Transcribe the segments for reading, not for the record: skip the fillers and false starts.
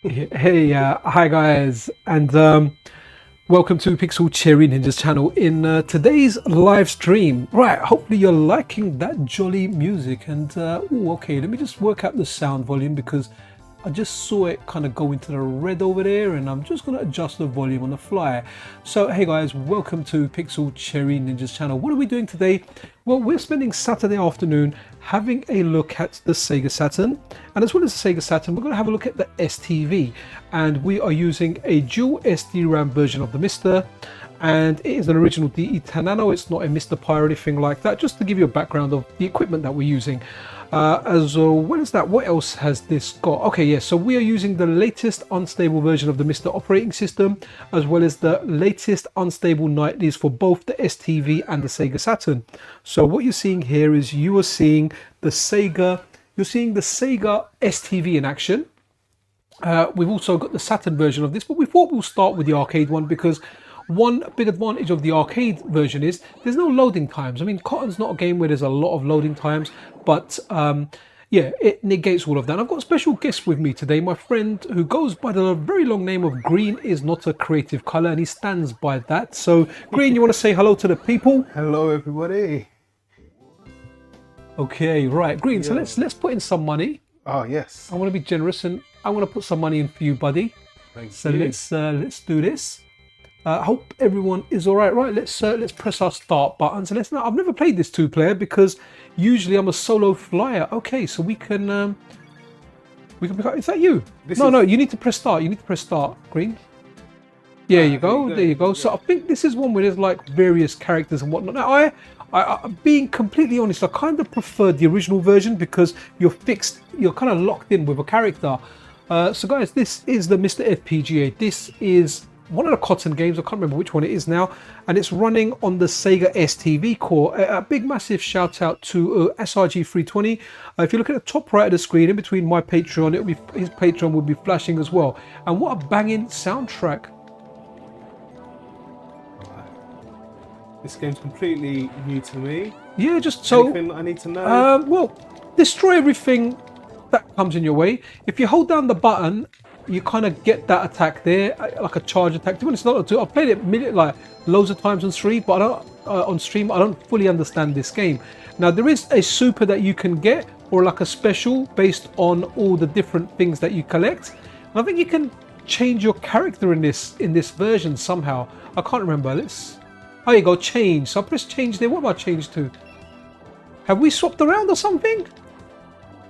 Hey, hi guys, and welcome to Pixel Cherry Ninja's channel. In today's live stream, right? Hopefully you're liking that jolly music. And ooh, okay, let me just work out the sound volume because I just saw it kind of go into the red over there, and I'm just going to adjust the volume on the fly. So hey guys, welcome to Pixel Cherry Ninja's channel. What are we doing today? Well, we're spending Saturday afternoon having a look at the Sega Saturn, and as well as the Sega Saturn, we're going to have a look at the STV, and we are using a dual SD-RAM version of the MiSTer, and it is an original DE10 Nano. It's not a MiSTer Pi or anything like that, just to give you a background of the equipment that we're using. As well as that, what else has this got? Okay, yeah, so we are using the latest unstable version of the MiSTer operating system, as well as the latest unstable nightlies for both the STV and the Sega Saturn. So what you're seeing here is you are seeing the Sega, STV in action. We've also got the Saturn version of this, but we thought we'll start with the arcade one because one big advantage of the arcade version is there's no loading times. I mean, Cotton's not a game where there's a lot of loading times, but yeah, it negates all of that. I've got a special guest with me today, my friend who goes by the very long name of Green is not a creative color, and he stands by that. So Green, you want to say hello to the people? Hello everybody. Okay, right, Green, yeah. So let's put in some money. Oh yes. I want to be generous, and I want to put some money in for you, buddy. Thanks. So let's do this. Hope everyone is all right. Right, let's press our start button. So I've never played this two-player because usually I'm a solo flyer. Okay, so we can pick up. Is that you? No, you need to press start. You need to press start. Green. Yeah, you go. There you go. So I think this is one where there's like various characters and whatnot. Now, I being completely honest, I kind of preferred the original version because you're kind of locked in with a character. So guys, this is the MiSTerFPGA. This is one of the Cotton games. I can't remember which one it is now, and it's running on the Sega STV core. A big massive shout out to SRG320. If you look at the top right of the screen, in between my Patreon, his Patreon will be flashing as well. And what a banging soundtrack! This game's completely new to me. Yeah, just so anything I need to know. Well, destroy everything that comes in your way. If you hold down the button, you kind of get that attack there, like a charge attack. To be honest, I've played it like loads of times on stream, but I don't fully understand this game. Now there is a super that you can get, or like a special based on all the different things that you collect. And I think you can change your character in this version somehow. I can't remember. Oh, you go change. So I press change there. What have I changed to? Have we swapped around or something?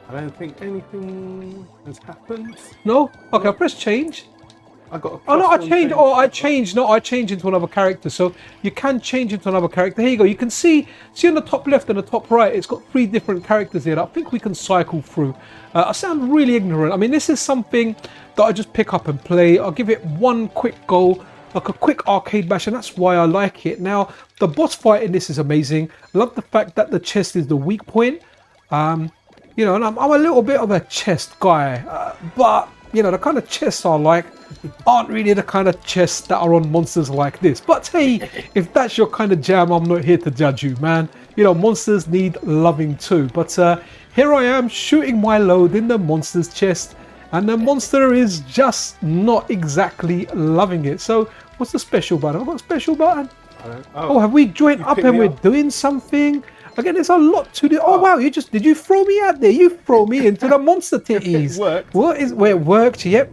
I don't think anything has happened. No? Okay, I press change. I got a oh no, I changed. Oh, I changed. No, I changed into another character. So you can change into another character. Here you go. You can see on the top left and the top right, it's got 3 different characters here that I think we can cycle through. I sound really ignorant. I mean, this is something that I just pick up and play. I'll give it one quick go, like a quick arcade bash, and that's why I like it. Now, the boss fight in this is amazing. I love the fact that the chest is the weak point. You know, and I'm a little bit of a chest guy, but you know, the kind of chests I like aren't really the kind of chests that are on monsters like this. But hey, if that's your kind of jam, I'm not here to judge you, man. You know, monsters need loving too. But here I am shooting my load in the monster's chest, and the monster is just not exactly loving it. So what's the special button? I've got a special button. Oh, have we joined up and we're doing something? Again, there's a lot to do. Oh wow, did you throw me out there? You throw me into the monster titties. It worked. Where it worked, yep.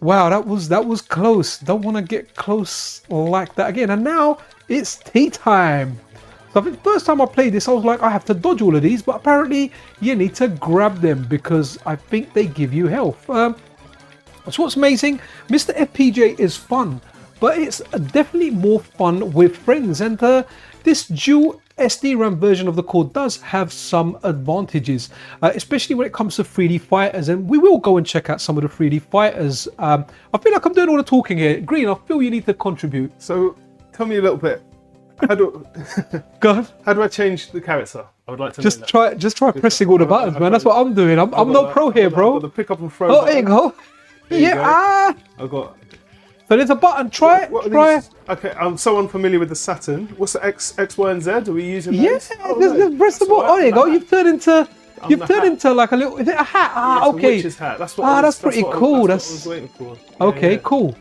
Wow, that was close. Don't want to get close like that again. And now it's tea time. So I think the first time I played this, I was like, I have to dodge all of these, but apparently you need to grab them because I think they give you health. That's what's amazing. MiSTerFPGA is fun, but it's definitely more fun with friends. And this dual SD-RAM version of the core does have some advantages, especially when it comes to 3D fighters, and we will go and check out some of the 3D fighters. I feel like I'm doing all the talking here. Green, I feel you need to contribute. So tell me a little bit. How do I change the character? I would like to know just try pressing all the buttons, man. That's what I'm doing. I'm no pro here, bro. I've got the pick up and throw. Oh, there you go. Yeah. I've got. So there's a button. Try it. Okay, I'm so unfamiliar with the Saturn. What's the X, Y, and Z? Are we using those? Yeah, just press the button. Oh, there you go. You've turned into You've turned into like a little. Is it a hat? Ah, yeah, okay. Witch's hat. That's what. That's pretty cool. That's what I was waiting for. Yeah, okay, yeah. Cool.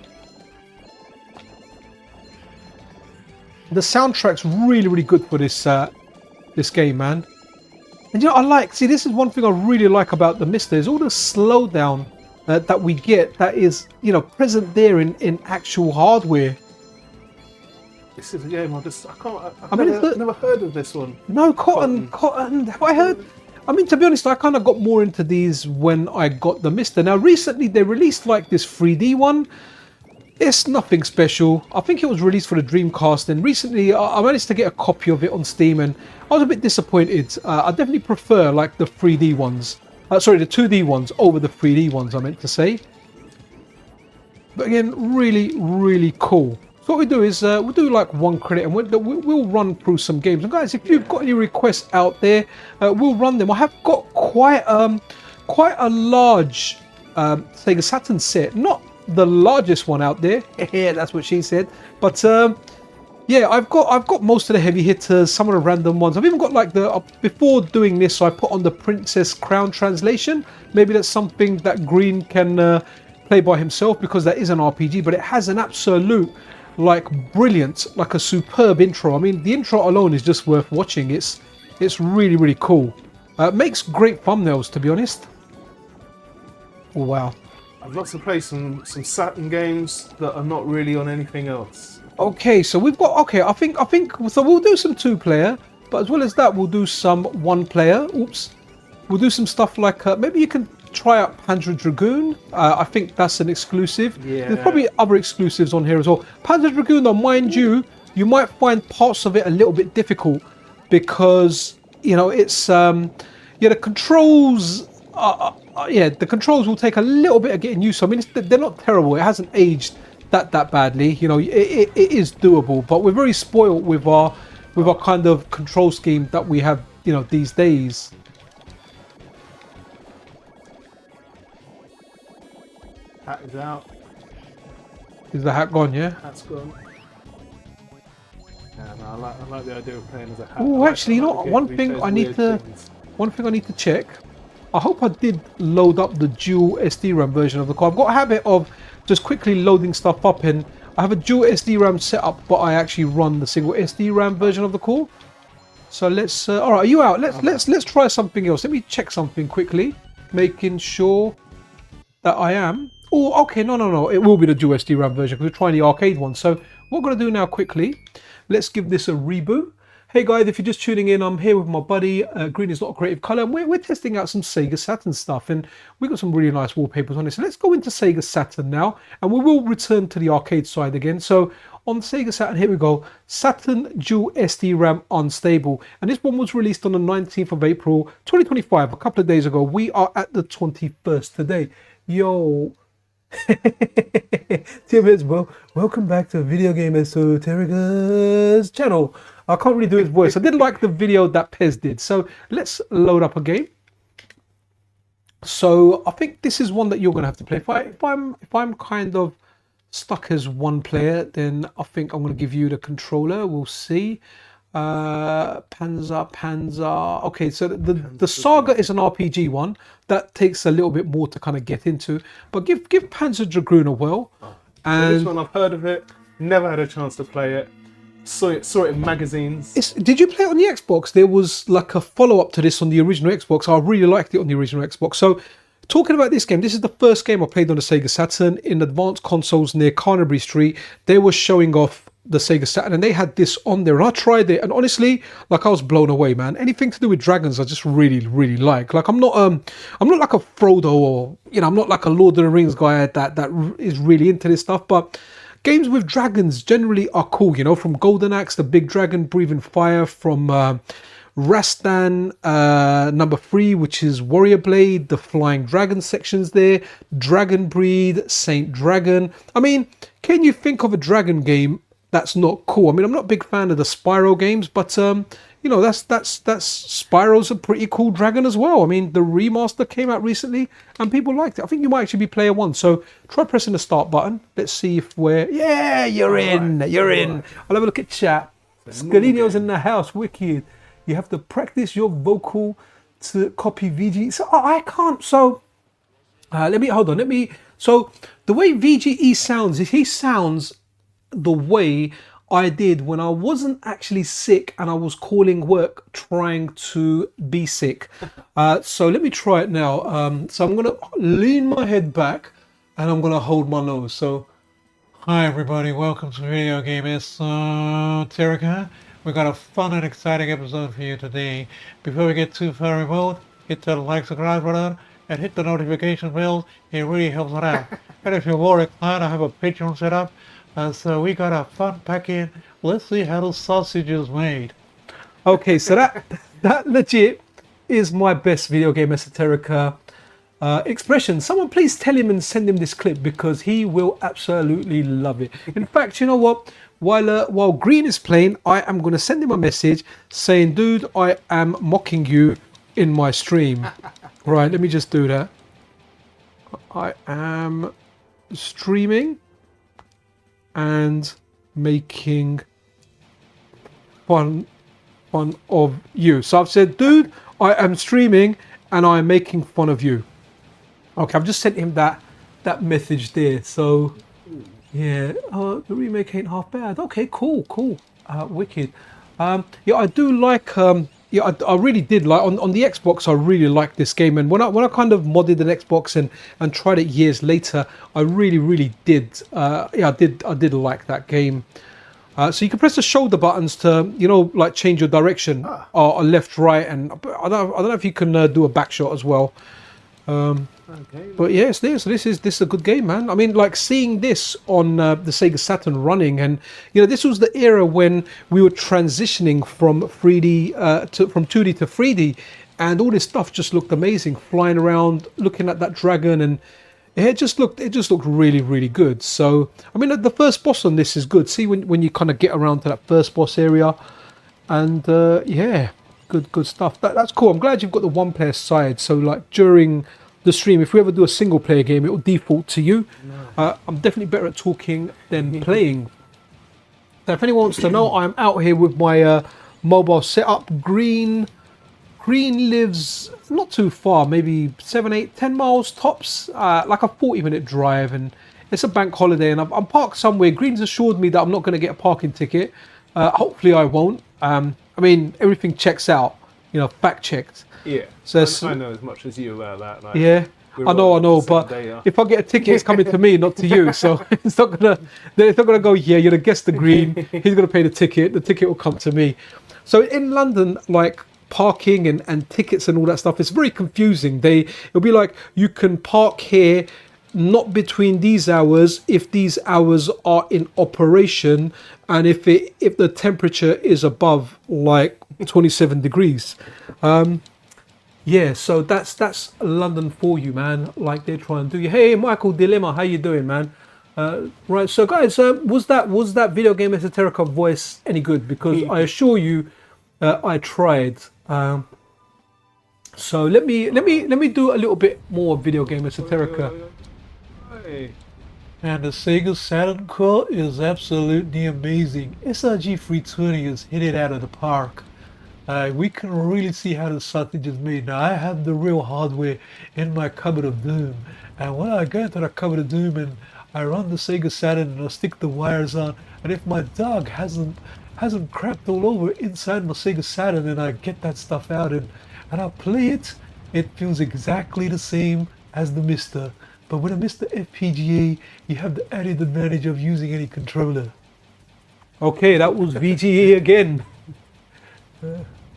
The soundtrack's really good for this this game, man. And you know, this is one thing I really like about the MiSTer is all the slowdown that we get that is, you know, present there in actual hardware. This is a game I've never heard of this one. No, Cotton. Have I heard? I mean, to be honest, I kind of got more into these when I got the MiSTer. Now, recently they released like this 3D one. It's nothing special. I think it was released for the Dreamcast, and recently I managed to get a copy of it on Steam, and I was a bit disappointed. I definitely prefer like the 3D ones. Sorry, the 2D ones over the 3D ones, I meant to say. But again, really cool. So what we do is we'll do like one credit, and we'll run through some games. And guys, if you've got any requests out there, we'll run them. I have got quite a large Sega Saturn set, not the largest one out there. Yeah, that's what she said. But yeah, I've got most of the heavy hitters, some of the random ones. I've even got like before doing this, I put on the Princess Crown translation. Maybe that's something that Green can play by himself, because that is an RPG, but it has an absolute like brilliant, like a superb intro. I mean, the intro alone is just worth watching. It's really cool. Makes great thumbnails, to be honest. Oh, wow. I'd love to play some Saturn games that are not really on anything else. Okay, so we've got, I think so we'll do some 2-player, but as well as that we'll do some 1-player. Oops. We'll do some stuff like maybe you can try out Panzer Dragoon. I think that's an exclusive. Yeah. There's probably other exclusives on here as well. Panzer Dragoon, though, mind you might find parts of it a little bit difficult, because you know it's the controls the controls will take a little bit of getting used to. I mean, they're not terrible. It hasn't aged that badly. You know, it is doable, but we're very spoiled with our kind of control scheme that we have, you know, these days. Hat is out. Is the hat gone? Yeah. Hat's gone. Yeah, no, I like the idea of playing as a hat. Oh, actually, you know, one thing I need to check. I hope I did load up the dual SD RAM version of the car. I've got a habit of just quickly loading stuff up, and I have a dual SD RAM set up, but I actually run the single SD RAM version of the core. So let's. All right, are you out? Let's try something else. Let me check something quickly, making sure that I am. Oh, okay, no. It will be the dual SD RAM version, because we're trying the arcade one. So what we're gonna do now quickly, let's give this a reboot. Hey guys, if you're just tuning in, I'm here with my buddy. Green is not a creative colour, and we're testing out some Sega Saturn stuff, and we've got some really nice wallpapers on it. So let's go into Sega Saturn now, and we will return to the arcade side again. So on Sega Saturn, here we go. Saturn Dual SD RAM Unstable, and this one was released on the 19th of April 2025, a couple of days ago. We are at the 21st today. Yo. Welcome back to Video Game Esoterica's channel. I can't really do his voice. I did like the video that Pez did. So let's load up a game. So I think this is one that you're going to have to play. If I'm kind of stuck as one player, then I think I'm going to give you the controller. We'll see. Panzer. Okay, so the Saga is an RPG one that takes a little bit more to kind of get into. But give Panzer Dragoon a whirl. And this one, I've heard of it. Never had a chance to play it. Saw it in magazines. Did you play it on the Xbox? There was like a follow-up to this on the original Xbox. I really liked it on the original Xbox. So, talking about this game, this is the first game I played on the Sega Saturn. In advanced consoles near Carnaby Street, they were showing off the Sega Saturn, and they had this on there, and I tried it, and honestly, like, I was blown away, man. Anything to do with dragons, I just really like. Like, I'm not like a Frodo, or, you know, I'm not like a Lord of the Rings guy that is really into this stuff, but games with dragons generally are cool, you know, from Golden Axe, the big dragon breathing fire, from Rastan number 3, which is Warrior Blade, the flying dragon sections there, Dragon Breed, Saint Dragon. I mean, can you think of a dragon game that's not cool? I mean, I'm not a big fan of the Spyro games, but you know, that's Spyro's a pretty cool dragon as well. I mean, the remaster came out recently and people liked it. I think you might actually be player 1. So try pressing the start button. Let's see if you're in. I'll have a look at chat. Scalino's in the house. Wicked. You have to practice your vocal to copy VGE. So I can't. So let me hold on. So the way VGE sounds is he sounds the way I did when I wasn't actually sick and I was calling work trying to be sick. So let me try it now. So I'm gonna lean my head back and I'm gonna hold my nose. So hi everybody, welcome to Video Game Esoterica. We've got a fun and exciting episode for you today. Before we get too far remote, hit that like, subscribe button and hit the notification bell. It really helps us out. And if you're more inclined, I have a Patreon set up. So we got a fun packet. Let's see how the sausage is made. Okay, so that legit is my best Video Game Esoterica expression. Someone please tell him and send him this clip because he will absolutely love it. In fact, you know what? While Green is playing, I am going to send him a message saying, dude, I am mocking you in my stream. Right, let me just do that. I am streaming and making fun of you. So I've said, dude, I am streaming and I'm making fun of you. Okay, I've just sent him that message there. So yeah, the remake ain't half bad. Okay, cool, wicked. Yeah, I do like. Yeah, I really did like on the Xbox. I really liked this game, and when I kind of modded an Xbox and tried it years later, I really did. Yeah, I did like that game. So you can press the shoulder buttons to like change your direction or left, right, and I don't know if you can do a back shot as well. Okay. But yeah, it's there. So this is a good game, man. I mean, like seeing this on the Sega Saturn running, and this was the era when we were transitioning from 3D from 2D to 3D, and all this stuff just looked amazing. Flying around, looking at that dragon, and it just looked really good. So I mean, the first boss on this is good. See when you kind of get around to that first boss area, and yeah, good stuff. That's cool. I'm glad you've got the one player side. So like during the stream, if we ever do a single player game, it will default to you. I'm definitely better at talking than playing. So if anyone wants to know, I'm out here with my mobile setup. Green lives not too far, maybe 7, 8, 10 miles tops, like a 40-minute drive, and it's a bank holiday and I'm parked somewhere. Green's assured me that I'm not going to get a parking ticket. Hopefully I won't. I mean, everything checks out, fact checked. Yeah, so I know as much as you about that. Like, yeah, I know, but if I get a ticket, it's coming to me, not to you. So it's not gonna go. Yeah, you're the guest of Green. He's gonna pay the ticket. The ticket will come to me. So in London, like parking and tickets and all that stuff, it's very confusing. It'll be like you can park here, not between these hours if these hours are in operation, and if the temperature is above like 27 degrees. Yeah, so that's London for you, man. Like they're trying to do you. Hey, Michael Dilemma, how you doing, man? Right, so guys, was that Video Game Esoterica voice any good? Because I assure you, I tried. So let me do a little bit more Video Game Esoterica. And the Sega Saturn core is absolutely amazing. SRG 320 has hit it out of the park. We can really see how the sausage is made. Now I have the real hardware in my cupboard of doom, and when I go into the cupboard of doom and I run the Sega Saturn and I stick the wires on, and if my dog hasn't crapped all over inside my Sega Saturn and I get that stuff out and I play it, it feels exactly the same as the MiSTer. But with a MiSTerFPGA, you have the added advantage of using any controller. Okay, that was VGA again.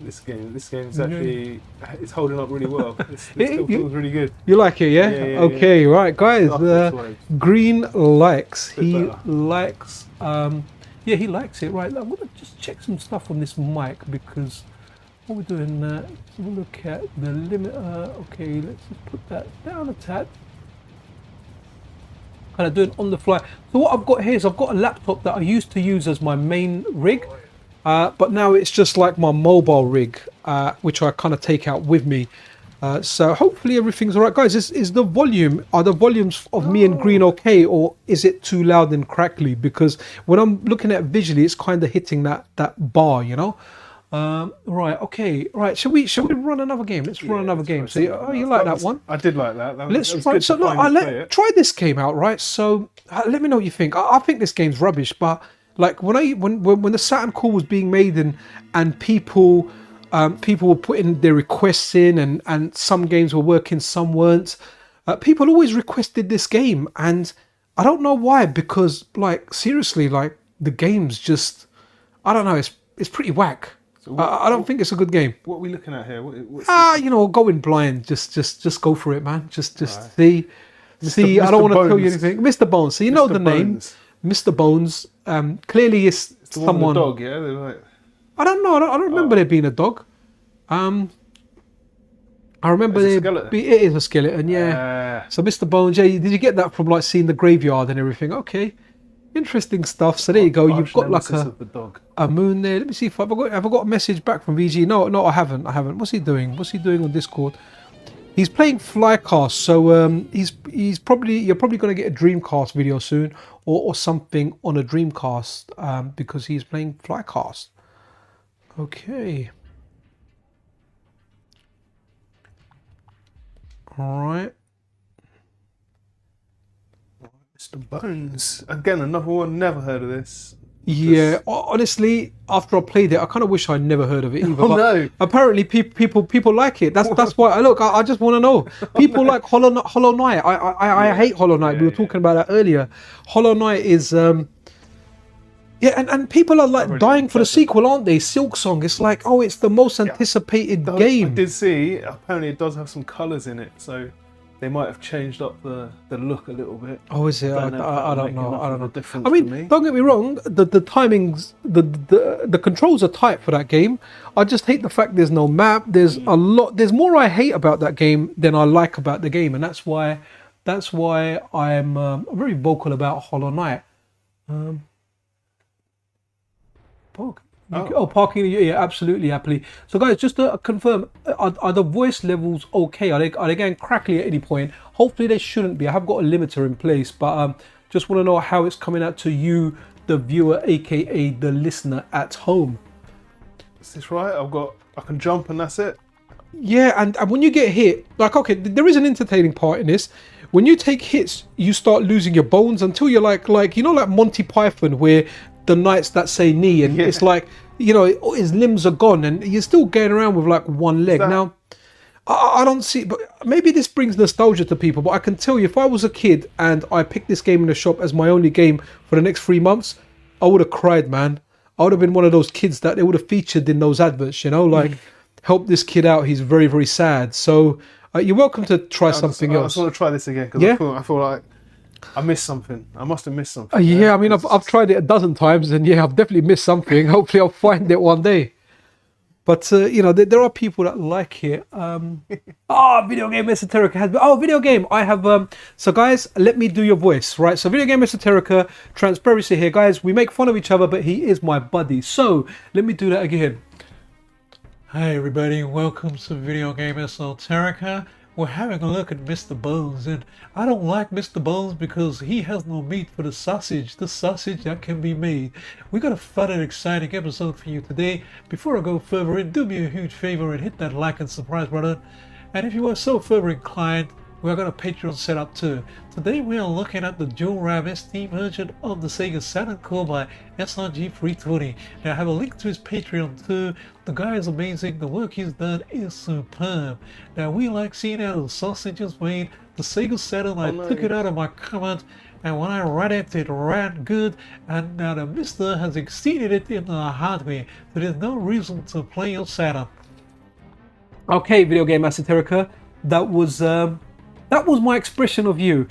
This game is actually it's holding up really well. It still feels really good. You like it, yeah? Yeah, okay, right, guys. Green likes. He likes. Yeah, he likes it. Right. I'm gonna just check some stuff on this mic because what we're doing. Let's have a look at the limiter. Okay, let's just put that down a tad. Kind of doing on the fly. So what I've got here is I've got a laptop that I used to use as my main rig. But now it's just like my mobile rig, which I kind of take out with me. So hopefully everything's all right. Guys, are the volumes of me and Green okay, or is it too loud and crackly? Because when I'm looking at it visually, it's kind of hitting that bar, Right, okay, right. Shall we run another game? Let's run another game. So, you like that one? I did like that. Let's try. So, try this game out, right? So, let me know what you think. I think this game's rubbish, but like when the Saturn call was being made and people were putting their requests in, and some games were working, some weren't. People always requested this game, and I don't know why. Because like seriously, like the game's just, I don't know. It's pretty whack. So I don't think it's a good game. What are we looking at here? Going blind. Just go for it, man. Just right. See. Mr. I don't want to tell you anything. Mr. Bones. So you know the name, Mr. Bones. Clearly, it's someone. The dog, yeah. They're like... I don't know. I don't remember there being a dog. I remember it is a skeleton. Yeah. So Mr. Bones. Yeah. Did you get that from like seeing the graveyard and everything? Okay. Interesting stuff. So there you go. You've got like a moon there. Let me see if have I got a message back from VG. No, I haven't. What's he doing? What's he doing on Discord? He's playing Flycast. So you're probably going to get a Dreamcast video soon, or something on a Dreamcast, because he's playing Flycast. Okay. All right. Mr. Bones. Again, another one, never heard of this. Yeah, honestly, after I played it, I kind of wish I'd never heard of it either. Oh, no. Apparently, people like it. That's why I just want to know. People like Hollow Knight. I hate Hollow Knight. We were talking about that earlier. Hollow Knight is and people are like dying for the sequel, aren't they? Silk Song. It's like, it's the most anticipated game. I did see. Apparently, it does have some colours in it, so they might have changed up the look a little bit. Oh, is it? I don't know. I don't know. I mean, me. Don't get me wrong. The timings, the controls are tight for that game. I just hate the fact there's no map. There's a lot. There's more I hate about that game than I like about the game, and that's why I'm very vocal about Hollow Knight. Parking, yeah, absolutely, happily. So guys, just to confirm, are the voice levels okay? Are they getting crackly at any point? Hopefully they shouldn't be. I have got a limiter in place, but just want to know how it's coming out to you, the viewer, aka the listener at home. Is this right? I can jump and that's it? Yeah, and when you get hit, like, okay, there is an entertaining part in this. When you take hits, you start losing your bones until you're like Monty Python, where the knights that say knee, and it's like, his limbs are gone and you're still going around with like one leg. Now, I don't see, but maybe this brings nostalgia to people, but I can tell you, if I was a kid and I picked this game in the shop as my only game for the next 3 months, I would have cried, man. I would have been one of those kids that they would have featured in those adverts, like, help this kid out, he's very, very sad. So you're welcome to try something else. I just want to try this again, because I feel like I missed something. I must have missed something. Yeah, I mean, I've tried it a dozen times, and I've definitely missed something. Hopefully, I'll find it one day. But there are people that like it. Video game esoterica has. Video game. I have. So guys, let me do your voice, right? So video game esoterica, transparency here, guys. We make fun of each other, but he is my buddy. So let me do that again. Hi everybody, welcome to Video Game Esoterica. We're having a look at Mr. Bones, and I don't like Mr. Bones because he has no meat for the sausage that can be made. We got a fun and exciting episode for you today. Before I go further in, do me a huge favor and hit that like and subscribe button. And if you are so further inclined, we're got a Patreon set up too. Today we are looking at the dual RAM ST version of the SEGA Saturn core by SRG320. Now I have a link to his Patreon too. The guy is amazing, the work he's done is superb. Now we like seeing how the sausage is made. The SEGA Saturn, I took it out of my comment, and when I ran it ran good, and now the MiSTer has exceeded it in the hardware, so there's no reason to play your Saturn. Okay, Video Game Esoterica, that was my expression of you.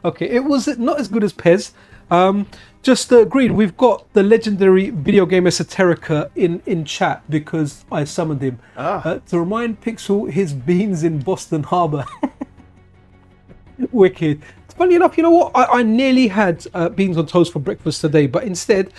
Okay, it was not as good as Pez. Just agreed, we've got the legendary Video Game Esoterica in chat because I summoned him. To remind Pixel his beans in Boston Harbor. Wicked. Funny enough, you know what? I nearly had beans on toast for breakfast today, but instead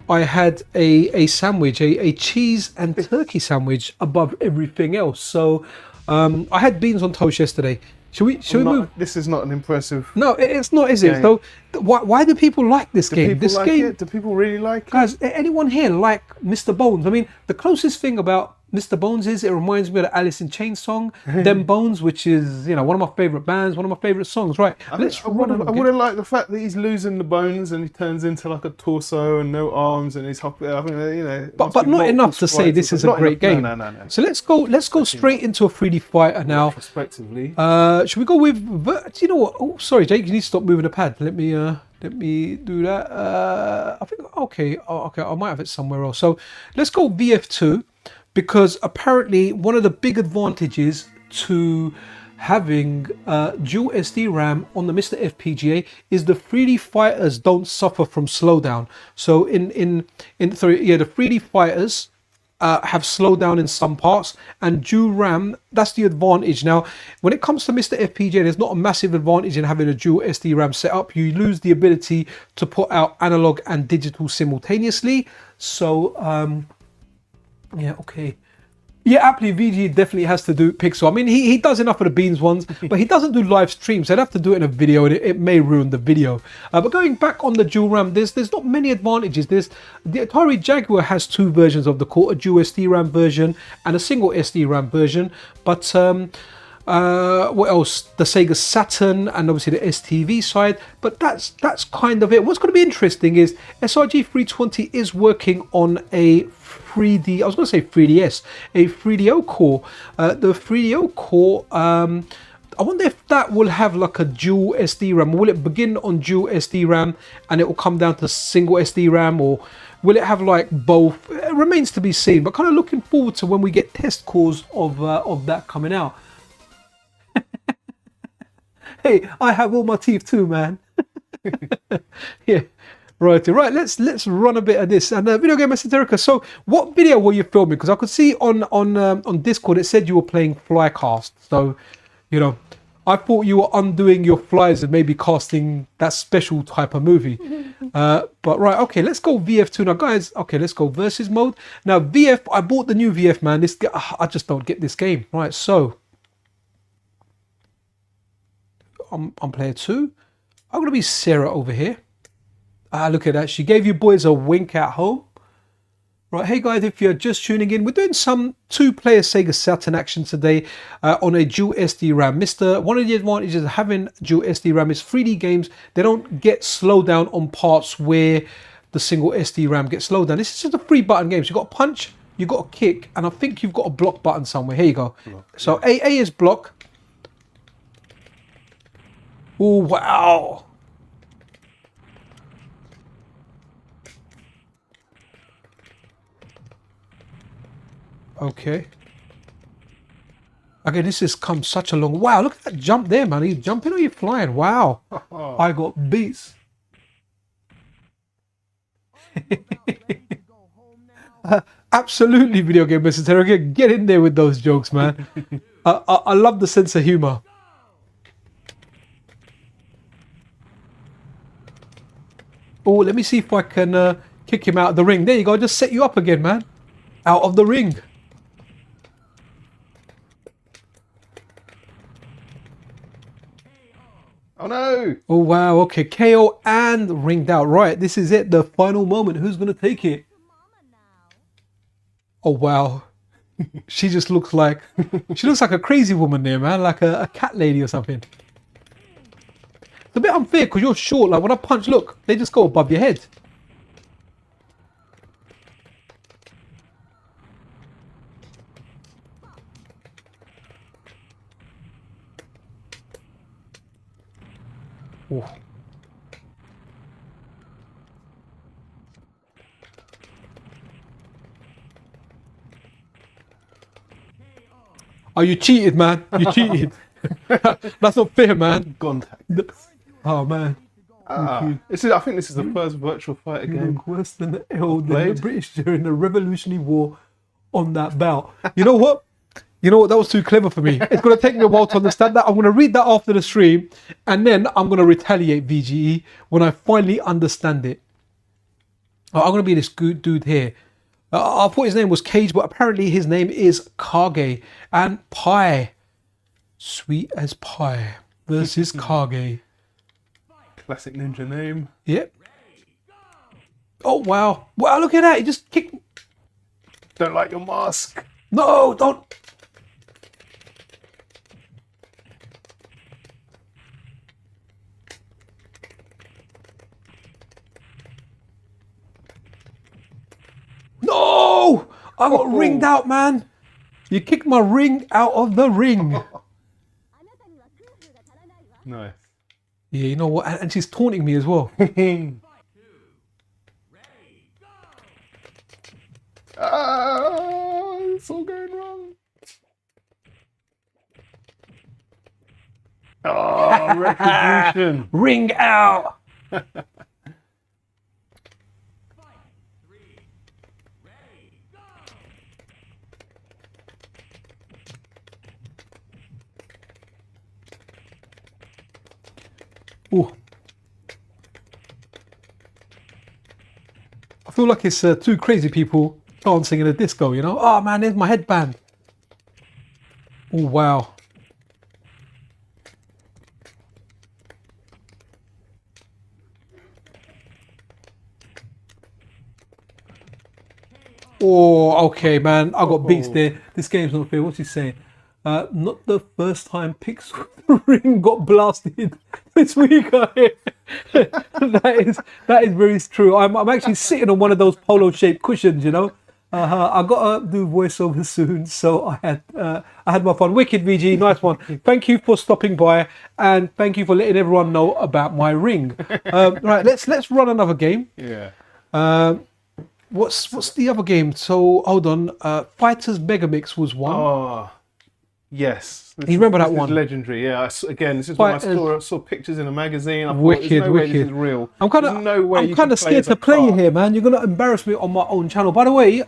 I had a sandwich, a cheese and turkey sandwich above everything else. So I had beans on toast yesterday. Should we move? This is not an impressive. No, it's not, is it? So why do people like this game? This game. Do people really like it? Guys, anyone here like Mr. Bones? I mean, the closest thing about Mr. Bones is it reminds me of the Alice in Chains song, Them Bones, which is, you know, one of my favorite bands, one of my favorite songs. Right. I wouldn't like the fact that he's losing the bones and he turns into like a torso and no arms and he's hopping. I mean, you know. But not enough to say this is a great game. No. So let's go straight into a 3D fighter now. Respectively. Should we go with? Do you know what? Oh, sorry, Jake. You need to stop moving the pad. Let me do that. I think okay. I might have it somewhere else. So let's go VF2. Because apparently one of the big advantages to having dual SD RAM on the MiSTerFPGA is the 3D fighters don't suffer from slowdown. So the 3D fighters have slowdown in some parts, and dual RAM, that's the advantage. Now, when it comes to MiSTerFPGA, there's not a massive advantage in having a dual SD RAM set up. You lose the ability to put out analog and digital simultaneously. So yeah, okay. Yeah, Aptly VG definitely has to do Pixel. I mean, he does enough of the Beans ones, but he doesn't do live streams. So I'd have to do it in a video, and it may ruin the video. But going back on the dual RAM, there's not many advantages. The Atari Jaguar has two versions of the core, a dual SD RAM version and a single SD RAM version. But what else? The Sega Saturn and obviously the STV side, but that's kind of it. What's going to be interesting is SRG 320 is working on a 3D, I was going to say 3DS, a 3DO core. The 3DO core, I wonder if that will have like a dual SD RAM. Will it begin on dual SD RAM and it will come down to single SD RAM, or will it have like both? It remains to be seen, but kind of looking forward to when we get test cores of that coming out. Hey, I have all my teeth too, man. Yeah. Right, let's run a bit of this. And Video Game Esoterica, so what video were you filming? Because I could see on Discord it said you were playing Flycast. So, you know, I thought you were undoing your flies and maybe casting that special type of movie. But right, okay, let's go VF2 now, guys. Okay, let's go versus mode. Now, VF, I bought the new VF, man. I just don't get this game. Right, so I'm player 2. I'm gonna be Sarah over here. Look at that. She gave you boys a wink at home. Right, hey guys, if you're just tuning in, we're doing some 2-player Sega Saturn action today on a dual SD RAM. One of the advantages of having dual SD RAM is 3D games, they don't get slowed down on parts where the single SD RAM gets slowed down. This is just a 3-button game. So you've got a punch, you've got a kick, and I think you've got a block button somewhere. Here you go. So A is block. Oh, wow. Okay. Okay, this has come such a long... Wow, look at that jump there, man. Are you jumping or are you flying? Wow. I got beats. Absolutely, Video Game Esoterica. Get in there with those jokes, man. I love the sense of humor. Oh, let me see if I can kick him out of the ring. There you go. Just set you up again, man. Out of the ring. Oh no! Oh wow, okay, KO and ringed out. Right, this is it, the final moment. Who's gonna take it? Oh wow. She just looks like a crazy woman there, man, like a cat lady or something. It's a bit unfair because you're short. Like when I punch, look, they just go above your head. Oh. Oh, you cheated, man. You cheated. That's not fair, man. Contact. Oh, man. I think this is the first virtual fighter game. Worse than the British during the Revolutionary War on that bout. You know what? You know what? That was too clever for me. It's going to take me a while to understand that. I'm going to read that after the stream, and then I'm going to retaliate VGE when I finally understand it. I'm going to be this good dude here. I thought his name was Cage, but apparently his name is Kage and Pi. Sweet as Pie versus Kage. Classic ninja name. Yep. Oh, wow. Wow, look at that. He just kicked. Don't like your mask. No, don't. No! I got ringed out, man. You kicked my ring out of the ring. Nice. Yeah, you know what? And she's taunting me as well. It's all going wrong. Oh, retribution. Ring out. Ooh. I feel like it's two crazy people dancing in a disco, you know? Oh man, there's my headband. Oh wow. Oh, okay, man. I got beats there. This game's not fair. What's he saying? Not the first time Pixel Ring got blasted this week. that is very true. I'm actually sitting on one of those polo-shaped cushions, you know. I gotta do voiceover soon, so I had my fun. Wicked VG, nice one. Thank you for stopping by, and thank you for letting everyone know about my ring. Right, let's run another game. Yeah. What's the other game? So hold on. Fighters Megamix was one. Oh, yes. You remember that one? Legendary. Yeah. Again, this is when I saw pictures in a magazine. I thought, Wicked, there's no way wicked. This is real. I'm kind of scared to play here, man. You're gonna embarrass me on my own channel. By the way,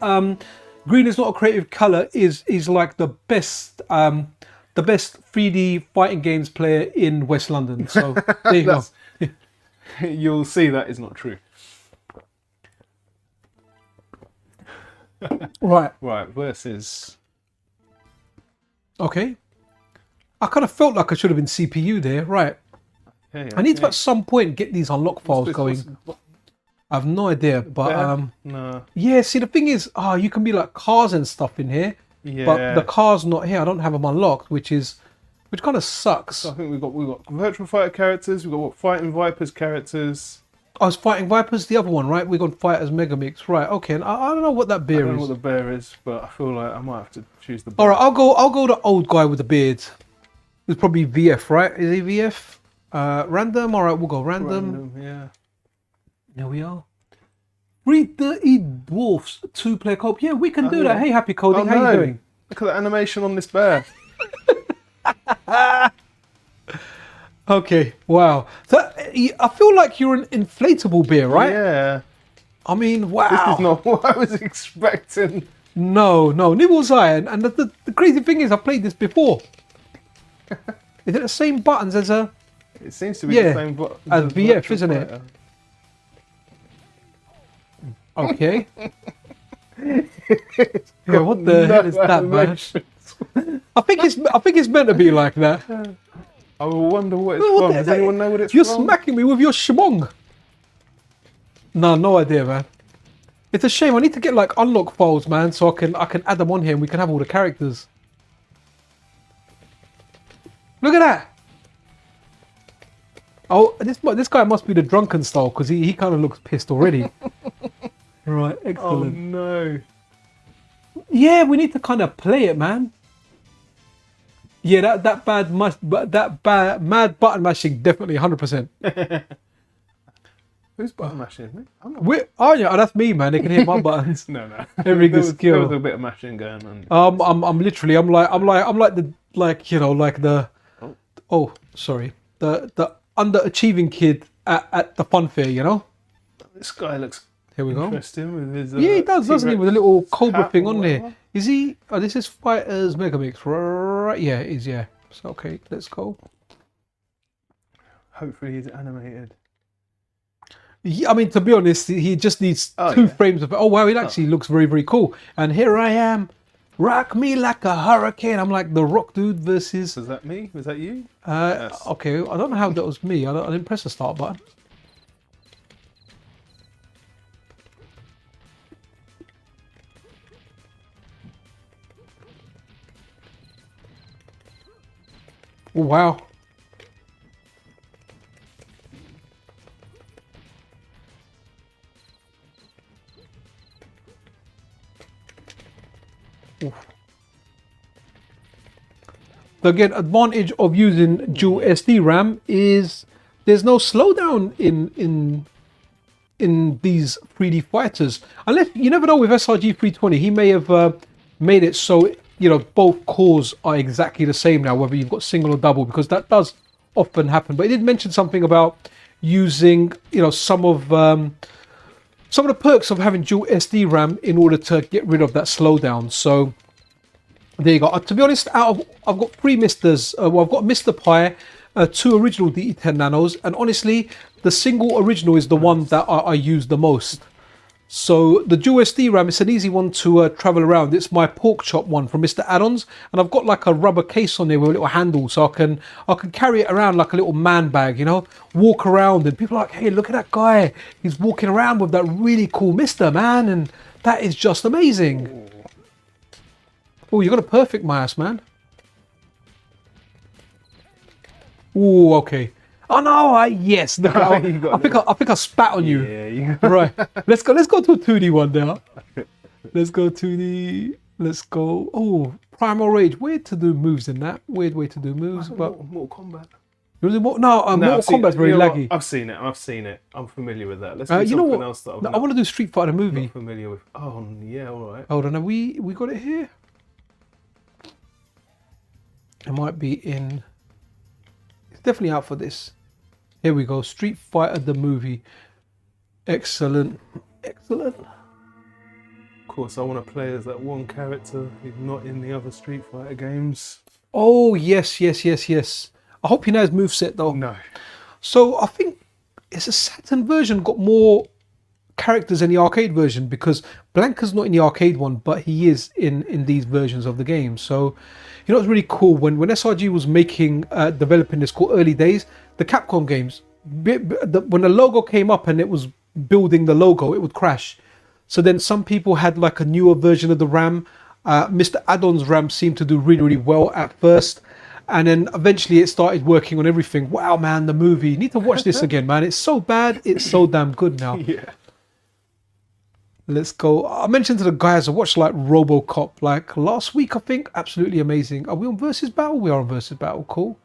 green is not a creative color. Is like the best 3D fighting games player in West London. So there you go. You'll see that is not true. Right. Versus. Okay. I kind of felt like I should have been CPU there. Right. Okay. I need to at some point get these unlock files going. I have no idea, but no. Yeah. See, the thing is, you can be like cars and stuff in here, but the car's not here. I don't have them unlocked, which kind of sucks. So I think we've got Virtua Fighter characters. We've got Fighting Vipers characters. I was Fighting Vipers, the other one, right? We got Fighters Megamix, right? Okay, and I don't know what that bear is. I don't know what the bear is, but I feel like I might have to choose the bear. All right, I'll go the old guy with the beard. It's probably VF, right? Is he VF? Random. All right, we'll go random. Yeah. There we are. 3 Dirty Dwarfs 2-player co-op. Yeah, we can do that. Hey, Happy Coding, how you doing? Look at the animation on this bear. Okay, wow. So, I feel like you're an inflatable bear, right? Yeah. I mean, wow. This is not what I was expecting. No, neither was I. And the crazy thing is, I played this before. Is it the same buttons as a... It seems to be the same buttons as VF, isn't it? Okay. Yeah, what the hell is that, man? I think it's meant to be like that. I wonder what it's from. Does anyone know what it's You're from? smacking me with your shmong. No idea, man. It's a shame. I need to get like unlock files, man, so I can add them on here and we can have all the characters. Look at that. Oh, this guy must be the drunken style because he kind of looks pissed already. Right, excellent. Oh no. Yeah, we need to kind of play it, man. Yeah, that mad button mashing, definitely 100%. Who's button mashing? Me? I'm not. Yeah, that's me, man. They can hit my buttons. No. Every good skill. There was a bit of mashing going on. I'm literally, I'm like the oh, sorry, the underachieving kid at the fun fair, you know. This guy looks. Here we go. Interesting with his. Yeah, he does, doesn't he? With a little cobra thing on there. Is he? Oh, this is Fighters Megamix, right? Yeah, it is. Yeah. So okay, let's go. Hopefully he's animated. Yeah, I mean, to be honest, he just needs 2 frames of it. Oh wow, it actually looks very, very cool. And here I am, Rock me like a hurricane. I'm like the rock dude versus... Was that me? Was that you? Yes. Okay, I don't know how that was me. I didn't press the start button. Oh, wow. Oof. So again, advantage of using dual SD RAM is there's no slowdown in these 3D fighters. Unless, you never know with SRG 320, he may have made it so, you know, both cores are exactly the same now, whether you've got single or double, because that does often happen. But he did mention something about using, you know, some of the perks of having dual SD RAM in order to get rid of that slowdown. So there you go. To be honest, I've got 3 MiSTers. Well, I've got MiSTer Pi, 2 original DE10 Nanos, and honestly, the single original is the one that I use the most. So the dual SD RAM, it's an easy one to travel around. It's my pork chop one from MiSTer Add-ons, and I've got like a rubber case on there with a little handle, so I can carry it around like a little man bag, you know, walk around, and people are like, hey, look at that guy, he's walking around with that really cool MiSTer, man, and that is just amazing. Oh, you got a perfect, my ass, man. Oh, okay. Oh no! Yes, no, I think I spat on you. Yeah, you right. Let's go to a 2D one now. Let's go 2D. Let's go. Oh, Primal Rage. Weird to do moves in that. Weird way to do moves, but Mortal Kombat. Mortal Kombat's very laggy. I've seen it. I'm familiar with that. Let's do something else that I want to do Street Fighter movie. Not familiar with. Oh yeah, all right. Hold on, have we got it here? It might be in. It's definitely out for this. Here we go. Street Fighter the movie. Excellent. Excellent. Of course, I want to play as that one character who's not in the other Street Fighter games. Oh yes. I hope you know his moveset though. No. So I think it's a Saturn version got more characters in the arcade version, because Blanka's not in the arcade one, but he is in these versions of the game. So, you know, it's really cool when SRG was developing this called Early Days, the Capcom games, when the logo came up and it was building the logo, it would crash. So then some people had like a newer version of the RAM. MiSTer Add-on's RAM seemed to do really, really well at first. And then eventually it started working on everything. Wow, man, the movie. You need to watch this again, man. It's so bad. It's so damn good now. Yeah. Let's go. I mentioned to the guys, I watched like RoboCop like last week, I think. Absolutely amazing. Are we on Versus Battle? We are on Versus Battle. Cool.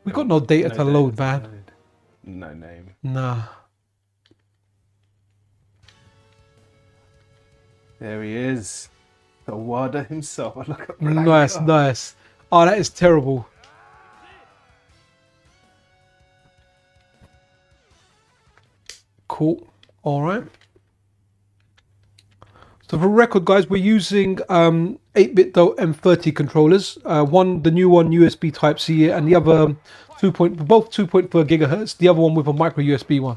We got no data to load, man. No name. Nah. There he is. The Wada himself. Look at Nice. Oh, that is terrible. Cool. All right. So for record, guys, we're using 8-bit M30 controllers. The new one USB Type C, and the other both 2.4 gigahertz. The other one with a micro USB one.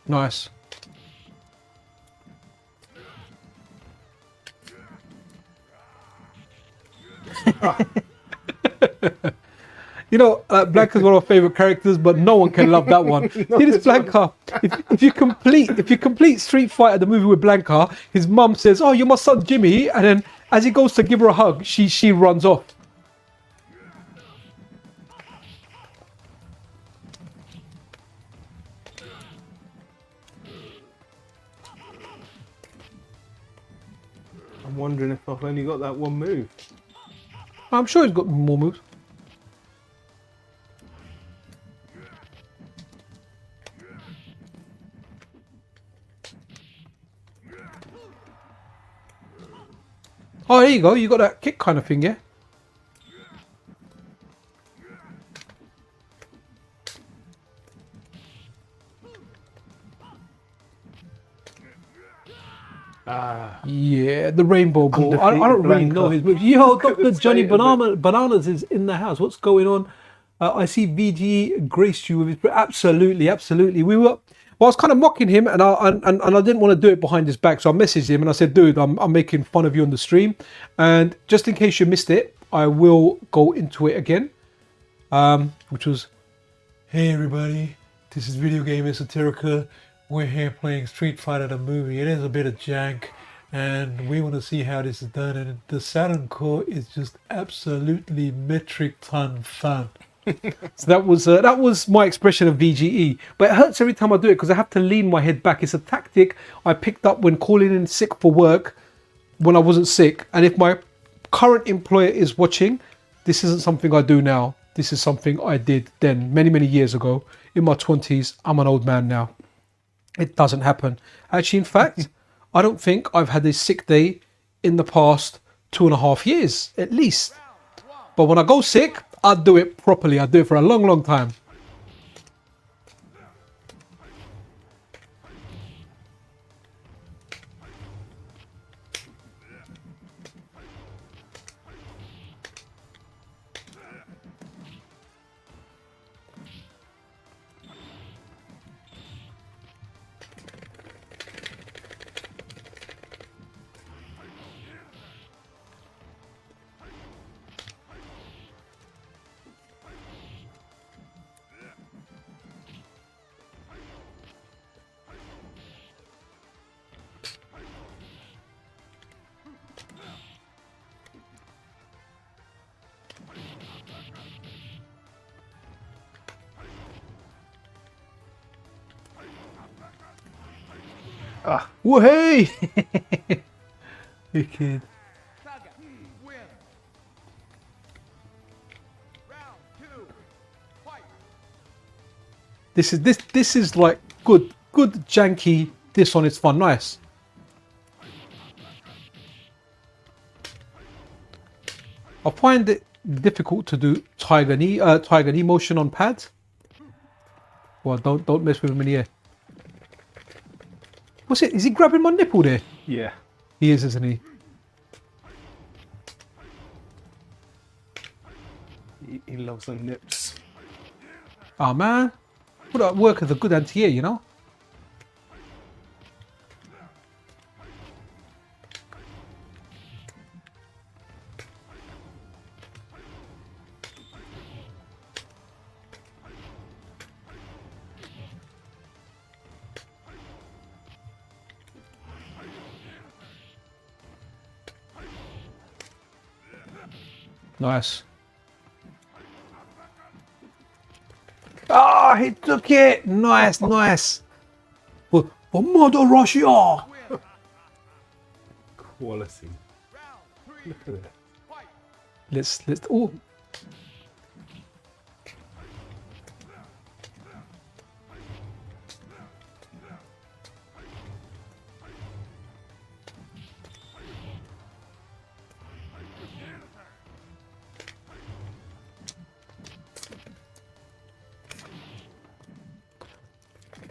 Nice. You know, Blanka's one of my favorite characters, but no one can love that one. See this Blanka? If you complete Street Fighter the movie with Blanka, his mum says, "Oh, you're my son Jimmy," and then as he goes to give her a hug, she runs off. I'm wondering if I've only got that one move. I'm sure he's got more moves. Oh, there you go. You got that kick kind of thing, yeah? Yeah, the rainbow ball. I don't really know his moves. Yo, Dr. Johnny Bananas is in the house. What's going on? I see VG graced you with his... Absolutely. We were... Well, I was kind of mocking him, and I didn't want to do it behind his back, so I messaged him and I said, dude, I'm making fun of you on the stream, and just in case you missed it, I will go into it again, which was, hey everybody, this is Video Game Esoterica. We're here playing Street Fighter the movie. It is a bit of jank, and we want to see how this is done, and the Saturn core is just absolutely metric ton fun. So that was my expression of VGE, but it hurts every time I do it because I have to lean my head back. It's a tactic I picked up when calling in sick for work when I wasn't sick, and if my current employer is watching, this isn't something I do now. This is something I did then many years ago in my 20s. I'm an old man now. It doesn't happen. Actually, in fact, I don't think I've had a sick day in the past 2.5 years at least. But when I go sick, I do it properly. I do it for a long time. O.M.A.Hei! You kid. Saga, win. Round 2, fight. This is like good janky. This one is fun, nice. I find it difficult to do tiger knee motion on pads. Well, don't mess with him in the air. What's it? Is he grabbing my nipple there? Yeah. He is, isn't he? He loves them nips. Oh man, would that work as a good anti-air, you know? Nice. Ah, he took it. Nice. Oh, Mother Russia. Quality. Look at it. Let's. Oh.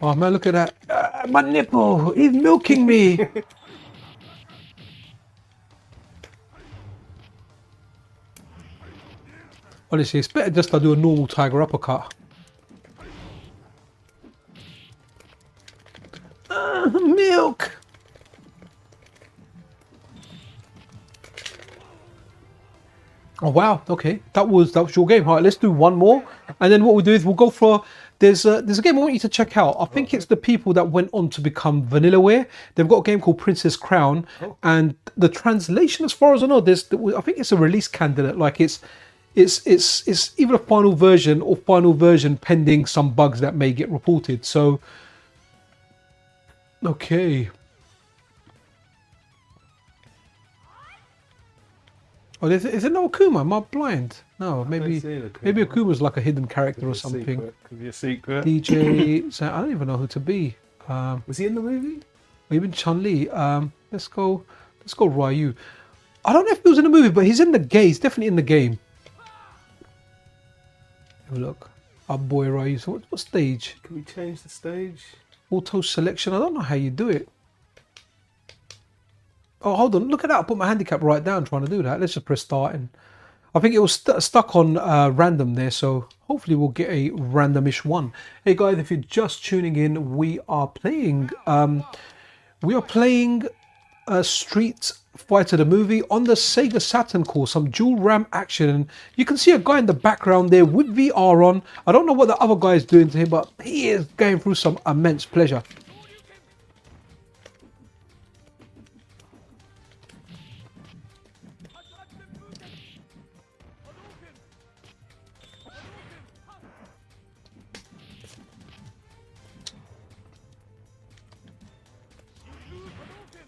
Oh man, look at that. My nipple, he's milking me. Honestly, it's better just to do a normal tiger uppercut. Milk. Oh wow, okay. That was your game. All right, let's do one more. And then what we'll do is we'll go for there's a game I want you to check out. I think it's the people that went on to become Vanillaware. They've got a game called Princess Crown, and the translation, as far as I know, I think it's a release candidate. Like it's either a final version or final version pending some bugs that may get reported. So okay. Oh, is it no Akuma? Am I blind? No, maybe Akuma's like a hidden character or something. Could be a secret. DJ, so I don't even know who to be. Was he in the movie? Maybe Chun-Li. Let's go Ryu. I don't know if he was in the movie, but he's in the game. He's definitely in the game. Have a look. Our boy Ryu. So what stage? Can we change the stage? Auto selection. I don't know how you do it. Oh, hold on. Look at that. I put my handicap right down trying to do that. Let's just press start. And I think it was stuck on random there. So hopefully we'll get a randomish one. Hey guys, if you're just tuning in, we are playing Street Fighter the movie on the Sega Saturn course, some dual RAM action, and you can see a guy in the background there with VR on. I don't know what the other guy is doing to him, but he is going through some immense pleasure.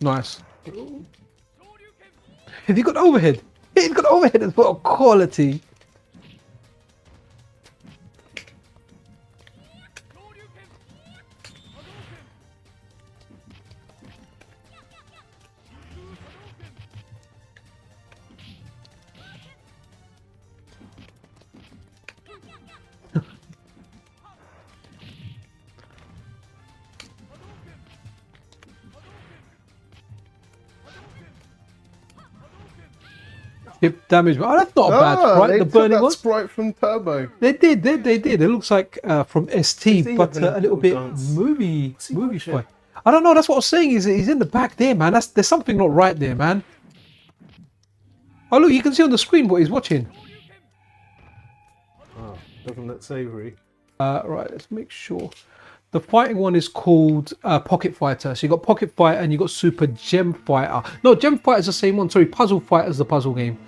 Nice. Have you got overhead? He's got overhead as well. Quality. Hip damage. Oh, that's not a bad sprite. The burning one. Sprite from Turbo. They did. It looks like from ST, but a little bit movie sprite. I don't know. That's what I was saying. He's in the back there, man. There's something not right there, man. Oh look, you can see on the screen what he's watching. Oh, doesn't look savoury. Right, let's make sure. The fighting one is called Pocket Fighter. So you got Pocket Fighter and you got Super Gem Fighter. No, Gem Fighter is the same one. Sorry, Puzzle Fighter is the puzzle game.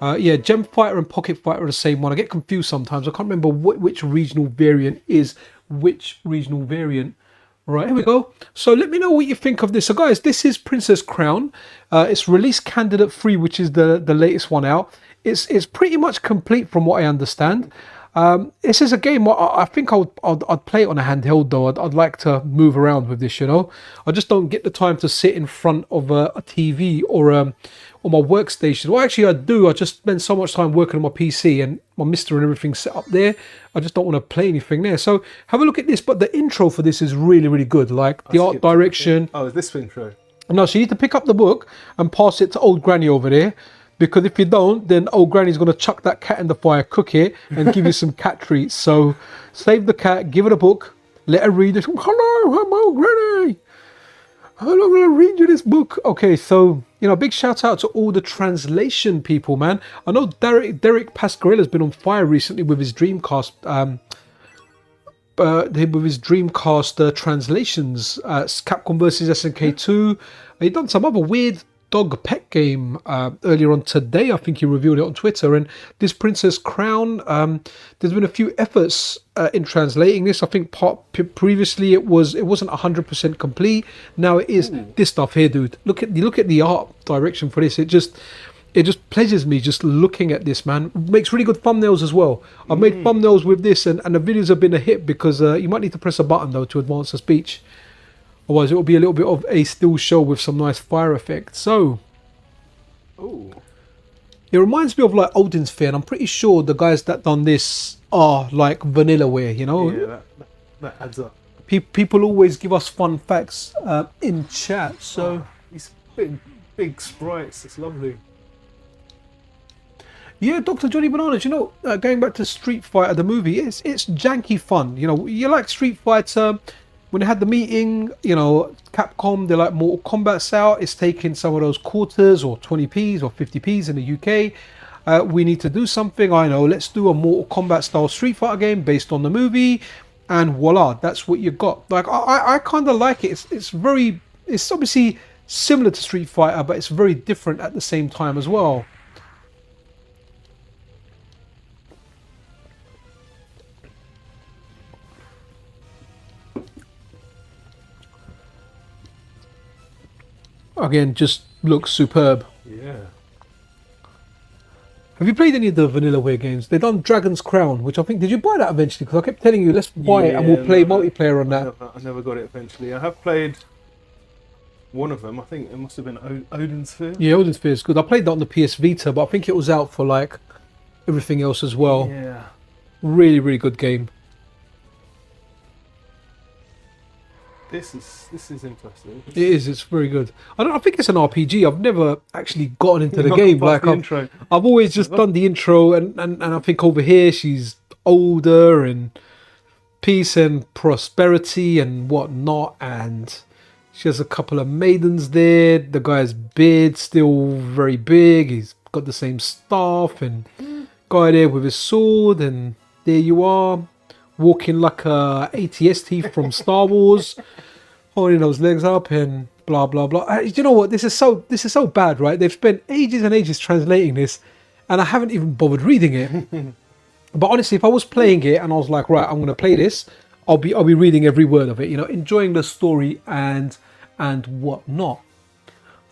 Right. Yeah, Gem Fighter and Pocket Fighter are the same one. I get confused sometimes. I can't remember which regional variant is which regional variant. Right, here we go. So let me know what you think of this. So guys, this is Princess Crown. It's release candidate 3, which is the latest one out. It's pretty much complete from what I understand. This is a game I think I'd play it on a handheld though. I'd like to move around with this, you know. I just don't get the time to sit in front of a TV or on my workstation. Well, actually I do. I just spend so much time working on my PC and my MiSTer and everything set up there. I just don't want to play anything there. So have a look at this. But the intro for this is really, really good. Like the art direction. Oh, is this intro? No, so you need to pick up the book and pass it to old granny over there. Because if you don't, then old granny's going to chuck that cat in the fire, cook it, and give you some cat treats. So save the cat, give it a book, let her read it. Hello, I'm old granny. I'm going to read you this book. Okay, so, you know, big shout out to all the translation people, man. I know Derek Pascarella's been on fire recently with his Dreamcast. With his Dreamcast translations. Capcom vs SNK 2. He done some other weird dog pet game earlier on today. I think he reviewed it on Twitter. And this Princess Crown, there's been a few efforts in translating this. I think previously it wasn't 100% complete. Now it is. This stuff here, dude. Look at the art direction for this. It just pleasures me just looking at this, man. Makes really good thumbnails as well. I've made thumbnails with this, and the videos have been a hit because you might need to press a button though to advance the speech. Otherwise, it will be a little bit of a still show with some nice fire effects. So, it reminds me of like Odin's Sphere, and I'm pretty sure the guys that done this are like Vanillaware, you know? Yeah, that adds up. People always give us fun facts in chat. So, these big sprites, it's lovely. Yeah, Dr. Johnny Bananas, you know, going back to Street Fighter, the movie, it's janky fun. You know, you like Street Fighter. When they had the meeting, you know, Capcom, they're like Mortal Kombat's out. It's taking some of those quarters or 20p's or 50p's in the UK. We need to do something. I know, let's do a Mortal Kombat style Street Fighter game based on the movie. And voila, that's what you got. Like, I kind of like it. It's obviously similar to Street Fighter, but it's very different at the same time as well. Again, just looks superb. Yeah. Have you played any of the Vanillaware games? They've done Dragon's Crown, which I think... Did you buy that eventually? Because I kept telling you, let's buy it and we'll play multiplayer on that. I never got it eventually. I have played one of them. I think it must have been Odin's Sphere. Yeah, Odin's Sphere is good. I played that on the PS Vita, but I think it was out for like everything else as well. Yeah. Really, really good game. This is interesting. It is. It's very good. I think it's an RPG. I've never actually gotten into the Not game. past Like the intro. I've always just done the intro, and I think over here she's older and peace and prosperity and whatnot, and she has a couple of maidens there. The guy's beard still very big. He's got the same staff, and guy there with his sword, and there you are, walking like a ATST from Star Wars, holding those legs up and blah blah blah. You know what? This is so bad, right? They've spent ages and ages translating this, and I haven't even bothered reading it. But honestly, if I was playing it and I was like, right, I'm going to play this, I'll be reading every word of it, you know, enjoying the story and whatnot.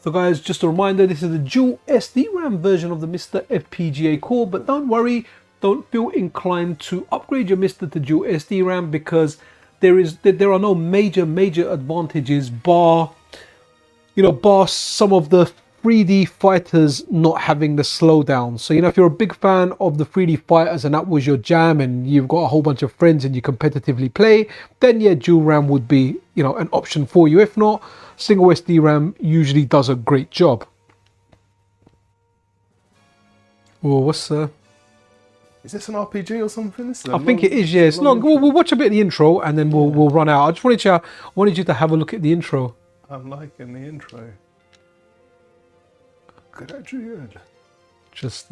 So guys, just a reminder, this is the dual SD RAM version of the MiSTerFPGA core, but don't worry, don't feel inclined to upgrade your MiSTer to dual SD RAM, because there are no major advantages bar some of the 3D fighters not having the slowdown. So, you know, if you're a big fan of the 3D fighters and that was your jam and you've got a whole bunch of friends and you competitively play, then yeah, dual RAM would be, you know, an option for you. If not, single SD RAM usually does a great job. Well, what's Is this an RPG or something? I think it is, yeah. It's long. We'll watch a bit of the intro and then we'll run out. I just wanted you to have a look at the intro. I'm liking the intro. Good, actually good. Just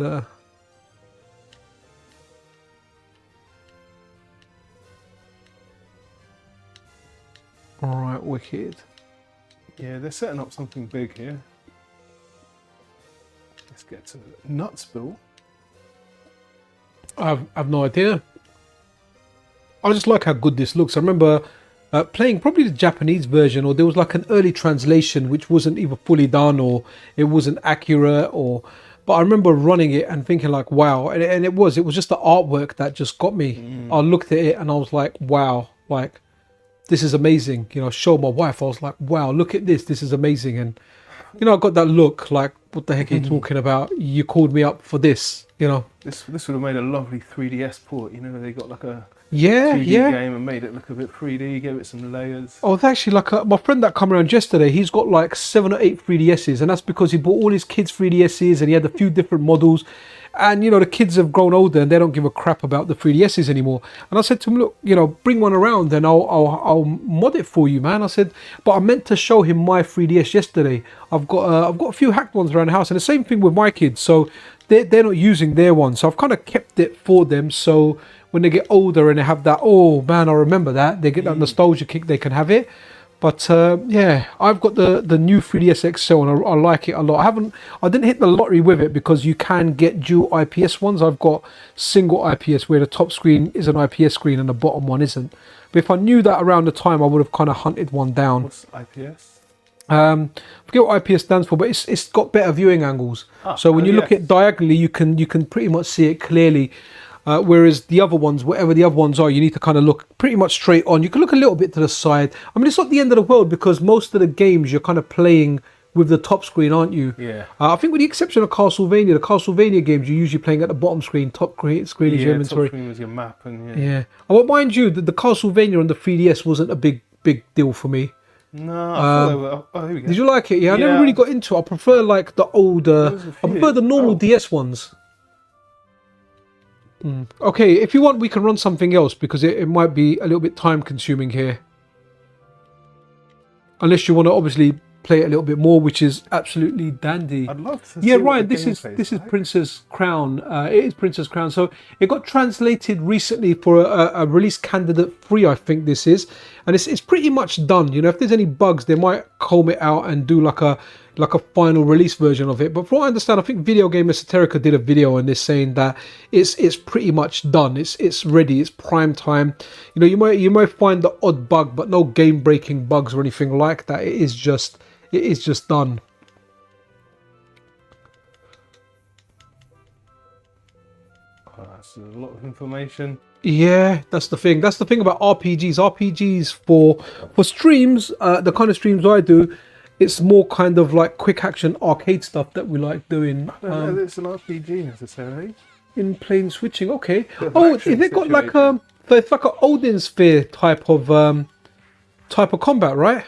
Alright, wicked. Yeah, they're setting up something big here. Let's get to Nutspill. I've no idea. I just like how good this looks. I remember playing probably the Japanese version, or there was like an early translation which wasn't either fully done or it wasn't accurate, but I remember running it and thinking like, wow. And it was just the artwork that just got me. I looked at it and I was like, wow, like this is amazing. You know, show my wife, I was like, wow, look at this is amazing. And you know, I got that look like, what the heck are you talking about? You called me up for this, you know. This would have made a lovely 3DS port, you know, they got like a 2D game and made it look a bit 3D, gave it some layers. Oh, it's actually like my friend that come around yesterday, he's got like 7 or 8 3DSs, and that's because he bought all his kids' 3DSs and he had a few different models. And, you know, the kids have grown older and they don't give a crap about the 3DSs anymore. And I said to him, look, you know, bring one around and I'll mod it for you, man. I said, but I meant to show him my 3DS yesterday. I've got a few hacked ones around the house, and the same thing with my kids. So they're not using their ones. So I've kind of kept it for them. So when they get older and they have that, oh man, I remember that, they get that nostalgia kick, they can have it. But yeah, I've got the new 3DS XL and I like it a lot. I didn't hit the lottery with it because you can get dual IPS ones. I've got single IPS where the top screen is an IPS screen and the bottom one isn't. But if I knew that around the time, I would have kind of hunted one down. What's IPS? I forget what IPS stands for, but it's got better viewing angles. So when you look at diagonally, you can pretty much see it clearly. Whereas the other ones, whatever the other ones are, you need to kind of look pretty much straight on. You can look a little bit to the side. I mean, it's not the end of the world because most of the games you're kind of playing with the top screen, aren't you? Yeah. I think with the exception of Castlevania, the Castlevania games you're usually playing at the bottom screen. Top screen is your inventory. Top screen was your map, and yeah. Well, mind you, the Castlevania on the 3DS wasn't a big deal for me. No, I thought they were. Oh, here we go. Did you like it? Yeah, I never really got into it. I prefer like the older. I prefer the normal DS ones. Okay, if you want, we can run something else because it might be a little bit time consuming here. Unless you want to obviously play it a little bit more, which is absolutely dandy. I'd love to. Yeah, see Ryan, this is Princess Crown. It is Princess Crown. So it got translated recently for a release candidate 3, I think this is, and it's pretty much done. You know, if there's any bugs, they might comb it out and do like a final release version of it. But from what I understand, I think Video Game Esoterica did a video on this saying that it's pretty much done. It's ready. It's prime time. You know, you might find the odd bug, but no game breaking bugs or anything like that. It is just done. Oh, that's a lot of information. Yeah, that's the thing. That's the thing about RPGs. RPGs for streams, the kind of streams I do, it's more kind of like quick action arcade stuff that we like doing. I don't know, it's an RPG necessarily. In plane switching, okay. Oh, is it got like so it's like an Odin sphere type of type of combat, right?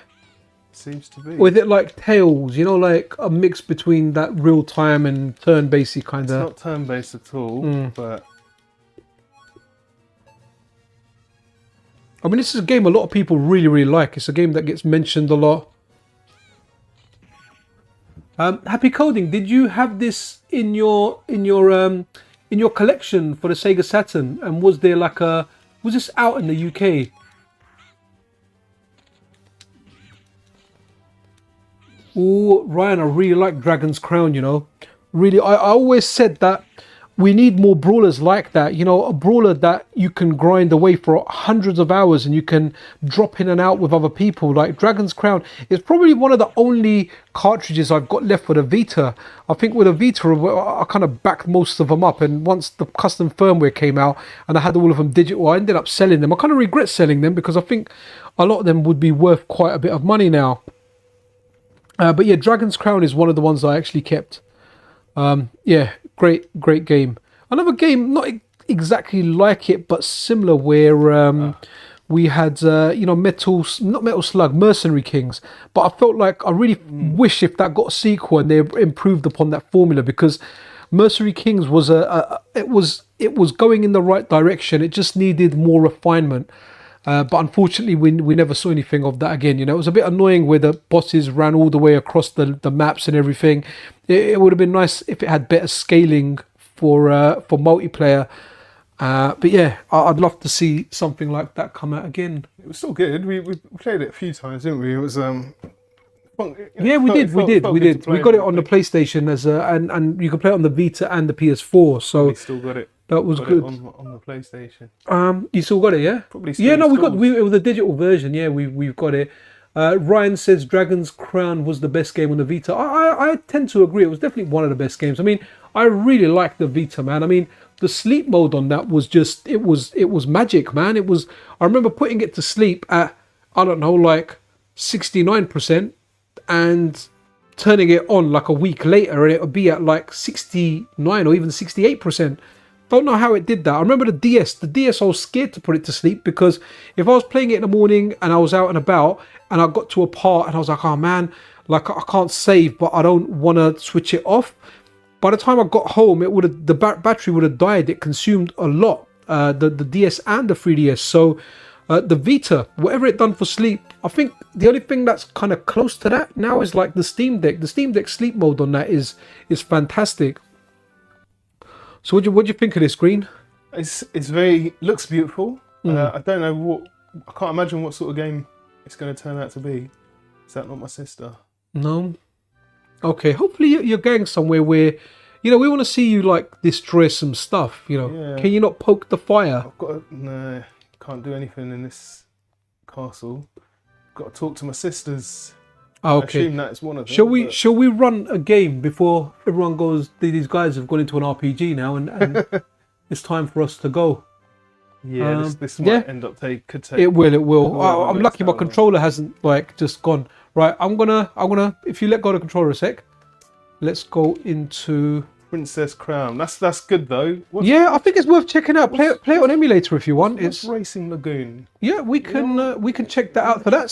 Seems to be. Or is it like Tales? You know, like a mix between that real time and turn-based kind It's of. not turn-based at all, but I mean, this is a game a lot of people really, really like. It's a game that gets mentioned a lot. Happy Coding, did you have this in your collection for the Sega Saturn? And was there like was this out in the UK? Oh, Ryan, I really like Dragon's Crown, you know. Really, I always said that we need more brawlers like that. You know, a brawler that you can grind away for hundreds of hours and you can drop in and out with other people. Like Dragon's Crown is probably one of the only cartridges I've got left for the Vita. I think with the Vita, I kind of backed most of them up. And once the custom firmware came out and I had all of them digital, I ended up selling them. I kind of regret selling them because I think a lot of them would be worth quite a bit of money now. But yeah, Dragon's Crown is one of the ones I actually kept. Yeah, great game. Another game, not exactly like it, but similar, where we had, you know, not Metal Slug, Mercenary Kings. But I felt like I really wish if that got a sequel and they improved upon that formula, because Mercenary Kings was it was going in the right direction. It just needed more refinement. But unfortunately, we never saw anything of that again. You know, it was a bit annoying where the bosses ran all the way across the maps and everything. It would have been nice if it had better scaling for multiplayer. But yeah, I'd love to see something like that come out again. it was still good. We played it a few times, didn't we? It was Yeah, we did. We got it on the PlayStation and you can play it on the Vita and the PS4. So we still got it. That was good. On the PlayStation. You still got it, yeah? Probably still yeah, no, installed. it was a digital version, yeah, we've got it. Ryan says Dragon's Crown was the best game on the Vita. I tend to agree. It was definitely one of the best games. I mean, I really liked the Vita, man. I mean, the sleep mode on that was just, it was magic, man. I remember putting it to sleep at, I don't know, like 69% and turning it on like a week later and it would be at like 69 or even 68%. Don't know how it did that. I remember the DS. I was scared to put it to sleep because if I was playing it in the morning and I was out and about and I got to a part and I was like, oh man, like I can't save, but I don't want to switch it off. By the time I got home, the battery would have died. It consumed a lot, the DS and the 3DS. So the Vita, whatever it done for sleep, I think the only thing that's kind of close to that now is like the Steam Deck. The Steam Deck sleep mode on that is fantastic. So what do you think of this, Green? It's looks beautiful. I don't know I can't imagine what sort of game it's going to turn out to be. Is that not my sister? No. Okay, hopefully you're going somewhere where, you know, we want to see you like destroy some stuff, you know. Yeah. Can you not poke the fire? No, can't do anything in this castle. Got to talk to my sisters. Oh, okay. I assume that's one of them. Shall we run a game before everyone goes, these guys have gone into an RPG now and it's time for us to go? Yeah, this might end up could take. It will. I'm lucky my controller hasn't like just gone. Right, I'm gonna if you let go of the controller a sec, let's go into Princess Crown. That's good though. Yeah, I think it's worth checking out. Play it on emulator if you want. It's Racing Lagoon. Yeah, we can check that out. But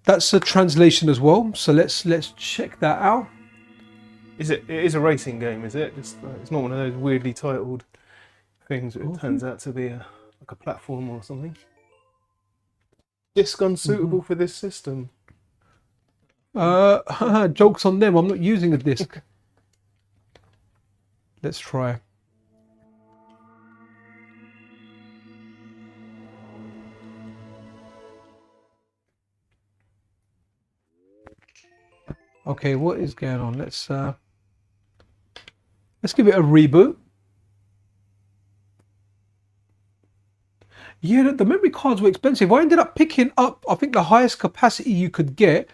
that's a translation as well. So let's check that out. It is a racing game, is it? It's not one of those weirdly titled things. It turns out to be like a platform or something. Disc unsuitable for this system. Jokes on them. I'm not using a disc. Let's try. Okay, what is going on? Let's give it a reboot. Yeah, the memory cards were expensive. I ended up picking up, I think the highest capacity you could get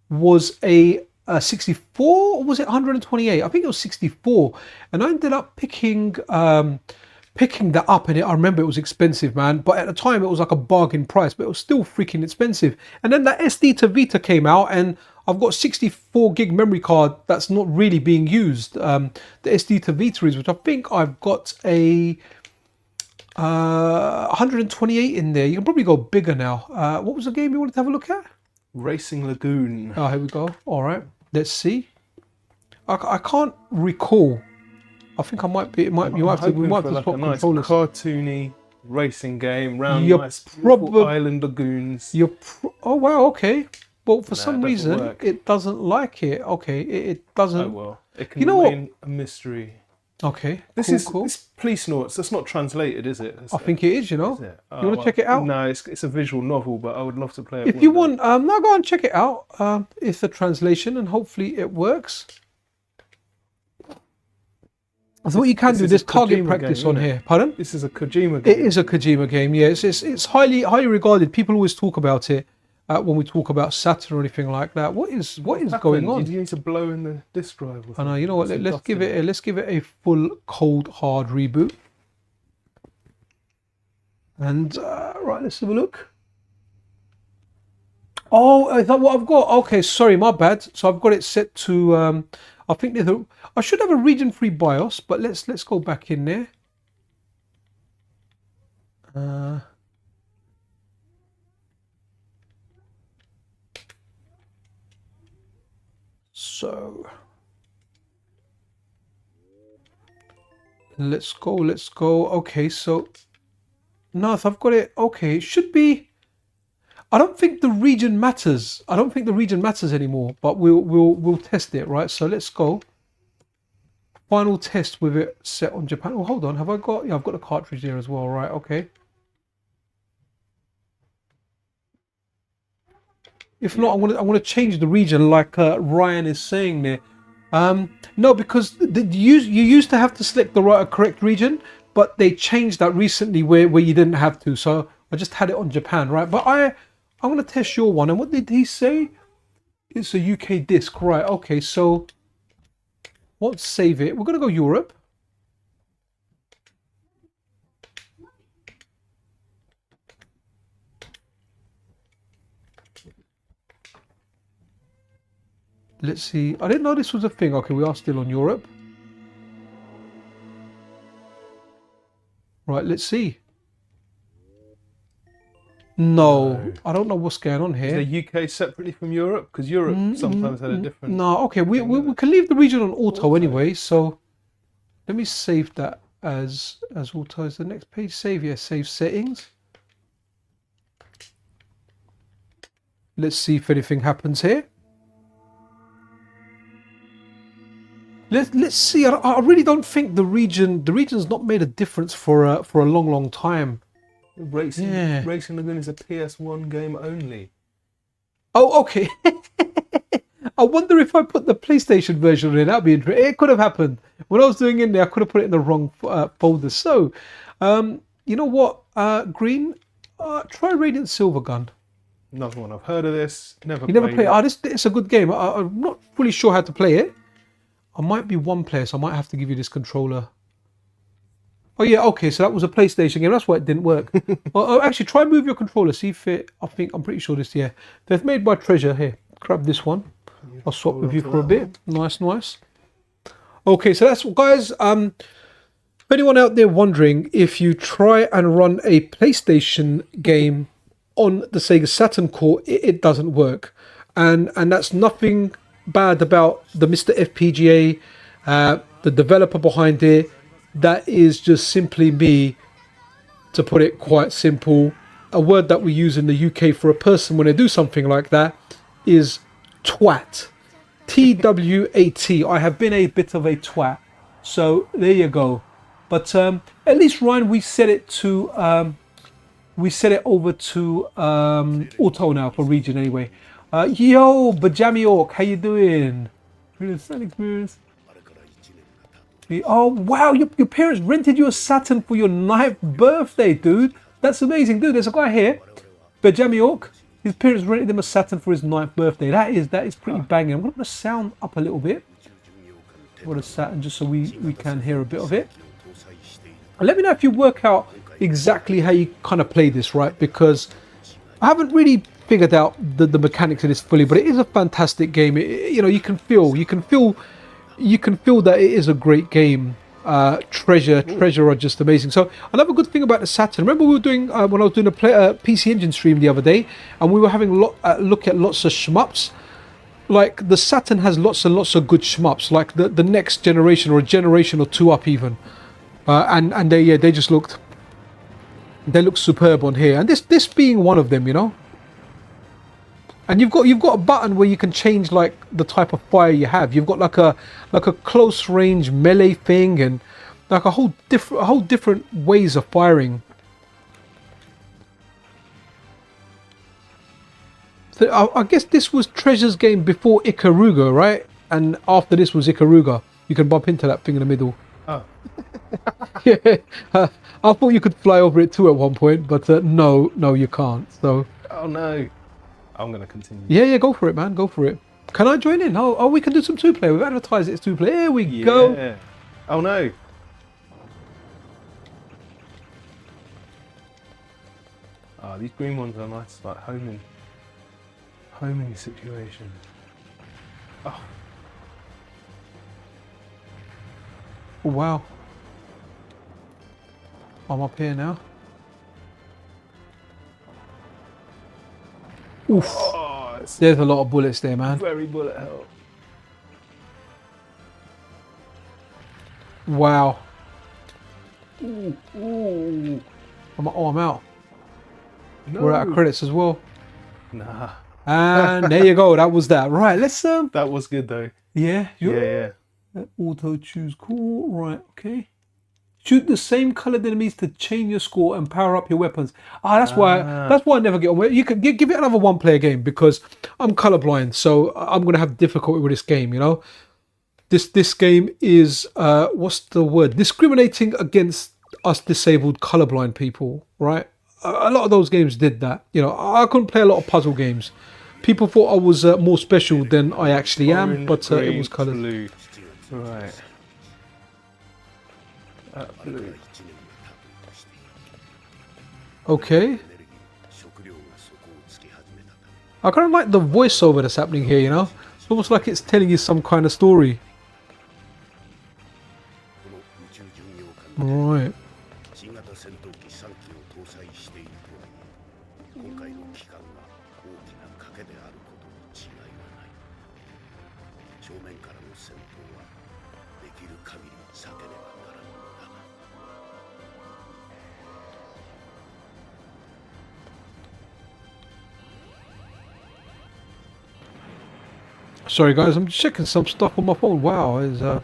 was a 64, or was it 128? I think it was 64. And I ended up picking that up, and I remember it was expensive, man. But at the time, it was like a bargain price, but it was still freaking expensive. And then that SD to Vita came out, and I've got 64 gig memory card that's not really being used. The SD to Vita is, which I think I've got a 128 in there. You can probably go bigger now. What was the game you wanted to have a look at? Racing Lagoon. Oh, here we go. All right, let's see. I can't recall. I think I might be. We might have to swap a nice controllers. cartoony racing game round You're nice beautiful island lagoons. Oh wow, okay. Well, for some it doesn't reason, work. it doesn't like it. Okay, it doesn't. Oh well, it can You know what? remain a mystery. Okay, This cool. This Police Noughts. That's not translated, is it? I think it is. You know. Is it? You want to check it out? No, it's a visual novel, but I would love to play it. If you want, now go and check it out. It's a translation, and hopefully it works. So what you can do, is there's a target Kojima practice game, on isn't it? here. Pardon? This is a Kojima It game. is a Kojima game. Yeah, it's highly regarded. People always talk about it when we talk about Saturn or anything like that. What is going on? Did you need to blow in the disk drive? Or I know. something? You know what? Some Let's dust give in it. Let's give it a full cold hard reboot. And right, let's have a look. Oh, is that what I've got? Okay, sorry, my bad. So I've got it set to. I think I should have a region-free BIOS, but let's go back in there. So let's go. Okay, so no, if I've got it. Okay, it should be. I don't think the region matters. I don't think the region matters anymore. But we'll test it, right? So let's go. Final test with it set on Japan. Oh, hold on. Have I got? Yeah, I've got the cartridge there as well. Right. Okay. If not, I'm gonna change the region like Ryan is saying there. No, because you used to have to select the correct region, but they changed that recently where you didn't have to. So I just had it on Japan, right? But I'm gonna test your one. And what did he say? It's a UK disc, right? Okay, so let's save it. We're gonna go Europe. Let's see. I didn't know this was a thing. Okay, we are still on Europe. Right, let's see. No, I don't know what's going on here. Is the UK separately from Europe? Because Europe sometimes had a different. No, okay, we can leave the region on auto anyway. So let me save that as auto. Is the next page save? Yeah, save settings. Let's see if anything happens here. Let's see. I really don't think the region's not made a difference for a long time. Racing Lagoon is a PS1 game only. Oh, okay. I wonder if I put the PlayStation version in. That'd be interesting. It could have happened when I was doing in there. I could have put it in the wrong folder. So, you know what, Green? Try Radiant Silvergun. Another one. I've heard of this. You never played it? Oh, it's a good game. I'm not fully sure how to play it. I might be one player, so I might have to give you this controller. Oh yeah, okay, so that was a PlayStation game. That's why it didn't work. Actually, try and move your controller. See if it. I'm pretty sure this. Yeah, they're made by Treasure. Here, grab this one. I'll swap with you for a bit. Nice. Okay, so that's guys. If anyone out there wondering, if you try and run a PlayStation game on the Sega Saturn core, it doesn't work, and that's nothing bad about the MiSTerFPGA, the developer behind it. That is just simply me, to put it quite simple. A word that we use in the UK for a person when they do something like that is twat. TWAT. I have been a bit of a twat. So there you go. But at least Ryan, we set it over to auto now for region anyway. Yo, Bajami Orc, how you doing? Really fun experience. Oh wow, your parents rented you a Saturn for your 9th birthday, dude. That's amazing, dude. There's a guy here, Bajami Orc. His parents rented him a Saturn for his 9th birthday. That is pretty banging. I'm gonna put the sound up a little bit for the Saturn, just so we can hear a bit of it. And let me know if you work out exactly how you kind of play this, right? Because I haven't really figured out the mechanics of this fully, but it is a fantastic game. You know, you can feel that it is a great game. treasure are just amazing. So another good thing about the Saturn, remember we were doing when I was doing a PC Engine stream the other day, and we were having look at lots of shmups. Like the Saturn has lots and lots of good shmups, like the next generation or a generation or two up even, and they just looked superb on here, and this being one of them, you know. And you've got a button where you can change like the type of fire you have. You've got like a close range melee thing, and like a whole different ways of firing. So I guess this was Treasure's game before Ikaruga, right? And after this was Ikaruga. You can bump into that thing in the middle. Oh. Yeah, I thought you could fly over it too at one point, but no, you can't. So. Oh no. I'm going to continue. Yeah, go for it, man. Go for it. Can I join in? Oh, we can do some two-player. We've advertised it's two-player. Here we go. Oh, no. Ah, these green ones are nice, like homing situation. Oh. Oh, wow. I'm up here now. Oof. Oh, there's a lot of bullets there, man. Very bullet hell. Wow. Ooh. I'm out. No. We're out of credits as well. Nah. And there you go. That was that. Right, let's That was good though. Yeah. Yeah. Auto choose cool. Right. Okay. Shoot the same coloured enemies to change your score and power up your weapons. That's why I never get on. You can give it another one-player game because I'm colourblind, so I'm gonna have difficulty with this game. You know, this game is what's the word? Discriminating against us disabled colourblind people, right? A lot of those games did that. You know, I couldn't play a lot of puzzle games. People thought I was more special than I actually am, Orange, but green, it was coloured. Blue. Right. Blue. Okay. I kind of like the voiceover that's happening here, you know? It's almost like it's telling you some kind of story. Right. Sorry guys, I'm checking some stuff on my phone. Wow, there's a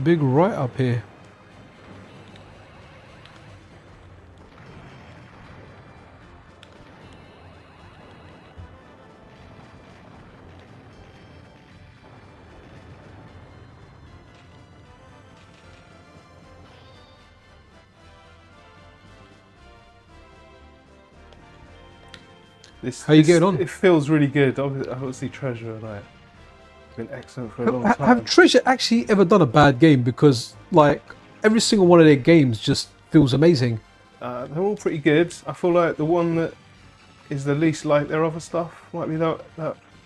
big write-up here. How you getting on? It feels really good. Obviously, Treasure been excellent for a long time. Have Treasure actually ever done a bad game? Because like every single one of their games just feels amazing. They're all pretty good. I feel like the one that is the least like their other stuff might be that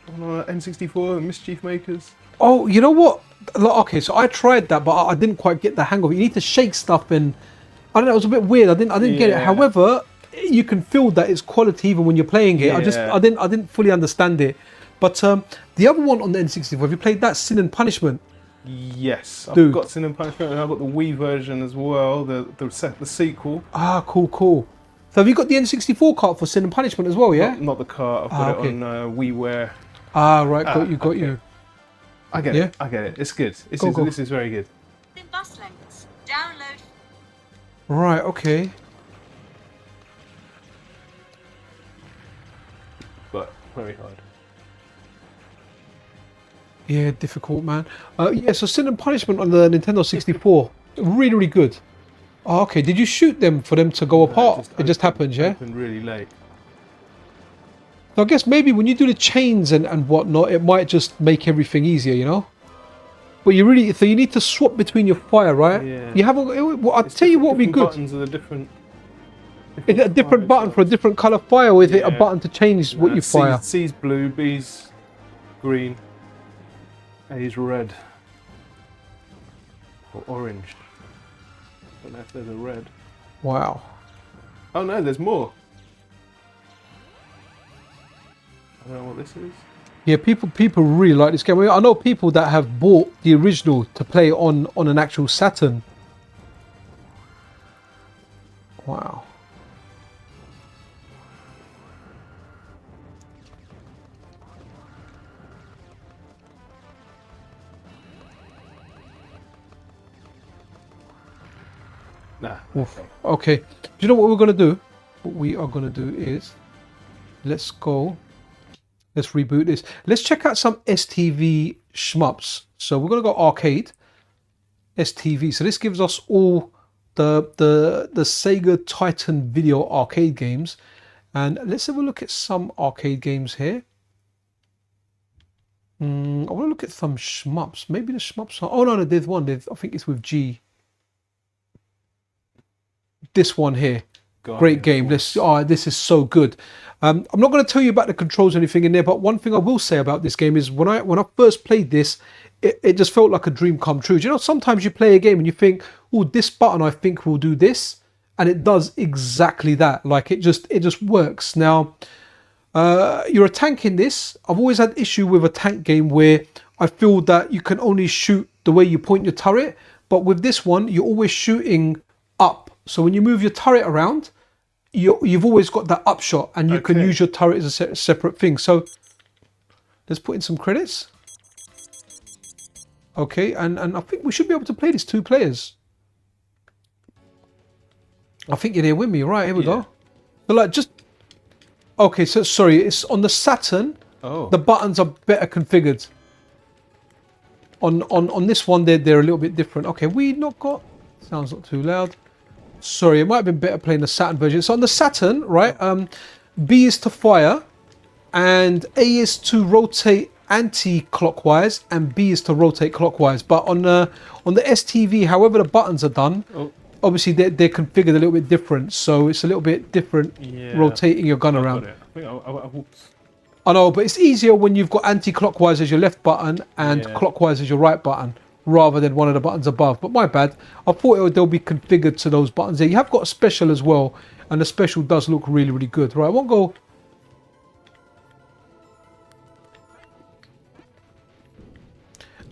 N64 Mischief Makers. Oh, you know what? Okay, so I tried that, but I didn't quite get the hang of it. You need to shake stuff, and I don't know. It was a bit weird. I didn't get it. However, you can feel that it's quality even when you're playing it. Yeah. I didn't fully understand it. But the other one on the N64, have you played that? Sin and Punishment. Yes, Dude. I've got Sin and Punishment, and I've got the Wii version as well. The sequel. Ah, cool. So have you got the N64 cart for Sin and Punishment as well? Yeah. Not the cart. I've got it on WiiWare. Ah, right. Got you. I get it. It's good. This is very good. Bus links. Download. Right. Okay. But very hard. Yeah, difficult, man. Yeah, so Sin and Punishment on the Nintendo 64, really, really good. Oh, okay, did you shoot them for them to go apart? It just happened, yeah? Happened really late. So I guess maybe when you do the chains and whatnot, it might just make everything easier, you know? But you need to swap between your fire, right? Yeah. You haven't. I'll tell you what would be good. Buttons are the different. Is it a different button for a different colour fire, or is it a button to change what you fire? C's blue, B's green, A's red. Or orange. I don't know if there's a red. Wow. Oh no, there's more. I don't know what this is. Yeah, people really like this game. I know people that have bought the original to play on an actual Saturn. Wow. Nah. Oof. Okay. Do you know what we're gonna do? What we are gonna do is let's go. Let's reboot this. Let's check out some STV shmups. So we're gonna go arcade. STV. So this gives us all the Sega Titan video arcade games. And let's have a look at some arcade games here. I want to look at some shmups. Maybe the shmups are... Oh no, there's one. I think it's with G. This one here. Great game. This is so good. I'm not going to tell you about the controls or anything in there, but one thing I will say about this game is when I first played this, it just felt like a dream come true. Do you know, sometimes you play a game and you think, oh, this button I think will do this, and it does exactly that. Like it just works. Now, you're a tank in this. I've always had issue with a tank game where I feel that you can only shoot the way you point your turret, but with this one, you're always shooting up. So when you move your turret around, you've always got that upshot, and you can use your turret as a separate thing. So let's put in some credits. Okay, and I think we should be able to play this 2 players. I think you're there with me, right? Here we go. So like just okay. So sorry, it's on the Saturn. Oh. The buttons are better configured. On this one, they're a little bit different. Okay, we not got. Sounds not too loud. Sorry, it might have been better playing the Saturn version. So on the Saturn, right, B is to fire, and A is to rotate anti-clockwise, and B is to rotate clockwise. But on the STV, however the buttons are done, obviously they're configured a little bit different. So it's a little bit different rotating your gun around. I think I know, but it's easier when you've got anti-clockwise as your left button and clockwise as your right button, rather than one of the buttons above. But my bad, I thought they'll be configured to those buttons there. You have got a special as well, and the special does look really, really good. Right, I won't go...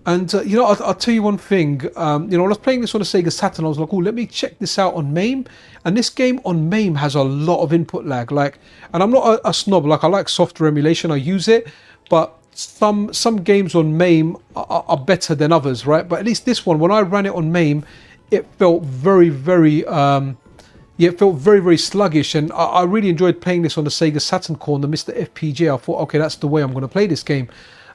And, you know, I'll tell you one thing. You know, when I was playing this on the Sega Saturn, I was like, oh, let me check this out on MAME. And this game on MAME has a lot of input lag. Like, and I'm not a snob. Like, I like software emulation. I use it. But some games on MAME are better than others, right? But at least this one, when I ran it on MAME, it felt very, very... it felt very, very sluggish. And I really enjoyed playing this on the Sega Saturn core on the MiSTerFPGA. I thought, okay, that's the way I'm going to play this game.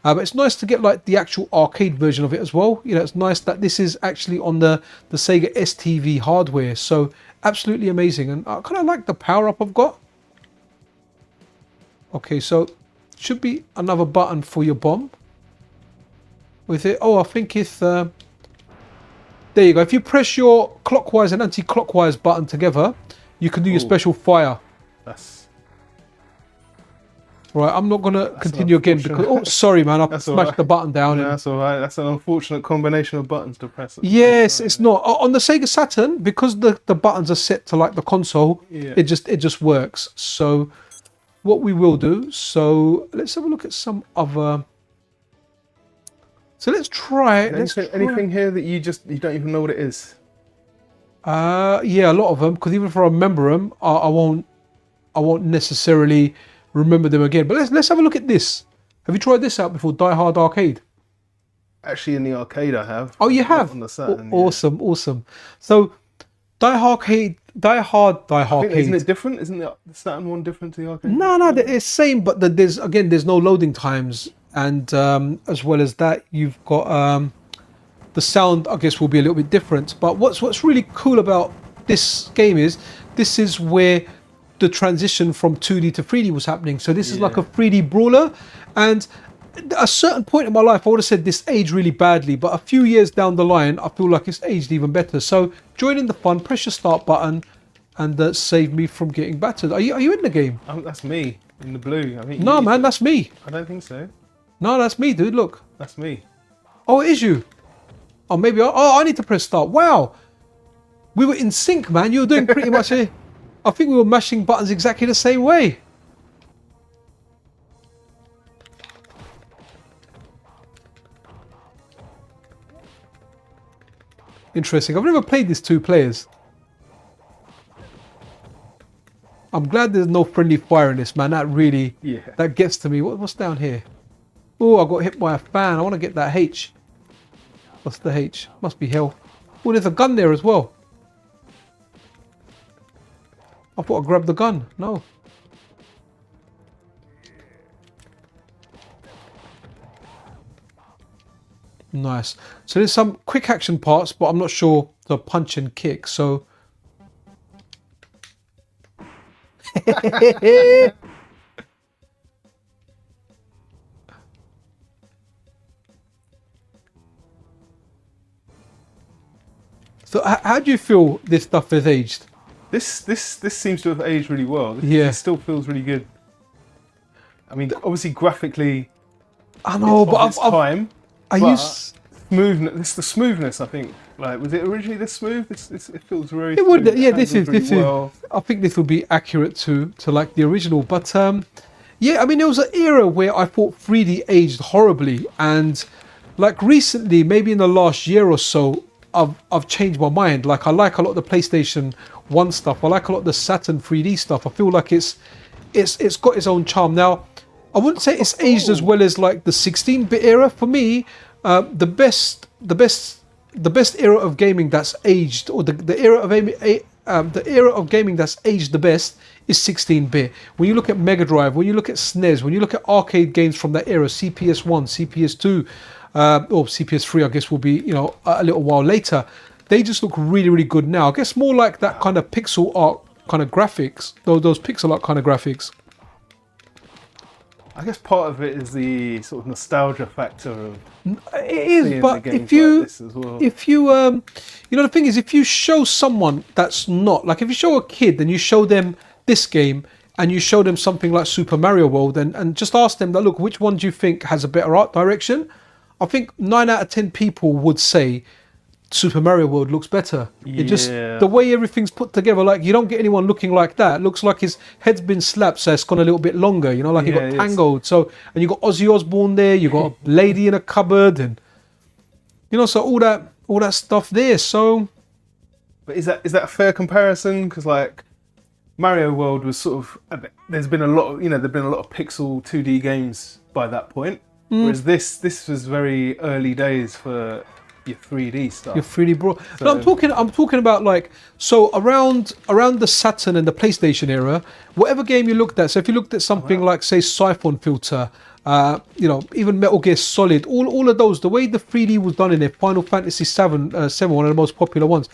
But it's nice to get like the actual arcade version of it as well. You know, it's nice that this is actually on the Sega STV hardware. So absolutely amazing. And I kind of like the power up I've got. Okay, so should be another button for your bomb. With it. Oh, I think it's... there you go. If you press your clockwise and anti-clockwise button together, you can do your special fire. That's... Right, I'm not going to continue again because... Oh, sorry, man. I smashed the button down. No, that's all right. That's an unfortunate combination of buttons to press. Yes, it's not. On the Sega Saturn, because the buttons are set to like the console, it just works. So what we will do... So let's have a look at some other... So let's try... Anything here that you don't even know what it is? Yeah, a lot of them. Because even if I remember them, I won't necessarily... remember them again. But let's have a look at this. Have you tried this out before? Die Hard Arcade? Actually, in the arcade I have. Oh, you have? On the Saturn, awesome, awesome. So, Die Hard Arcade. Isn't it different? Isn't the Saturn one different to the arcade? No, it's same, but there's no loading times, and as well as that, you've got the sound. I guess will be a little bit different. But what's really cool about this game is this is where the transition from 2D to 3D was happening. So this is like a 3D brawler, and at a certain point in my life I would have said this aged really badly, but a few years down the line I feel like it's aged even better. So join in the fun, press your start button, and save me from getting battered. Are you in the game? That's me in the blue. I mean, no man, that's me. I don't think so. No, that's me, dude. Look, that's me. Oh, it is you. Oh, maybe. I need to press start. Wow. We were in sync, man. You were doing pretty much I think we were mashing buttons exactly the same way. Interesting. I've never played this 2 players. I'm glad there's no friendly fire in this, man. That really, that gets to me. What's down here? Oh, I got hit by a fan. I want to get that H. What's the H? Must be hell. Oh, there's a gun there as well. I thought I grabbed the gun. No. Nice. So there's some quick action parts, but I'm not sure the punch and kick. So. So how do you feel this stuff has aged? This seems to have aged really well. This still feels really good. I mean, obviously graphically, I know, but time. I use smoothness. This the smoothness. I think. Like, was it originally this smooth? It feels very. It would. Smooth. Yeah, It this handles is. really well. I think this will be accurate to like the original. But yeah, I mean, there was an era where I thought 3D aged horribly, and like recently, maybe in the last year or so, I've changed my mind. Like I like a lot of the PlayStation 1 stuff. I like a lot of the Saturn 3D stuff. I feel like it's got its own charm. Now, I wouldn't say it's aged as well as like the 16-bit era. For me, the best era of gaming that's aged, or the era of gaming that's aged the best is 16-bit. When you look at Mega Drive, when you look at SNES, when you look at arcade games from that era, CPS1, CPS2, or CPS3, I guess will be, a little while later. They just look really, really good now. I guess more like that kind of pixel art kind of graphics, those pixel art kind of graphics. I guess part of it is the sort of nostalgia factor of it is, but if you, like this as well. the thing is, if you show someone that's not, like if you show a kid and you show them this game and you show them something like Super Mario World and just ask them that, look, which one do you think has a better art direction? I think 9 out of 10 people would say Super Mario World looks better. It just, the way everything's put together, like you don't get anyone looking like that. It looks like his head's been slapped, so it's gone a little bit longer, like he got tangled. So, and you got Ozzy Osbourne there, you got a lady in a cupboard, and so all that stuff there. So, but is that a fair comparison? Because like Mario World was sort of, there's been a lot of there've been a lot of pixel 2D games by that point, whereas this was very early days for your 3D stuff. Your 3D bro. So, but I'm talking about like, so around the Saturn and the PlayStation era, whatever game you looked at. So if you looked at something like say Siphon Filter, even Metal Gear Solid, all of those, the way the 3D was done in it, Final Fantasy 7, one of the most popular ones.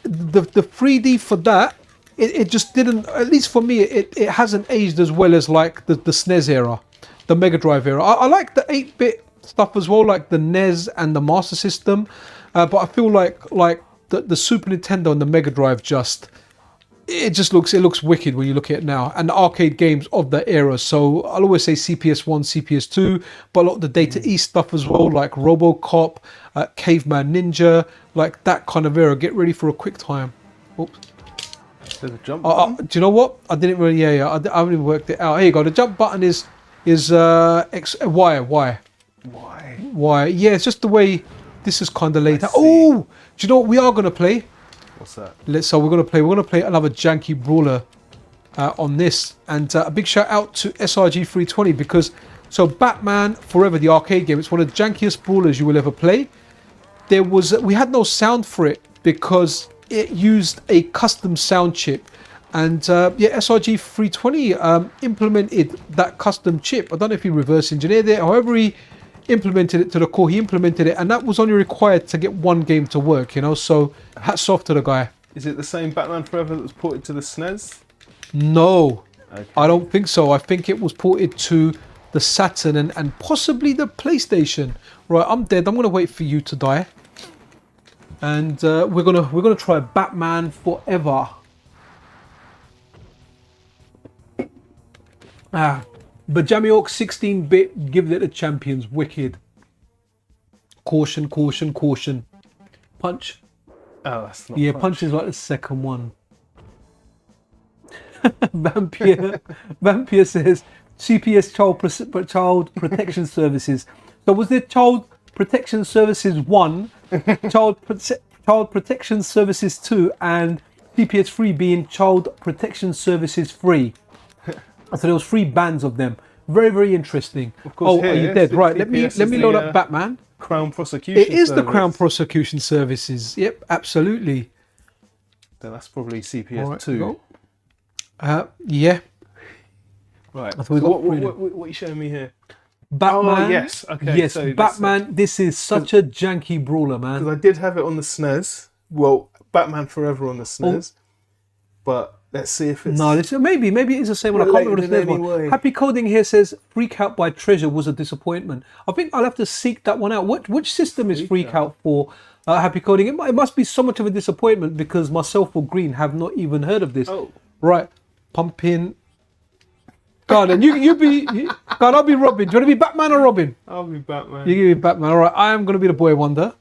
The 3D for that, it just didn't, at least for me, it hasn't aged as well as like the SNES era, the Mega Drive era. I like the 8-bit stuff as well, like the NES and the Master System, but I feel like the Super Nintendo and the Mega Drive it looks wicked when you look at it now, and the arcade games of that era. So I'll always say CPS1, CPS2, but a lot of the Data East stuff as well, like RoboCop, Caveman Ninja, like that kind of era. Get ready for a quick time. Oops. There's a jump button. Do you know what? I didn't really. I haven't even worked it out. Here you go. The jump button is X, Y. Why? Yeah, it's just the way this is kind of laid out. Oh, do you know what we are going to play? What's that? We're going to play another janky brawler on this, and a big shout out to SRG 320 because Batman Forever, the arcade game, it's one of the jankiest brawlers you will ever play. We had no sound for it because it used a custom sound chip, and SRG 320 implemented that custom chip. I don't know if he reverse engineered it, however he implemented it to the core, he implemented it, and that was only required to get one game to work, so hats off to the guy. Is it the same Batman Forever that was ported to the SNES? No, okay. I don't think so. I think it was ported to the Saturn and possibly the PlayStation. Right, I'm dead. I'm gonna wait for you to die, and we're gonna try Batman Forever. Bajamiork 16-bit, give it a champions. Wicked. Caution, caution, caution. Punch. Oh, that's not. Yeah, Punch is like the second one. Vampire says CPS Child Protection Services. So was there Child Protection Services 1, Child Protection Services 2, and CPS 3 being Child Protection Services 3? So there was 3 bands of them. Very, very interesting. Of course, are you dead? Right, let me load up Batman. Crown Prosecution. It is Service. the Crown Prosecution Services. Yep, absolutely. So that's probably CPS Right, 2. Yeah. Right. I thought we So got what are you showing me here? Batman. Oh, yes. Okay. Yes, so Batman. This is such a janky brawler, man. Because I did have it on the SNES. Well, Batman Forever on the SNES. But let's see if it's... No, this maybe it is the same one. I can't remember the related SNES in one. any way. Happy Coding here says Freak Out by Treasure was a disappointment. I think I'll have to seek that one out. Which system is Freak Out for? Happy Coding. It must be so much of a disappointment because myself or Green have not even heard of this. Oh. Right, pumping. God, and God, I'll be Robin. Do you want to be Batman or Robin? I'll be Batman. You give me Batman. All right, I am going to be the Boy Wonder.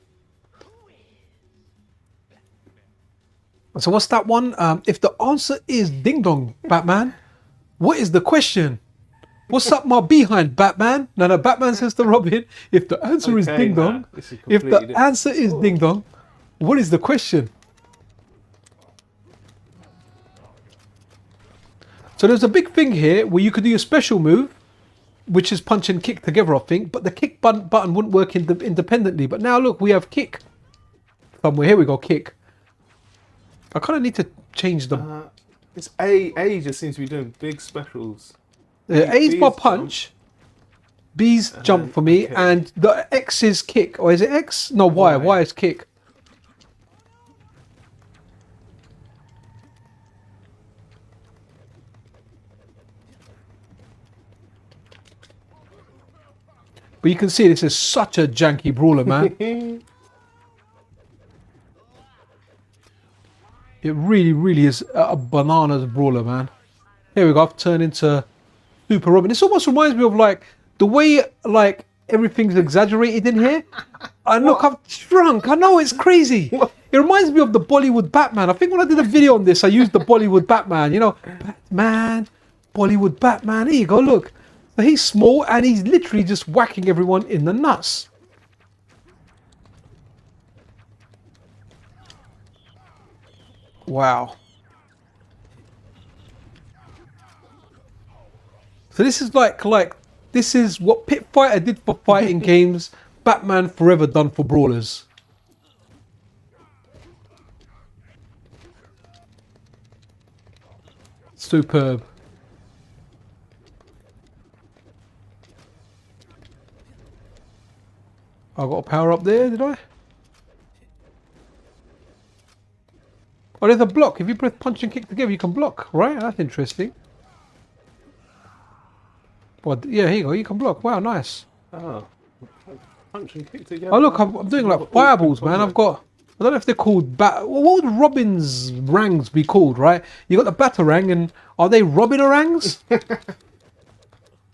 So what's that one? If the answer is ding dong, Batman, what is the question? What's up my behind, Batman? No, Batman says to Robin, if the answer is ding dong, if the answer is ding dong, what is the question? So there's a big thing here where you could do your special move, which is punch and kick together, I think, but the kick button wouldn't work independently. But now look, we have kick somewhere. Here we go, kick. I kind of need to change the... It's A just seems to be doing big specials. A's my punch, B's jump for me, okay. and the X is kick. Or is it X? No, Y. Y is kick. But you can see this is such a janky brawler, man. It really, really is a bananas brawler, man. Here we go. I've turned into Super Robin. This almost reminds me of like the way like everything's exaggerated in here. And look, I've shrunk. I know it's crazy. It reminds me of the Bollywood Batman. I think when I did a video on this, I used the Bollywood Batman. You know, Batman, Bollywood Batman. Here you go. Look, so he's small and he's literally just whacking everyone in the nuts. Wow. So this is like this is what Pit Fighter did for fighting games, Batman Forever done for brawlers. Superb. I got a power up there, did I? Oh, there's a block. If you press punch and kick together, you can block, right? That's interesting. Well, yeah, here you go. You can block. Wow, nice. Oh, punch and kick together. Oh, look, I'm doing like fireballs, man. I've got... I don't know if they're called... What would Robin's rangs be called, right? You got the Batarang, and are they Robin-orangs?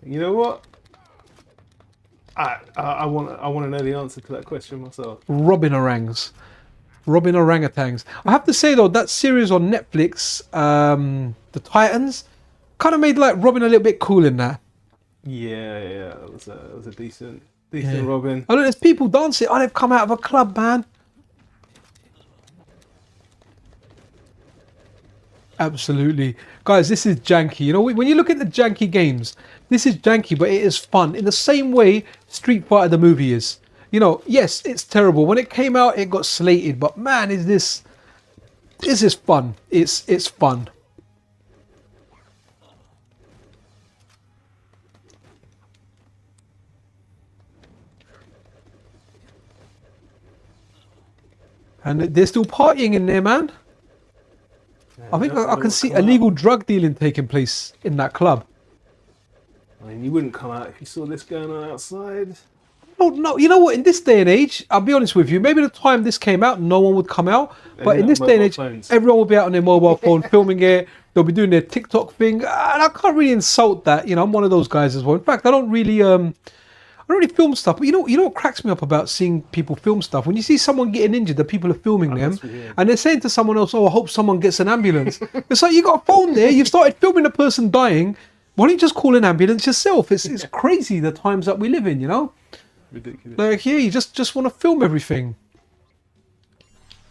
You know what? I want to know the answer to that question myself. Robin-orangs. Robin orangutans. I have to say though, that series on Netflix, The Titans, kind of made like Robin a little bit cool in that. Yeah, that was a decent Robin. Oh look, there's people dancing. Oh, they've come out of a club, man. Absolutely. Guys, this is janky. You know, when you look at the janky games, this is janky, but it is fun. In the same way Street Fighter the movie is. You know, yes, it's terrible. When it came out, it got slated. But man, this is fun. It's fun. And they're still partying in there, man. I think I can see illegal drug dealing taking place in that club. I mean, you wouldn't come out if you saw this going on outside. No, you know what? In this day and age, I'll be honest with you, maybe the time this came out, no one would come out. But in this day and age, everyone will be out on their mobile phone filming it. They'll be doing their TikTok thing. And I can't really insult that. You know, I'm one of those guys as well. In fact, I don't really... I don't really film stuff, but you know what cracks me up about seeing people film stuff? When you see someone getting injured, the people are filming them, that's weird. and they're saying to someone else, "Oh, I hope someone gets an ambulance." It's like you got a phone there, you've started filming a person dying. Why don't you just call an ambulance yourself? It's crazy the times that we live in, you know. Ridiculous. Like you just want to film everything.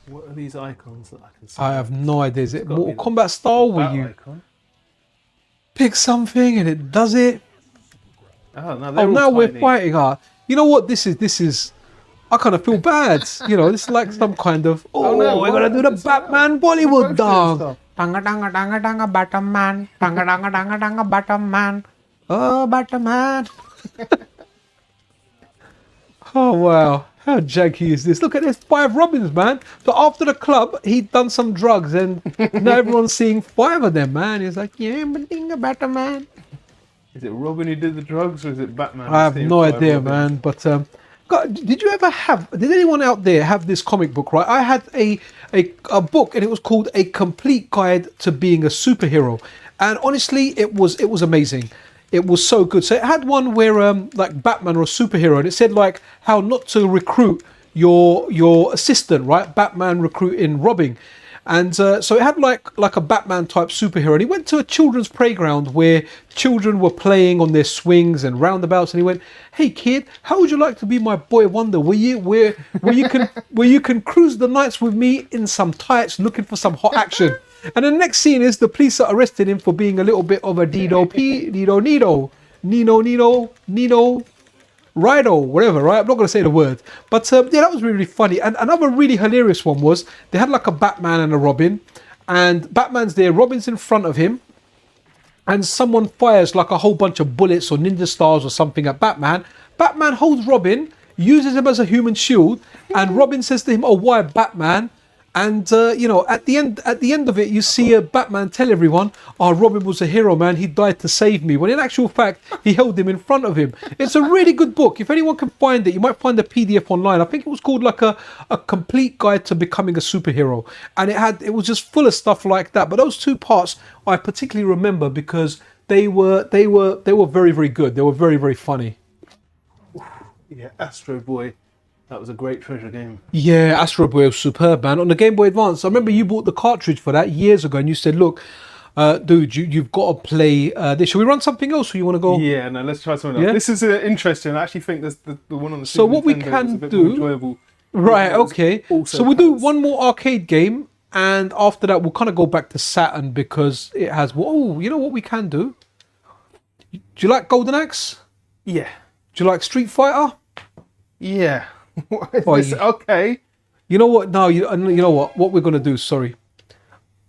What are these icons that I can see? I have no idea. Is it gotta Mortal be the Kombat style where That you icon. pick something and it does it? Oh, no, Oh, now we're fighting. You know what? This is. I kind of feel bad. You know, this is like some kind of. Oh, no, we're gonna do the Batman Bollywood dance. Danga danga danga danga Batman. Danga danga danga danga Batman. Oh, Batman. Oh wow. How janky is this? Look at this, 5 Robins, man. So after the club, he'd done some drugs, and now everyone's seeing 5 of them, man. He's like, yeah, but dinga Batman. Is it Robin who did the drugs, or is it Batman? I have who's no seen idea, Robin? man. But God, did you ever have? Did anyone out there have this comic book? Right, I had a book, and it was called A Complete Guide to Being a Superhero. And honestly, it was amazing. It was so good. So it had one where like Batman or a superhero, and it said like how not to recruit your assistant, right? Batman recruiting robbing. And so it had like a Batman type superhero, and he went to a children's playground where children were playing on their swings and roundabouts, and he went, "Hey kid, how would you like to be my boy wonder? Where you can cruise the nights with me in some tights, looking for some hot action." And the next scene is the police are arresting him for being a little bit of a Nino, Rido, whatever, right? I'm not going to say the word. But yeah, that was really, really funny. And another really hilarious one was they had like a Batman and a Robin. And Batman's there, Robin's in front of him. And someone fires like a whole bunch of bullets or ninja stars or something at Batman. Batman holds Robin, uses him as a human shield. And Robin says to him, "Oh, why Batman?" And you know, at the end of it, you see Batman tell everyone, "Oh, Robin was a hero, man. He died to save me." When in actual fact, he held him in front of him. It's a really good book. If anyone can find it, you might find the PDF online. I think it was called like a complete guide to becoming a superhero, and it was just full of stuff like that. But those 2 parts I particularly remember because they were very, very good. They were very, very funny. Yeah, Astro Boy. That was a great treasure game. Yeah, Astro Boy was superb, man. On the Game Boy Advance, I remember you bought the cartridge for that years ago, and you said, "Look, dude, you've got to play this. Should we run something else, or you want to go?" Yeah, no, let's try something else. Yeah? This is interesting. I actually think the one on the So Super what we Nintendo can was a bit do- more enjoyable. Right, It was okay. also So we'll do has- one more arcade game, and after that, we'll kind of go back to Saturn because it has. Oh, you know what we can do? Do you like Golden Axe? Yeah, Do you like Street Fighter? yeah. What is Oh, this? yeah. Okay. You know what? No, you know what? What we're gonna do? Sorry,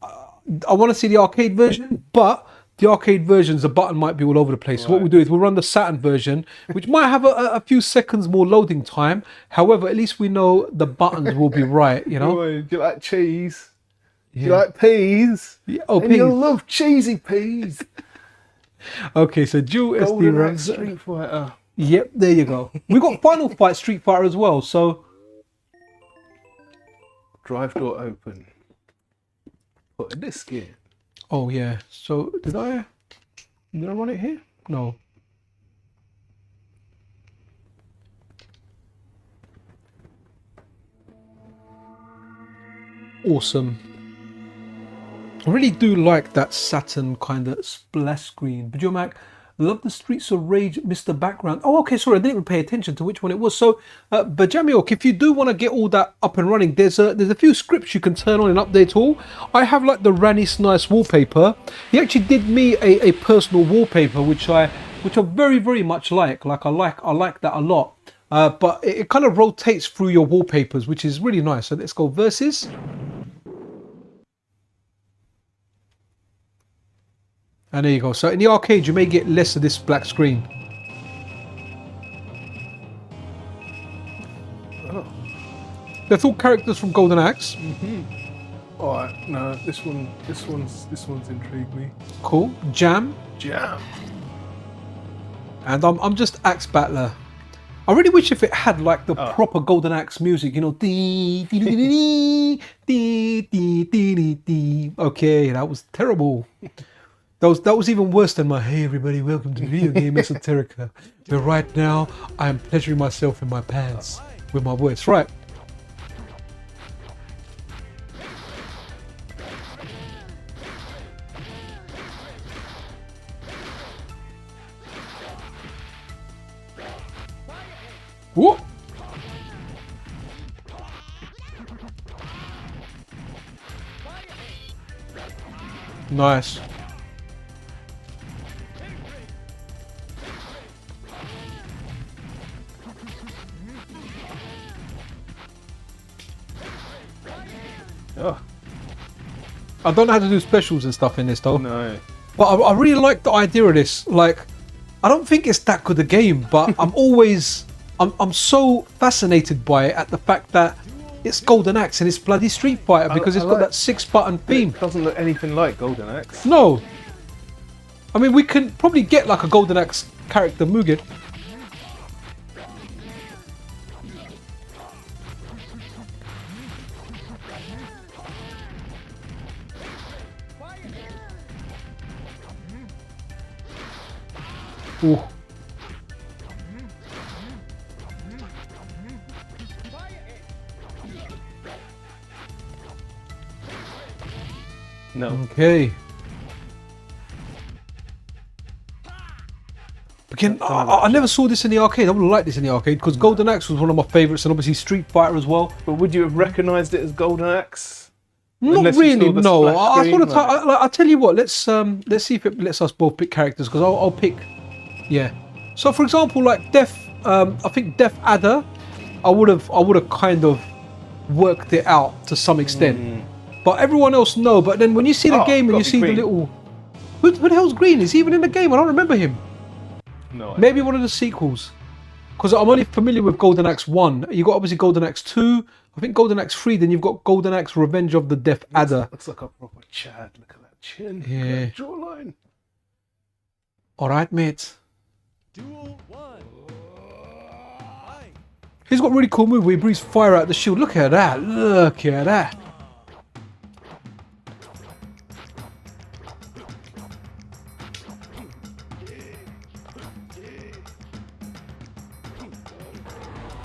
I want to see the arcade version, but the arcade versions, the button might be all over the place. So what we'll do is we'll run the Saturn version, which might have a few seconds more loading time. However, at least we know the buttons will be right. You know. Boy, do you like cheese? Do you Yeah. like peas? Yeah, oh, and you'll peas. love cheesy peas. Okay, so dual SD Golden RAM. Axe Street Fighter. Yep, there you go. We got Final Fight Street Fighter as well. So Drive door open. Put a disc in. oh yeah. So did I run it here? No. Awesome. I really do like that Saturn kind of splash screen. But Mac, love the Streets of Rage MiSTer background. Oh, okay, sorry, I didn't even pay attention to which one it was. So, Bajamiok, if you do want to get all that up and running, there's a few scripts you can turn on in Update All. I have like the Rannis Nice wallpaper. He actually did me a personal wallpaper, which I very, very much like. Like I like that a lot. But it kind of rotates through your wallpapers, which is really nice. So let's go versus. And there you go. So in the arcade, you may get less of this black screen. Oh. They're all characters from Golden Axe. Alright, no, this one's intrigued me. Cool. Jam. Jam. And I'm just Axe Battler. I really wish if it had like the proper Golden Axe music, you know. Dee, dee, dee, dee, dee, dee, dee, dee, dee. Okay, that was terrible. That was even worse than my "Hey everybody, welcome to Video Game Esoterica." But right now, I am pleasuring myself in my pants with my voice. Right. Whoa. Nice. Oh, I don't know how to do specials and stuff in this though. no. But I really like the idea of this. Like, I don't think it's that good a game, but I'm so fascinated by it at the fact that it's Golden Axe and it's bloody Street Fighter because it's got that 6-button theme. It doesn't look anything like Golden Axe. No. I mean, we can probably get like a Golden Axe character Mugen. Ooh. No. Okay. Again, I never saw this in the arcade. I would have liked this in the arcade because Golden Axe was one of my favourites, and obviously Street Fighter as well. But would you have recognised it as Golden Axe? Not Unless you really, saw the no. splash I screen, sort of. I'll tell you what. Let's see if it lets us both pick characters because I'll pick. Yeah. So for example, like Def, I think Def Adder, I would have kind of worked it out to some extent. But everyone else no. But then when you see the game and you see Green. the little, who the hell's Green? Is he even in the game? I don't remember him. No. Maybe one of the sequels. Because I'm only familiar with Golden Axe 1. You got obviously Golden Axe 2. I think Golden Axe 3. Then you've got Golden Axe Revenge of the Death Adder. Looks like a proper Chad. Look at that chin. Yeah. Look at that jawline. All right, mate. Duel 1. He's got a really cool move where he breathes fire out the shield. Look at that. Look at that.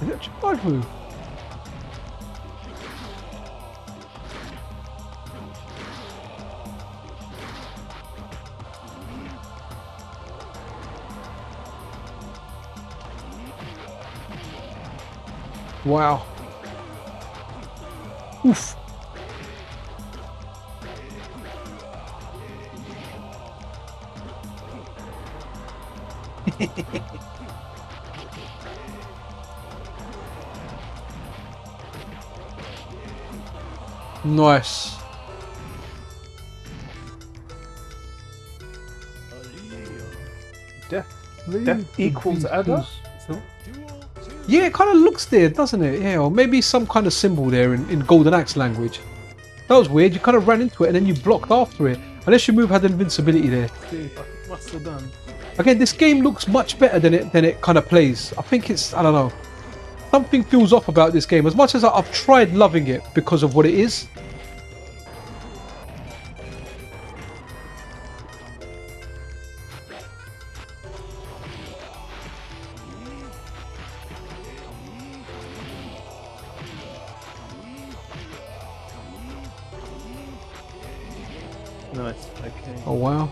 Is that a charge move? Wow. Oof. Nice. Death equals Adder? Yeah, it kind of looks there, doesn't it? Yeah, or maybe some kind of symbol there in Golden Axe language. That was weird. You kind of ran into it and then you blocked after it. Unless your move had invincibility there. Must have done. Again, this game looks much better than it kind of plays. I think it's, I don't know. Something feels off about this game. As much as I've tried loving it because of what it is. Nice, okay. Oh wow.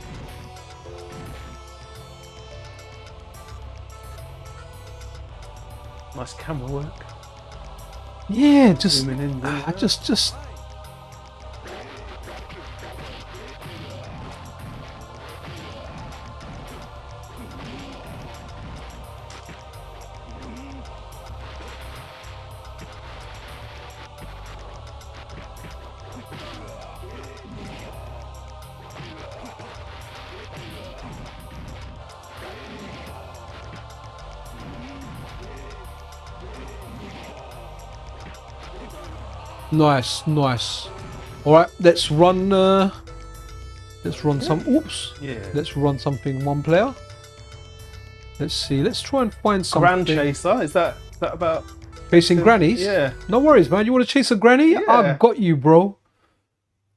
Nice camera work. Yeah, just Zooming in, zooming out. just nice, nice. All right, let's run some. Oops. Yeah. Let's run something one player. Let's see. Let's try and find something. Grand Chaser, is that about? Chasing grannies. Yeah. No worries, man. You want to chase a granny? Yeah. I've got you, bro.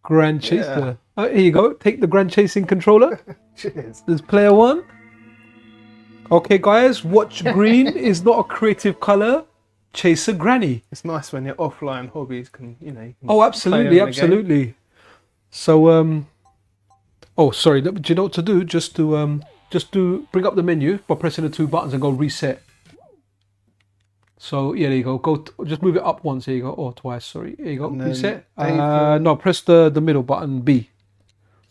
Grand Chaser. Yeah. Here you go. Take the Grand Chasing controller. Cheers. There's player 1. Okay, guys, watch green is not a creative color. Chase a granny. It's nice when your offline hobbies can, you know. You can Oh, play absolutely, them in a game. absolutely. So, oh, sorry. Do you know what to do? Just to bring up the menu by pressing the 2 buttons and go reset. So yeah, there you go. Just move it up once. Here you go. Or twice. Sorry. Here you go. And then Reset. A No, press the middle button, B.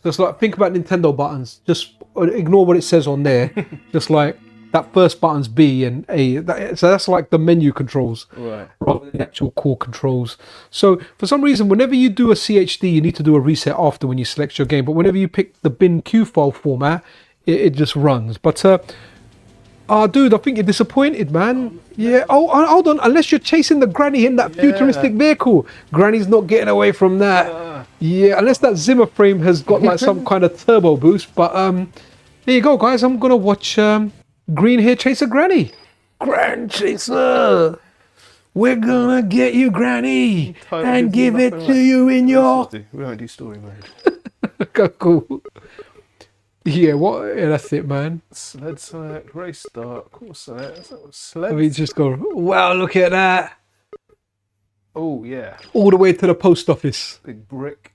Just like think about Nintendo buttons. Just ignore what it says on there. Just like that first button's B and A. So that's like the menu controls, Right. rather than the actual core controls. So for some reason, whenever you do a CHD, you need to do a reset after when you select your game. But whenever you pick the bin Q file format, it just runs. But dude, I think you're disappointed, man. Yeah. Oh, hold on. Unless you're chasing the granny in that futuristic vehicle, granny's not getting away from that. Yeah, unless that Zimmer frame has got like some kind of turbo boost. But there you go, guys. I'm gonna watch green here chase a granny. Grand chaser. We're gonna get you, granny, and give it to you in your. We don't do story mode. Cool. Yeah, yeah, that's it, man. Sled select, race start, course select. Sled. I mean, just go, wow, look at that. Oh, yeah. All the way to the post office. Big brick.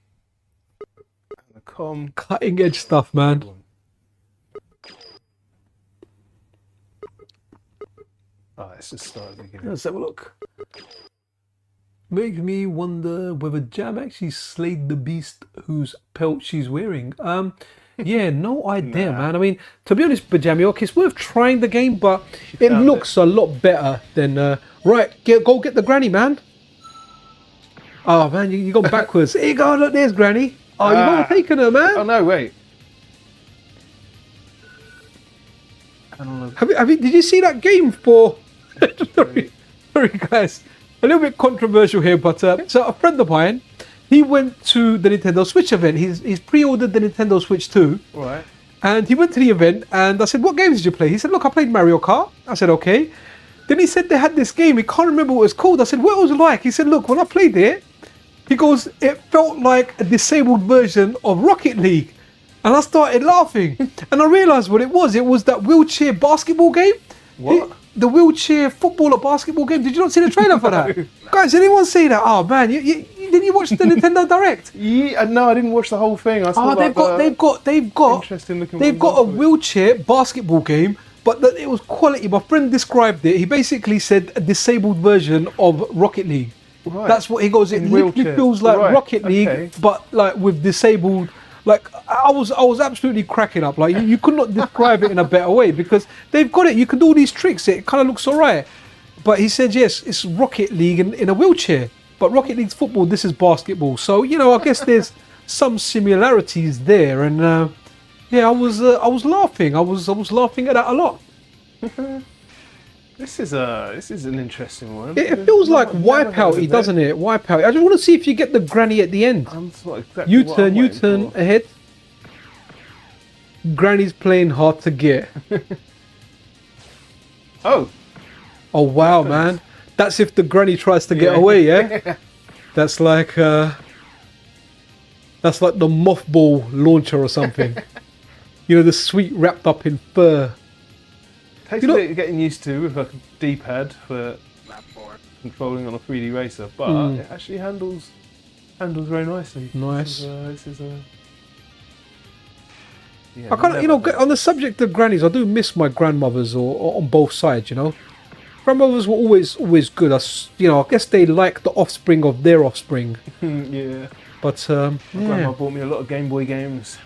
And the com. Cutting edge stuff, man. Oh, let's just start at the beginning. Let's have a look. Makes me wonder whether Jam actually slayed the beast whose pelt she's wearing. Yeah, no idea, man. I mean, to be honest, Bajamiok, it's worth trying the game, but it looks a lot better than... right, go get the granny, man. Oh, man, you gone backwards. Here you go, look, there's granny. Oh, you've overtaken her, man. Oh, no, wait. Did you see that game for... sorry, guys. A little bit controversial here, but so a friend of mine, he went to the Nintendo Switch event. He's pre-ordered the Nintendo Switch 2. Right. And he went to the event and I said, what games did you play? He said, look, I played Mario Kart. I said, okay. Then he said they had this game. He can't remember what it was called. I said, what was it like? He said, look, when I played it, he goes, it felt like a disabled version of Rocket League. And I started laughing. And I realised what it was. It was that wheelchair basketball game. What? The wheelchair football or basketball game. Did you not see the trailer for that? Guys, did anyone see that? Oh, man. Didn't you watch the Nintendo Direct? Yeah, no, I didn't watch the whole thing. I saw they've got a wheelchair basketball game, but it was quality. My friend described it. He basically said a disabled version of Rocket League. Right. That's what he goes. It literally feels like Rocket League, but like with disabled. Like I was absolutely cracking up. Like you could not describe it in a better way because they've got it. You can do all these tricks. It kind of looks alright. But he said yes, it's Rocket League in a wheelchair. But Rocket League's football. This is basketball. So I guess there's some similarities there. And yeah, I was laughing. I was laughing at that a lot. This is an interesting one. It feels like Wipeout-y, doesn't it? Wipeout. I just want to see if you get the granny at the end. Exactly U-turn ahead. Granny's playing hard to get. Oh wow, man. That's if the granny tries to get away, yeah? That's like the mothball launcher or something. The sweet wrapped up in fur. Takes a bit getting used to with like a D-pad for controlling on a 3D racer, but it actually handles very nicely. Nice. This is a. Yeah, I kind of, on the subject of grannies, I do miss my grandmothers or on both sides. Grandmothers were always good. I guess they like the offspring of their offspring. Yeah. But my grandma bought me a lot of Game Boy games.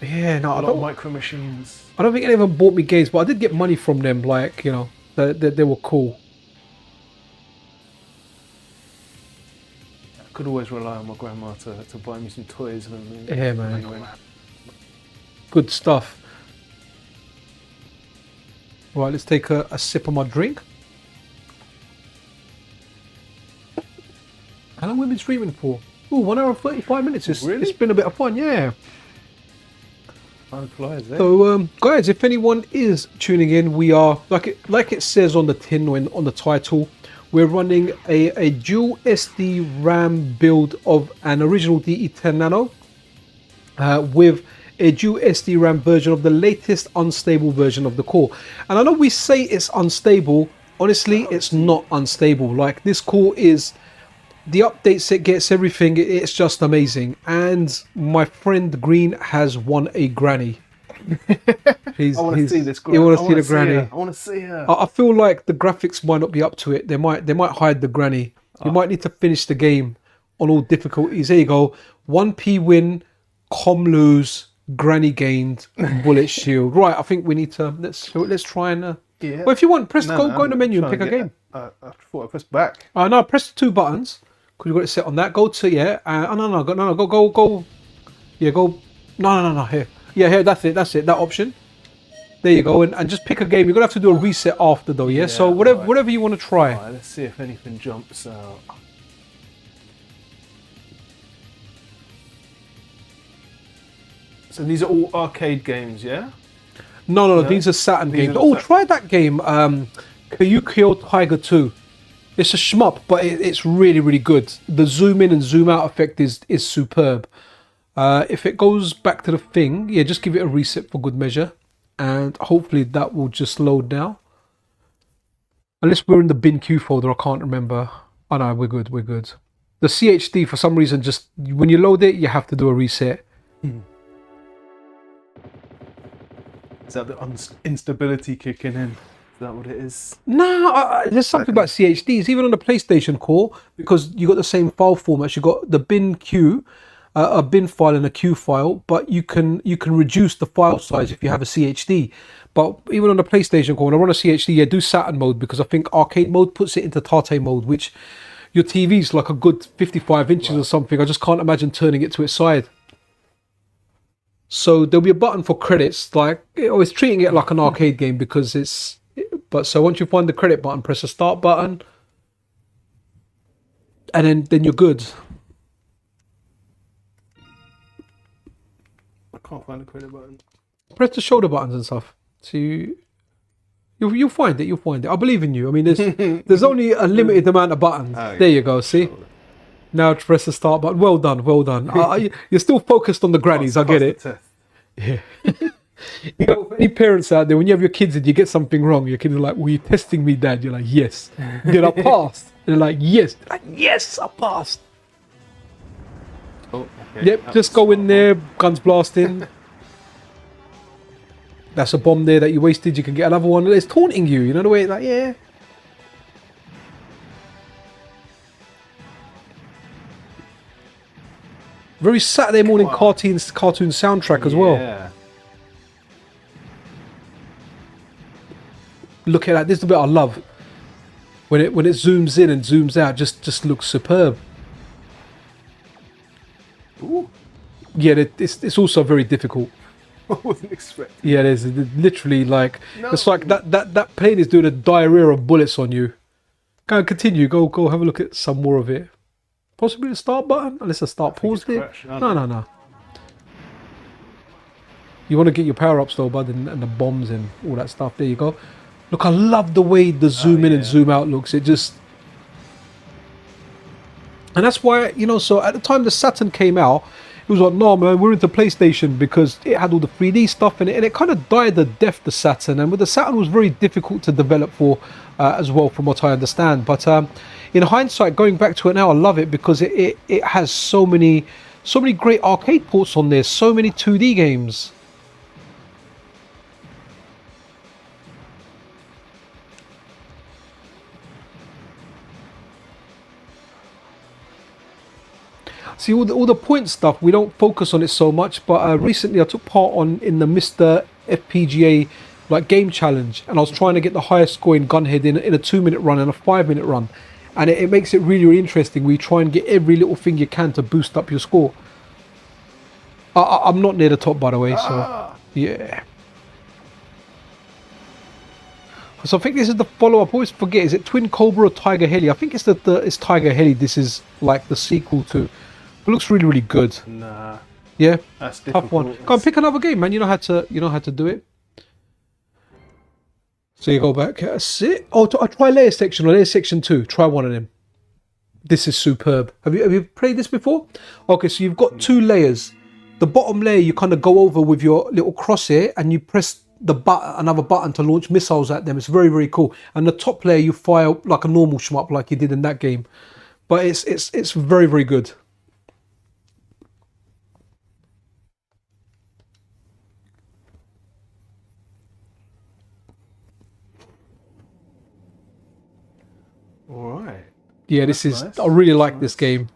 Yeah, no, a lot of Micro Machines. I don't think any of them bought me games, but I did get money from them. Like they were cool. I could always rely on my grandma to buy me some toys. Yeah, man. Good stuff. Right, let's take a sip of my drink. How long have we been streaming for? Ooh, 1 hour and 35 minutes. It's been a bit of fun, yeah. So, guys, if anyone is tuning in, we are like it says on the tin or on the title. We're running a dual SD RAM build of an original DE10 Nano with a dual SD-RAM version of the latest unstable version of the core. And I know we say it's unstable. Honestly, it's not unstable. Like, this core is, the updates it gets, everything, it's just amazing. And my friend Green has won a granny. I want to see this granny. You want to see the granny? I want to see her. I feel like the graphics might not be up to it. They might hide the granny. You might need to finish the game on all difficulties. There you go. 1p win, com lose, granny gained, bullet shield. Right, I think we need to let's try and. Yeah. Well, if you want, go in the menu and pick a game. I thought I pressed back. No, press the 2 buttons because you've got it set on that. Go to go. Yeah, go. No. Here. Yeah, here. That's it. That option. There you go, and just pick a game. You're gonna have to do a reset after though. Yeah. So whatever you want to try. Right, let's see if anything jumps out. So these are all arcade games, yeah? No. These are Saturn games. Try that game. Kyukyo Tiger 2. It's a shmup, but it's really, really good. The zoom in and zoom out effect is superb. If it goes back to the thing, yeah, just give it a reset for good measure. And hopefully that will just load now. Unless we're in the bin queue folder, I can't remember. Oh no, we're good. The CHD, for some reason, just when you load it, you have to do a reset. Is that the instability kicking in? Is that what it is? No, there's something about CHDs, even on the PlayStation core, because you got the same file formats. You got the bin queue, a bin file and a queue file, but you can reduce the file size if you have a CHD. But even on the PlayStation core, when I run a CHD, yeah, do Saturn mode, because I think arcade mode puts it into Tate mode, which your TV's like a good 55 inches or something. I just can't imagine turning it to its side. So there'll be a button for credits, like it's treating it like an arcade game because it's. But so once you find the credit button, press the start button, and then you're good. I can't find the credit button. Press the shoulder buttons and stuff. So you'll find it. You'll find it. I believe in you. I mean, there's only a limited amount of buttons. Oh, yeah. There you go. See. Now press the start button. Well done. You're still focused on the grannies. I get it. Yeah. You know, for any parents out there, when you have your kids and you get something wrong, your kids are like, "Were you testing me, Dad?" You're like, "Yes." Did I pass? And they're like, "Yes." Like, "Yes, I passed." Oh, okay. Yep. Just go in there, guns blasting. That's a bomb there that you wasted. You can get another one. It's taunting you. You know the way it's like, yeah. Very Saturday morning cartoon soundtrack as well. Yeah. Look at that. This is the bit I love. When it zooms in and zooms out, just looks superb. Ooh. Yeah, it's also very difficult. I wasn't expecting. Yeah, there's literally like it's like that plane is doing a diarrhea of bullets on you. Go and continue. Go have a look at some more of it. Possibly the start button, unless I start paused it. No. You want to get your power ups though, bud, and the bombs and all that stuff. There you go. Look, I love the way the zoom in and zoom out looks. It just, and that's why, you know. So at the time the Saturn came out, it was like, no man, we're into PlayStation because it had all the 3D stuff in it, and it kind of died the death, the Saturn. And with the Saturn, was very difficult to develop for as well, from what I understand. But in hindsight, going back to it now, I love it because it has so many great arcade ports on there, so many 2D games. See, all the point stuff, we don't focus on it so much, but recently I took part in the MiSTerFPGA like game challenge, and I was trying to get the highest score in Gunhead in a 2-minute run and a 5-minute run, and it makes it really, really interesting. We try and get every little thing you can to boost up your score. I'm not near the top, by the way, so yeah. So I think this is the follow-up. I always forget, is it Twin Cobra or Tiger Heli? I think it's it's Tiger Heli. This is like the sequel to. It looks really, really good. Nah. Yeah. That's difficult. Tough one. Go and pick another game, man. You know how to do it. So you go back. Sit. Oh, try Layer Section or Layer Section 2. Try one of them. This is superb. Have you played this before? Okay, so you've got 2 layers. the bottom layer you kind of go over with your little crosshair and you press the another button to launch missiles at them. It's very, very cool. And the top layer you fire like a normal shmup like you did in that game. But it's very, very good. All right. Yeah, That's this is nice. I really like That's this nice. game.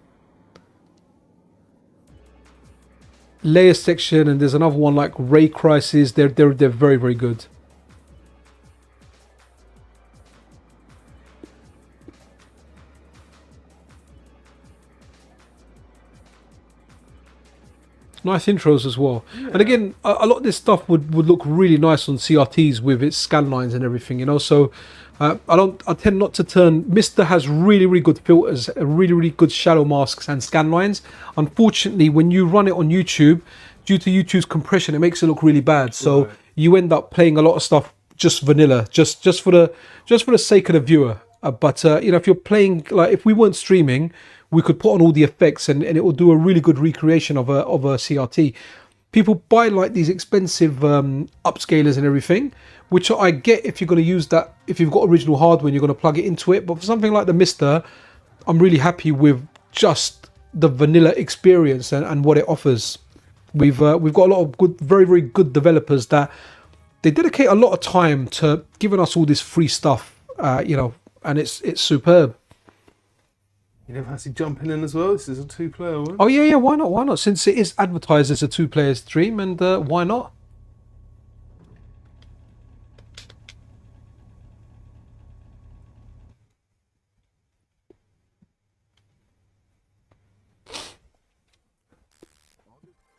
Layer section, and there's another one like Ray Crisis. They're very, very good. Nice intros as well. Yeah. And again, a lot of this stuff would look really nice on CRTs with its scan lines and everything, you know. So I tend not to turn. MiSTer has really, really good filters, really, really good shadow masks and scan lines. Unfortunately, when you run it on YouTube, due to YouTube's compression, it makes it look really bad. So you end up playing a lot of stuff just vanilla, just for the sake of the viewer. But you know, if you're playing, like if we weren't streaming, we could put on all the effects and it will do a really good recreation of a CRT. People buy like these expensive upscalers and everything, which I get if you're going to use that, if you've got original hardware and you're going to plug it into it. But for something like the MiSTer, I'm really happy with just the vanilla experience and what it offers. We've got a lot of good, very, very good developers that they dedicate a lot of time to giving us all this free stuff, you know, and it's superb. You never fancy jumping in as well? This is a 2-player one. Oh yeah, why not? Why not? Since it is advertised as a 2-player stream, and why not?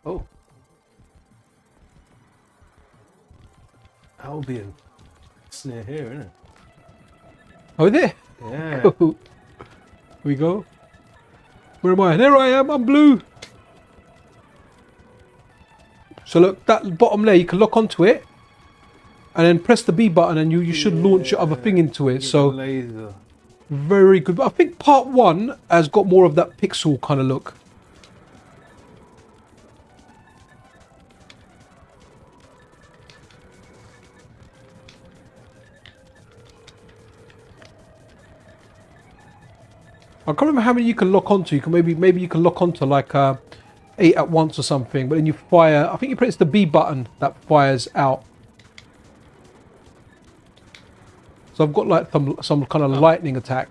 Oh. Albion. It's near here, isn't it? Oh, there. Yeah. Here we go. Where am I? There I am. I'm blue. So look, that bottom layer, you can lock onto it, and then press the B button, and you should launch your other thing into it. So laser. very good. But I think part 1 has got more of that pixel kind of look. I can't remember how many you can lock onto. You can maybe you can lock onto like 8 at once or something. But then you fire. I think you press the B button that fires out. So I've got like some kind of lightning attack.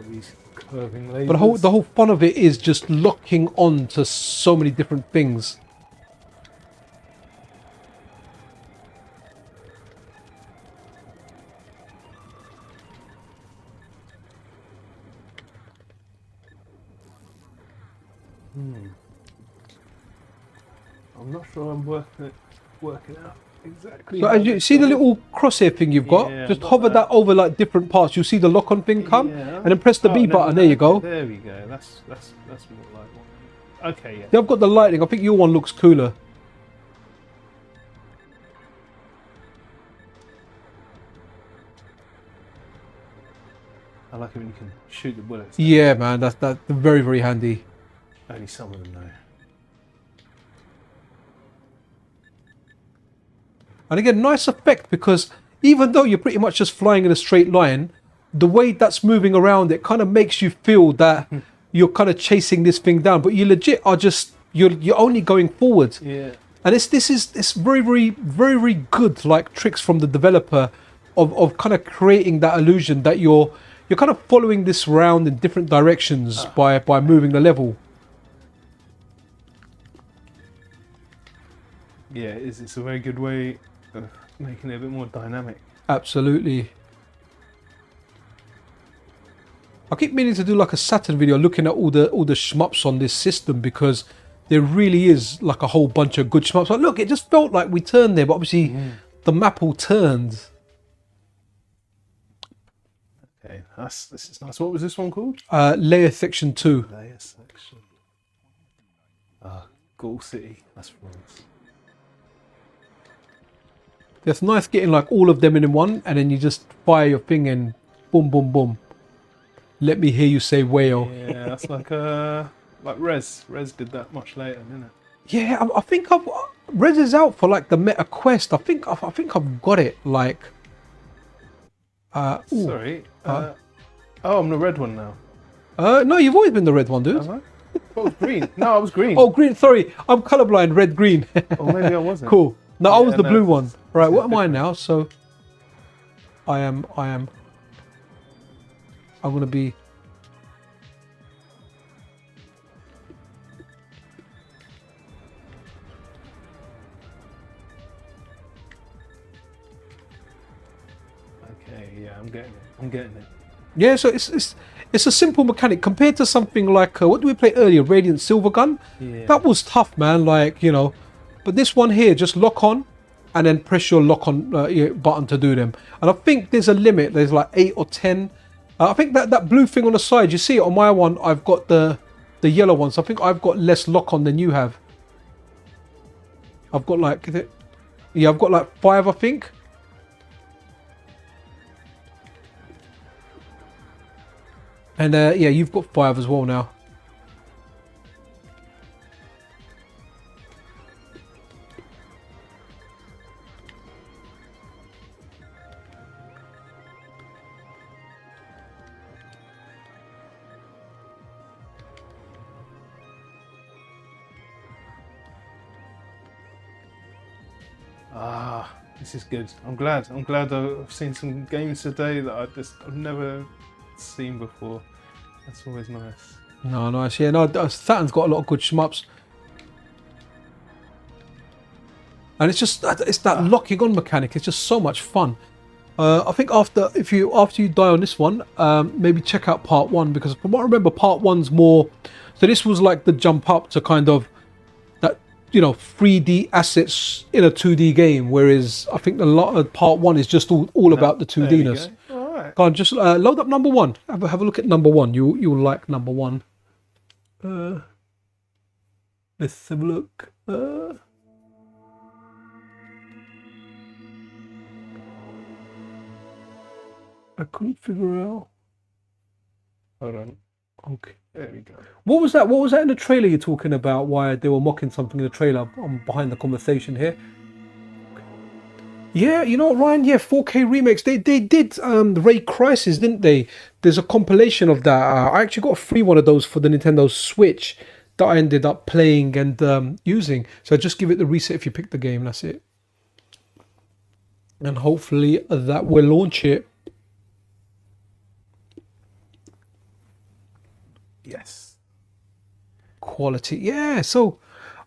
These curving lasers. But the whole fun of it is just locking on to so many different things. I'm not sure I'm working out exactly. So as you see the little crosshair thing you've got, Yeah, just got hover that. that over like different parts. You'll see the lock-on thing come, Yeah. and then press the B no, button. There you go. There we go. That's more like one. Okay, yeah. Yeah, I've got the lightning. I think your one looks cooler. I like it when you can shoot the bullets. Yeah, man, that's very, very handy. Only some of them though. And again, nice effect, because even though you're pretty much just flying in a straight line, the way that's moving around, it kind of makes you feel that you're kind of chasing this thing down, but you legit are just you're only going forward. Yeah. And it's very, very, very, very good like tricks from the developer of kind of creating that illusion that you're kind of following this round in different directions by moving the level. Yeah, it's a very good way of making it a bit more dynamic. Absolutely. I keep meaning to do like a Saturn video looking at all the shmups on this system, because there really is like a whole bunch of good shmups. Like, look, it just felt like we turned there, but obviously the map all turned. Okay, this is nice. What was this one called? Layer Section 2. Layer section. Ghoul City. That's France. It's nice getting like all of them in one, and then you just fire your thing and boom, boom, boom. Let me hear you say whale. Yeah, that's like Rez. Rez did that much later, didn't it? Yeah, I think I've Rez is out for like the Meta Quest. I think I've got it. Like, ooh. Sorry. Oh, I'm the red one now. No, you've always been the red one, dude. Am I? I was green. No, I was green. Oh, green. Sorry, I'm colorblind. Red, green. Or maybe I wasn't. Cool. No, I was Yeah, the no, blue one. it's Right, what am I different. now? So, I'm gonna be. Okay, yeah, I'm getting it. I'm getting it. Yeah, so it's a simple mechanic compared to something like what did we play earlier? Radiant Silvergun. Yeah. That was tough, man. Like, you know, but this one here, just lock on, and then press your lock on button to do them. And I think there's a limit. There's like 8 or 10. I think that blue thing on the side, you see it on my one. I've got the yellow one, so I think I've got less lock on than you have. I've got like, yeah, I've got like 5, I think. And yeah, you've got 5 as well now. Ah, this is good. I'm glad. I'm glad I've seen some games today that I've never seen before. That's always nice. No, nice. Yeah, no, Saturn's got a lot of good shmups. And it's just it's that locking on mechanic. It's just so much fun. I think after you die on this one, maybe check out part 1, because from what I remember, part 1's more. So this was like the jump up to kind of that, you know, 3D assets in a 2D game, whereas I think a lot of part 1 is just all about the 2D-ness. All right. Go on, just load up number 1. Have a look at number 1. You'll like number 1. Let's have a look. I couldn't figure out. Hold on. Okay. There we go. What was that? What was that in the trailer you're talking about? Why they were mocking something in the trailer? I'm behind the conversation here. Yeah, you know what, Ryan? Yeah, 4K remakes. They did Ray Crisis, didn't they? There's a compilation of that. I actually got a free one of those for the Nintendo Switch that I ended up playing and using. So just give it the reset if you pick the game. That's it. And hopefully that will launch it. Yes. Quality, yeah. So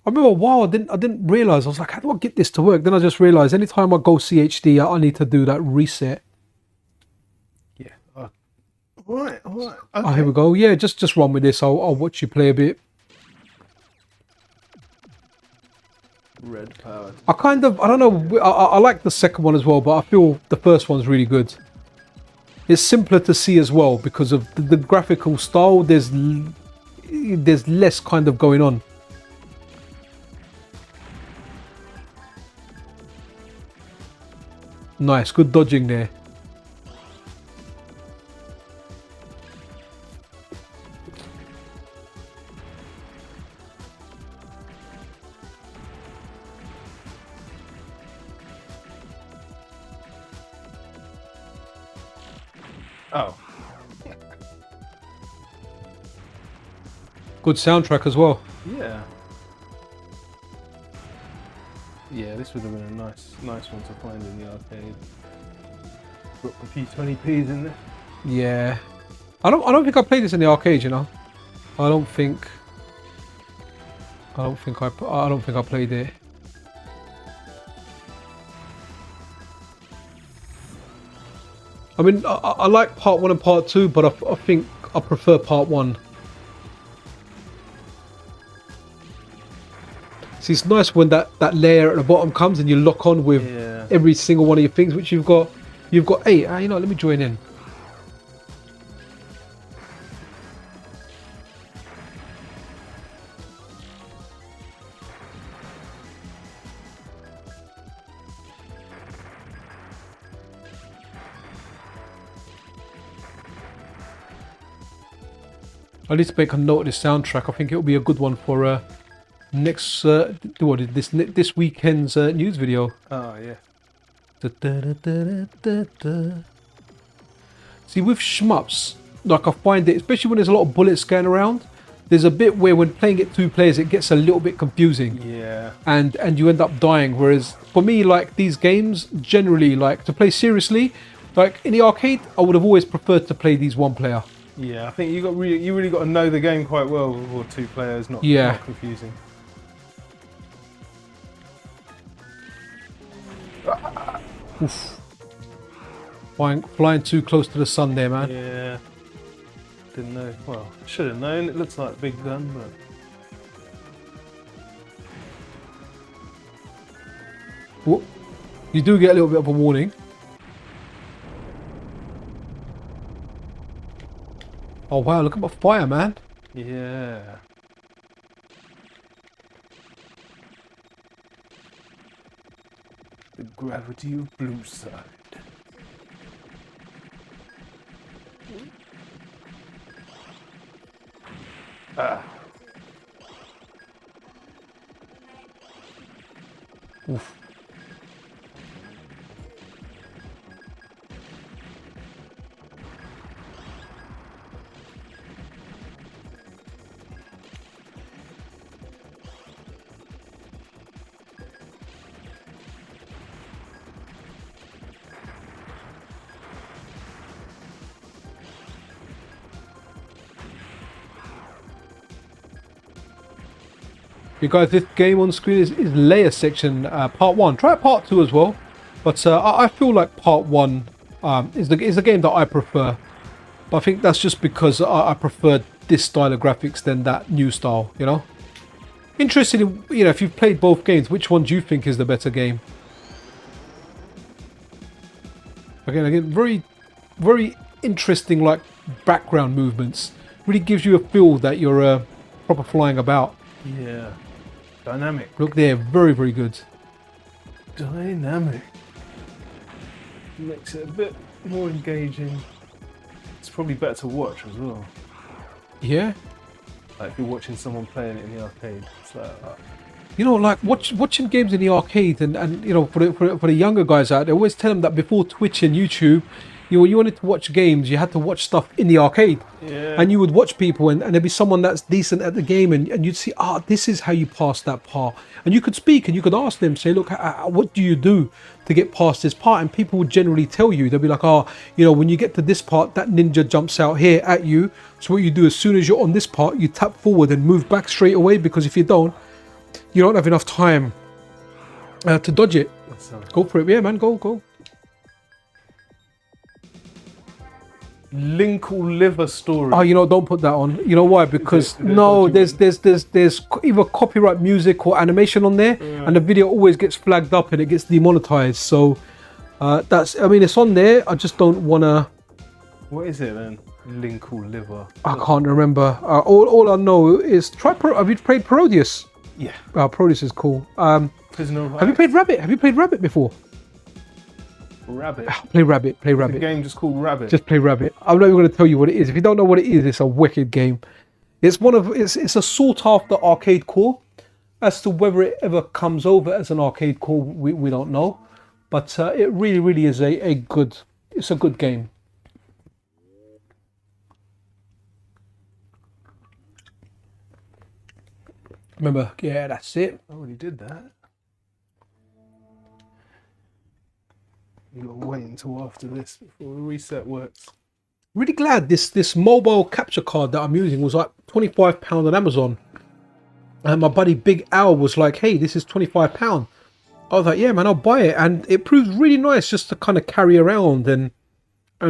I remember a while I didn't realize. I was like, how do I get this to work? Then I just realized anytime I go CHD, I need to do that reset. Yeah. All right. All right. Oh, Okay. here we go. Yeah, just run with this. I'll watch you play a bit. Red powered. I don't know. I like the second one as well, but I feel the first one's really good. It's simpler to see as well because of the graphical style. There's less kind of going on. Nice, good dodging there. Oh. Good soundtrack as well. Yeah. Yeah, this would have been a nice one to find in the arcade. Got a few 20p's in there. Yeah, I don't think I played this in the arcade. You know, I don't think I played it. I mean, I like part 1 and part 2, but I think I prefer part 1. See, it's nice when that layer at the bottom comes and you lock on with every single one of your things, which you've got 8. You know, let me join in. I need to make a note of this soundtrack. I think it'll be a good one for next this weekend's news video. Oh yeah. See, with shmups, like I find it, especially when there's a lot of bullets going around, there's a bit where when playing it 2 players, it gets a little bit confusing. Yeah. And you end up dying. Whereas for me, like these games, generally, like to play seriously, like in the arcade, I would have always preferred to play these 1 player. Yeah, I think you really got to know the game quite well before 2 players, not confusing. Oof. Flying too close to the sun there, man. Yeah. Didn't know. Well, should have known. It looks like a big gun, but. Whoop. You do get a little bit of a warning. Oh wow, look at my fire, man. Yeah. The gravity of blue side. Ah. Oof. You guys, this game on screen is layer section part 1. Try part 2 as well, but I feel like part 1 is the game that I prefer. But I think that's just because I prefer this style of graphics than that new style. You know, interested in if you've played both games, which one do you think is the better game? Again, very very interesting like background movements. Really gives you a feel that you're proper flying about. Yeah. Dynamic. Look there, very, very good. Dynamic. Makes it a bit more engaging. It's probably better to watch as well. Yeah. Like if you're watching someone playing it in the arcade, it's like like watching games in the arcade and for the younger guys out there, always tell them that before Twitch and YouTube, when you wanted to watch games, you had to watch stuff in the arcade. Yeah. And you would watch people and there'd be someone that's decent at the game and you'd see, this is how you pass that part. And you could speak and you could ask them, say, look, what do you do to get past this part? And people would generally tell you, they'll be like, when you get to this part, that ninja jumps out here at you. So what you do, as soon as you're on this part, you tap forward and move back straight away, because if you don't have enough time to dodge it. Go for it. Yeah, man, go. Linkle liver story. Don't put that on. You know why? Because there's either copyright music or animation on there, and the video always gets flagged up and it gets demonetized. So it's on there. I just don't wanna. What is it then? Linkle liver. I can't remember. All I know is have you played Parodius? Yeah. Parodius is cool. Prisoner of have you played Rabbit? Have you played Rabbit before? Rabbit. Play Rabbit. The game just called Rabbit. Just play Rabbit. I'm not even going to tell you what it is. If you don't know what it is, it's a wicked game. It's a sought after arcade core. As to whether it ever comes over as an arcade core, we don't know. But it really, really is a good game. Remember, yeah, that's it. I already did that. You gotta wait until after this before the reset works. Really glad this mobile capture card that I'm using was like £25 on Amazon. And my buddy Big Al was like, hey, this is £25. I was like, yeah, man, I'll buy it. And it proves really nice just to kind of carry around and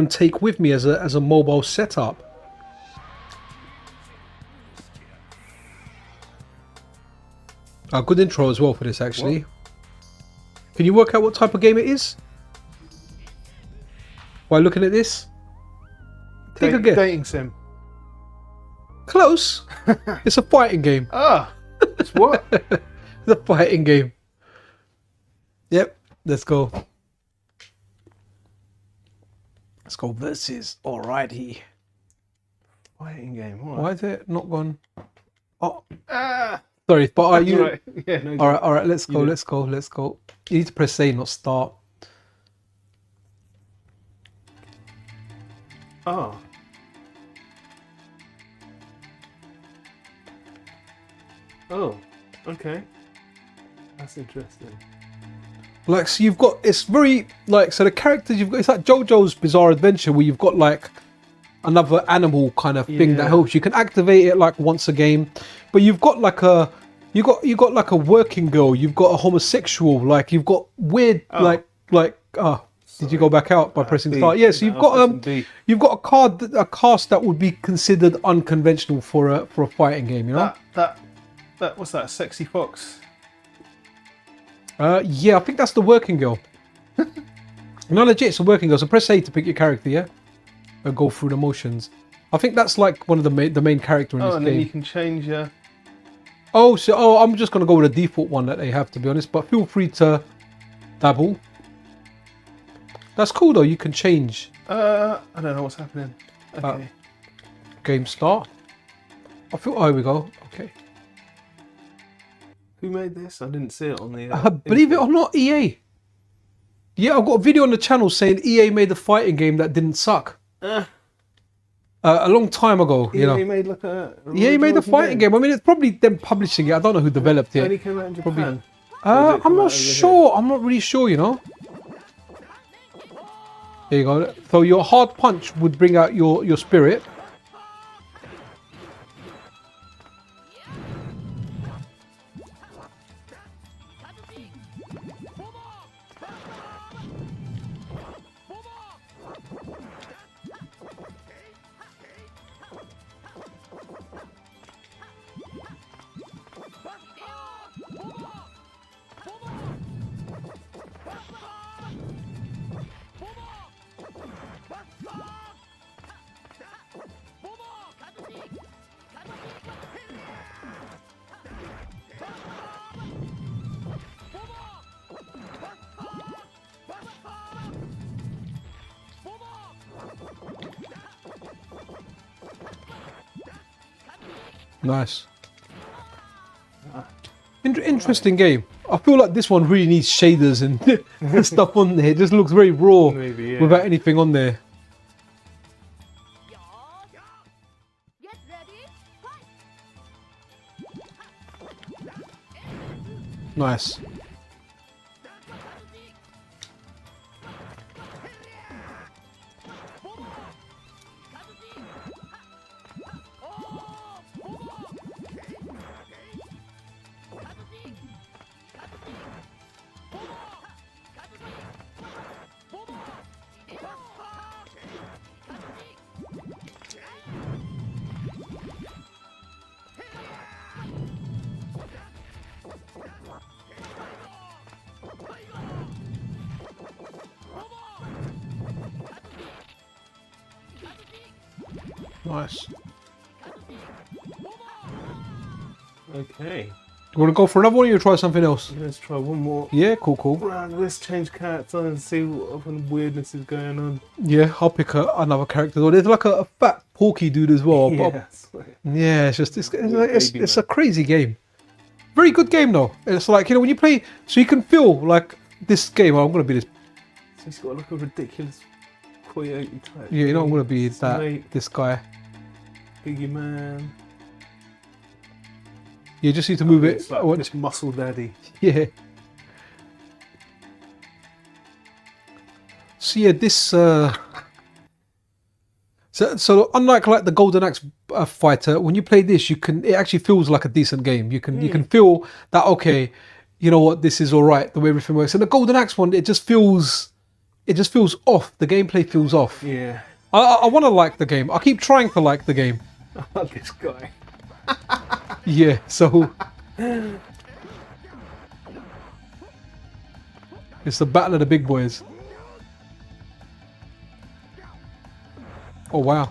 take with me as a mobile setup. A good intro as well for this, actually. What? Can you work out what type of game it is? By looking at this? Take a guess. Dating sim. Close. It's a fighting game. It's what? It's a fighting game. Yep, let's go. Let's go versus. Alrighty. Fighting game. Why is it not gone? Oh, Ah! sorry, but are you? Right. Yeah, no, All right. Let's go. Let's go. Let's go. You need to press A, not start. Oh. Oh, okay. That's interesting. Like, so you've got, it's very, like, so the characters you've got, it's like JoJo's Bizarre Adventure where you've got like another animal kind of thing that Yeah. helps. You can activate it like once a game, but you've got like a, you got like a working girl, you've got a homosexual, like you've got weird, did you go back out by pressing B. start? Yeah, so No, you've got pressing B. you've got a cast that would be considered unconventional for a fighting game, you know? That what's that? Sexy fox. Yeah, I think that's the working girl. No, legit, it's a working girl. So press A to pick your character, yeah? And go through the motions. I think that's like one of the main character in this And game. then you can change your. I'm just gonna go with the default one that they have, to be honest. But feel free to dabble. That's cool though. You can change I don't know what's happening. Okay. game start. Oh, here we go. Okay. Who made this? I didn't see it on the. Believe it or not, EA. Yeah, I've got a video on the channel saying EA made a fighting game that didn't suck. A long time ago, you know. He made like a. EA made a fighting game. I mean, it's probably them publishing it. I don't know who developed It it. only came out in Japan. I'm not sure. I'm not really sure, you know. There you go. So your hard punch would bring out your spirit. Nice. Interesting game. I feel like this one really needs shaders and stuff on there. It just looks very raw Maybe, yeah. without anything on there. Get ready, fight! Nice. Nice. Okay. You want to go for another one or you try something else? Let's try one more. Yeah, cool. Round. Let's change character and see what other weirdness is going on. Yeah, I'll pick another character. There's like a fat porky dude as well. Yeah, it's just it's a crazy game. Very good game though. It's like, you know, when you play, so you can feel like this game. Oh, I'm gonna be this. So he's got like a ridiculous coyote type. Yeah, you know, I'm gonna be Snake, this guy. Piggy man. You just need to move it. It's like this muscle daddy. Yeah. So yeah, this. So unlike like the Golden Axe fighter, when you play this, it actually feels like a decent game. You can feel that, okay, you know what, this is all right. The way everything works. And the Golden Axe one, it just feels off. The gameplay feels off. Yeah. I want to like the game. I keep trying to like the game. I like this guy. Yeah. So it's the battle of the big boys. Oh wow.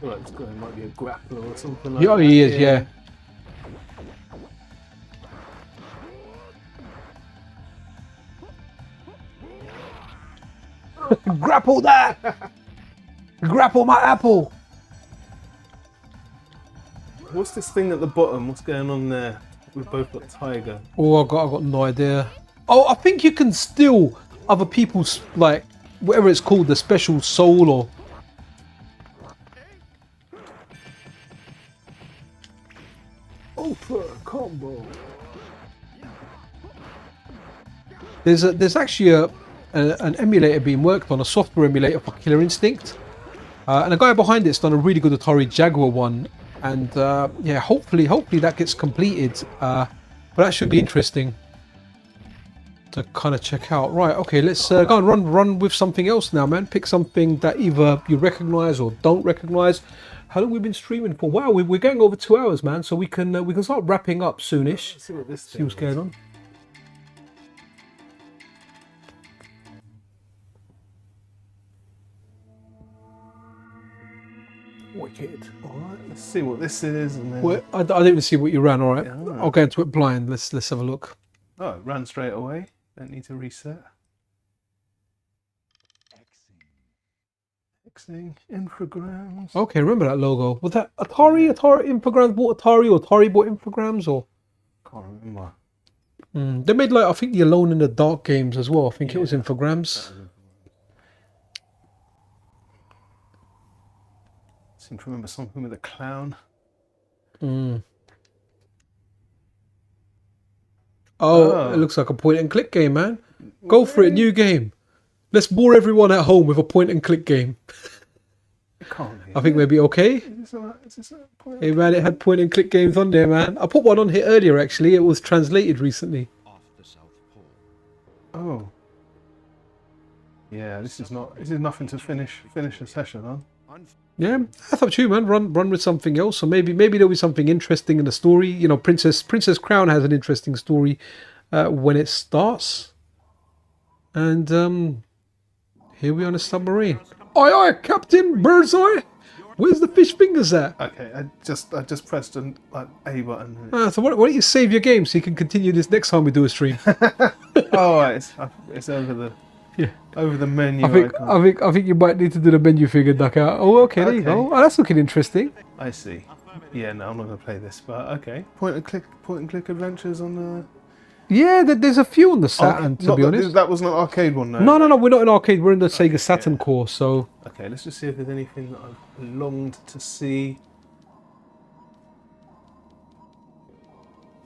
feel like this guy might be a grappler or something like Yeah, that. he is, yeah. Grapple that! Grapple my apple! What's this thing at the bottom? What's going on there? We've both got Tiger. Oh, I got no idea. Oh, I think you can steal other people's, like, whatever it's called, the special soul or... Ultra combo. There's actually an emulator being worked on, a software emulator for Killer Instinct. And the guy behind it's done a really good Atari Jaguar one. And yeah, hopefully that gets completed. But that should be interesting to kind of check out. Right, okay, let's go and run with something else now, man. Pick something that either you recognize or don't recognize. How long have we been streaming for? Wow, we're going over 2 hours, man. So we can start wrapping up soonish. Let's see what this See what's going on. Wicked. Alright, let's see what this is. And then... Well, I didn't even see what you ran. All right, Yeah, all right. I'll go into it blind. Let's have a look. Oh, it ran straight away. Don't need to reset. Xing, Infograms. Okay, remember that logo. Was that Atari? Atari Infogrames bought Atari, or Atari bought Infogrames, or? Can't remember. They made, like, I think the Alone in the Dark games as well. I think it was Infogrames. Seem to remember something with a clown. Oh, it looks like a point and click game, man. Go for it, new game. Let's bore everyone at home with a point and click game. It can't be. I think maybe okay. Is this a point? Hey man, it had point and click games on there, man. I put one on here earlier actually. It was translated recently. Oh. Yeah, this is nothing to finish a session on. Yeah, that's up to you, man. Run with something else, or maybe there'll be something interesting in the story. You know, Princess Crown has an interesting story when it starts. And here we are on a submarine. Aye aye, Captain Birdseye. Where's the fish fingers at? Okay, I just pressed an A button. So why don't you save your game so you can continue this next time we do a stream? Oh, right, it's over the over the menu icon. I think you might need to do the menu figure duck out. Oh, okay, there you go. Oh, that's looking interesting. I see. Yeah, no, I'm not gonna play this, but okay. Point and click adventures on the. Yeah, there's a few on the Saturn, to be honest. That wasn't an arcade one, though. No, we're not in arcade. We're in the Sega Saturn core, so... Okay, let's just see if there's anything that I've longed to see.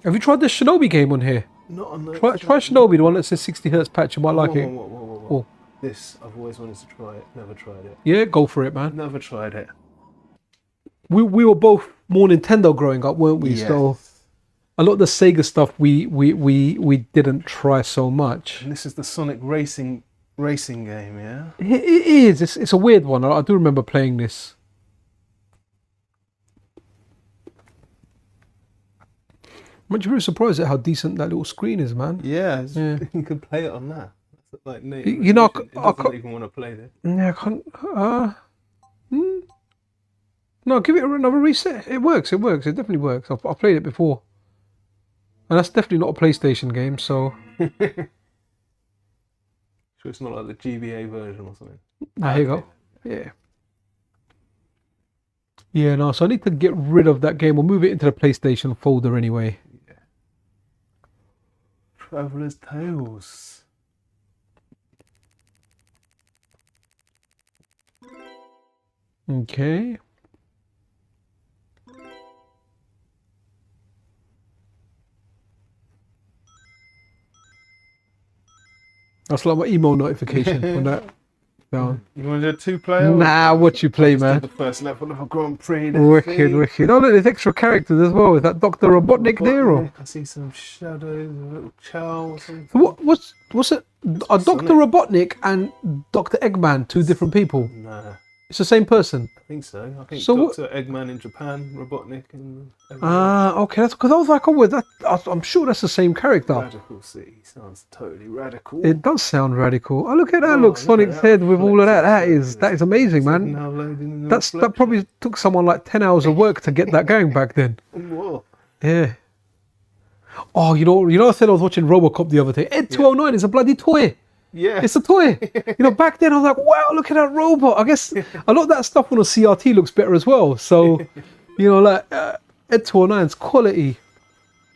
Have you tried the Shinobi game on here? Not on the... Try Shinobi, the one that says 60 hertz patch. You might like it. Whoa. This, I've always wanted to try it. Never tried it. Yeah, go for it, man. Never tried it. We were both more Nintendo growing up, weren't we? Yes. So a lot of the Sega stuff we didn't try so much. And this is the Sonic racing game, yeah? It is. It's a weird one. I do remember playing this. I'm really surprised at how decent that little screen is, man. Yeah, you could play it on that. That's like You know, it doesn't even want to play this. Yeah, I can't. No, give it another reset. It works. It definitely works. I've played it before. And that's definitely not a PlayStation game, so... So it's not like the GBA version or something? Here you go. Yeah. Yeah, no, so I need to get rid of that game. We'll move it into the PlayStation folder anyway. Yeah. Traveler's Tales. Okay. That's like my email notification when that down. You want to do a 2-player? Nah, what you play, Let's man? do the first level of a Grand Prix. Wicked. Oh, look, there's extra characters as well. Is that Dr. Robotnik there, or I see some shadows, a little chow or something. what's it? Are Dr. Robotnik and Dr. Eggman two different people? Nah. It's the same person. I think so. I think So what- Dr. Eggman in Japan, Robotnik in Okay, that's because I was like, oh, I'm sure that's the same character. Radical City. Sounds totally radical. It does sound radical. Oh, look at that! Oh, look, look at Sonic's that head with all of that. reflection. That is amazing, man. Now loading in the That reflection. probably took someone like 10 hours of work to get that going back then. Whoa. Yeah. Oh, you know, I said I was watching RoboCop the other day. Ed 209 is a bloody toy. Yeah. It's a toy. Back then I was like, wow, look at that robot. I guess a lot of that stuff on a CRT looks better as well. So, Ed 209's quality.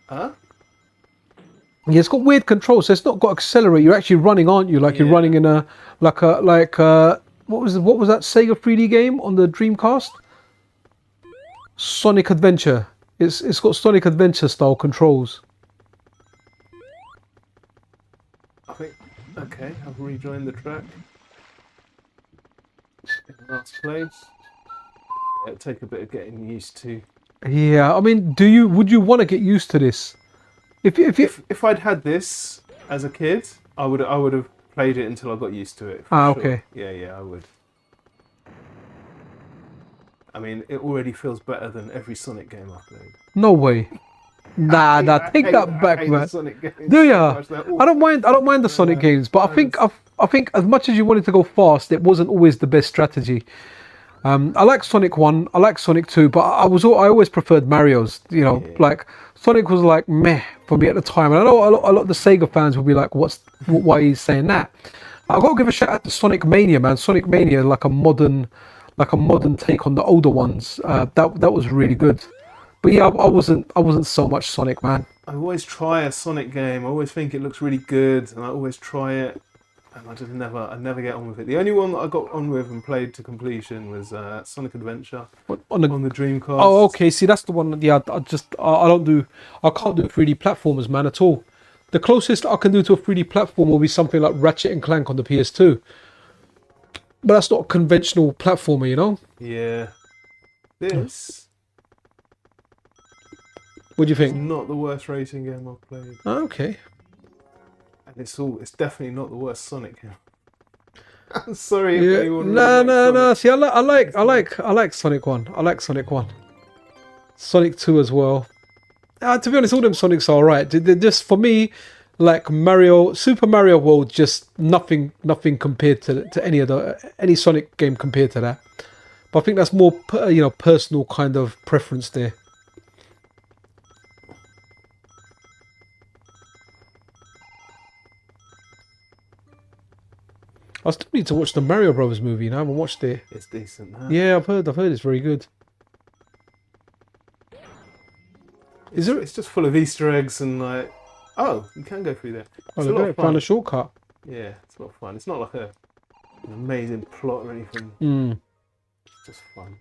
Huh? Yeah, it's got weird controls. So it's not got accelerate. You're actually running, aren't you? Like you're Yeah. running in what was that Sega 3D game on the Dreamcast? Sonic Adventure. It's got Sonic Adventure style controls. I think. Okay, I've rejoined the track. In the last place. It'll take a bit of getting used to. Yeah, I mean, would you want to get used to this? If I'd had this as a kid, I would have played it until I got used to it. for sure. Okay. Yeah, I would. I mean, it already feels better than every Sonic game I've played. No way. Nah, take that I back, hate the man. Sonic games Do so ya? much. They're I don't mind the Sonic games, but I think as much as you wanted to go fast, it wasn't always the best strategy. I like Sonic 1, I like Sonic 2, but I always preferred Mario's. Like Sonic was like meh for me at the time, and I know a lot of the Sega fans will be like, why he's saying that? I got to give a shout out to Sonic Mania, man. Sonic Mania, like a modern take on the older ones. That was really good. But yeah, I wasn't so much Sonic, man. I always try a Sonic game. I always think it looks really good, and I always try it, and I never get on with it. The only one that I got on with and played to completion was Sonic Adventure on the Dreamcast. Oh, okay. See, that's the one. Yeah, I can't do 3D platformers, man, at all. The closest I can do to a 3D platform will be something like Ratchet and Clank on the PS2. But that's not a conventional platformer, you know? Yeah. This What do you is think? not the worst racing game I've played, Oh, okay. and it's definitely not the worst Sonic game. I'm sorry if Yeah. anyone No. really likes Sonic. See, I like Sonic 1. I like Sonic 1. Sonic 2 as well. To be honest, all them Sonics are alright. They're just, for me, like Super Mario World, just nothing compared to any Sonic game compared to that. But I think that's more personal kind of preference there. I still need to watch the Mario Brothers movie. I haven't watched it. It's decent, huh? Yeah, I've heard it's very good. It's just full of Easter eggs and like, oh, you can go through there. Oh, It's a look lot at of it, found fun. a shortcut. Yeah, it's a lot of fun. It's not like an amazing plot or anything. Mm. It's just fun.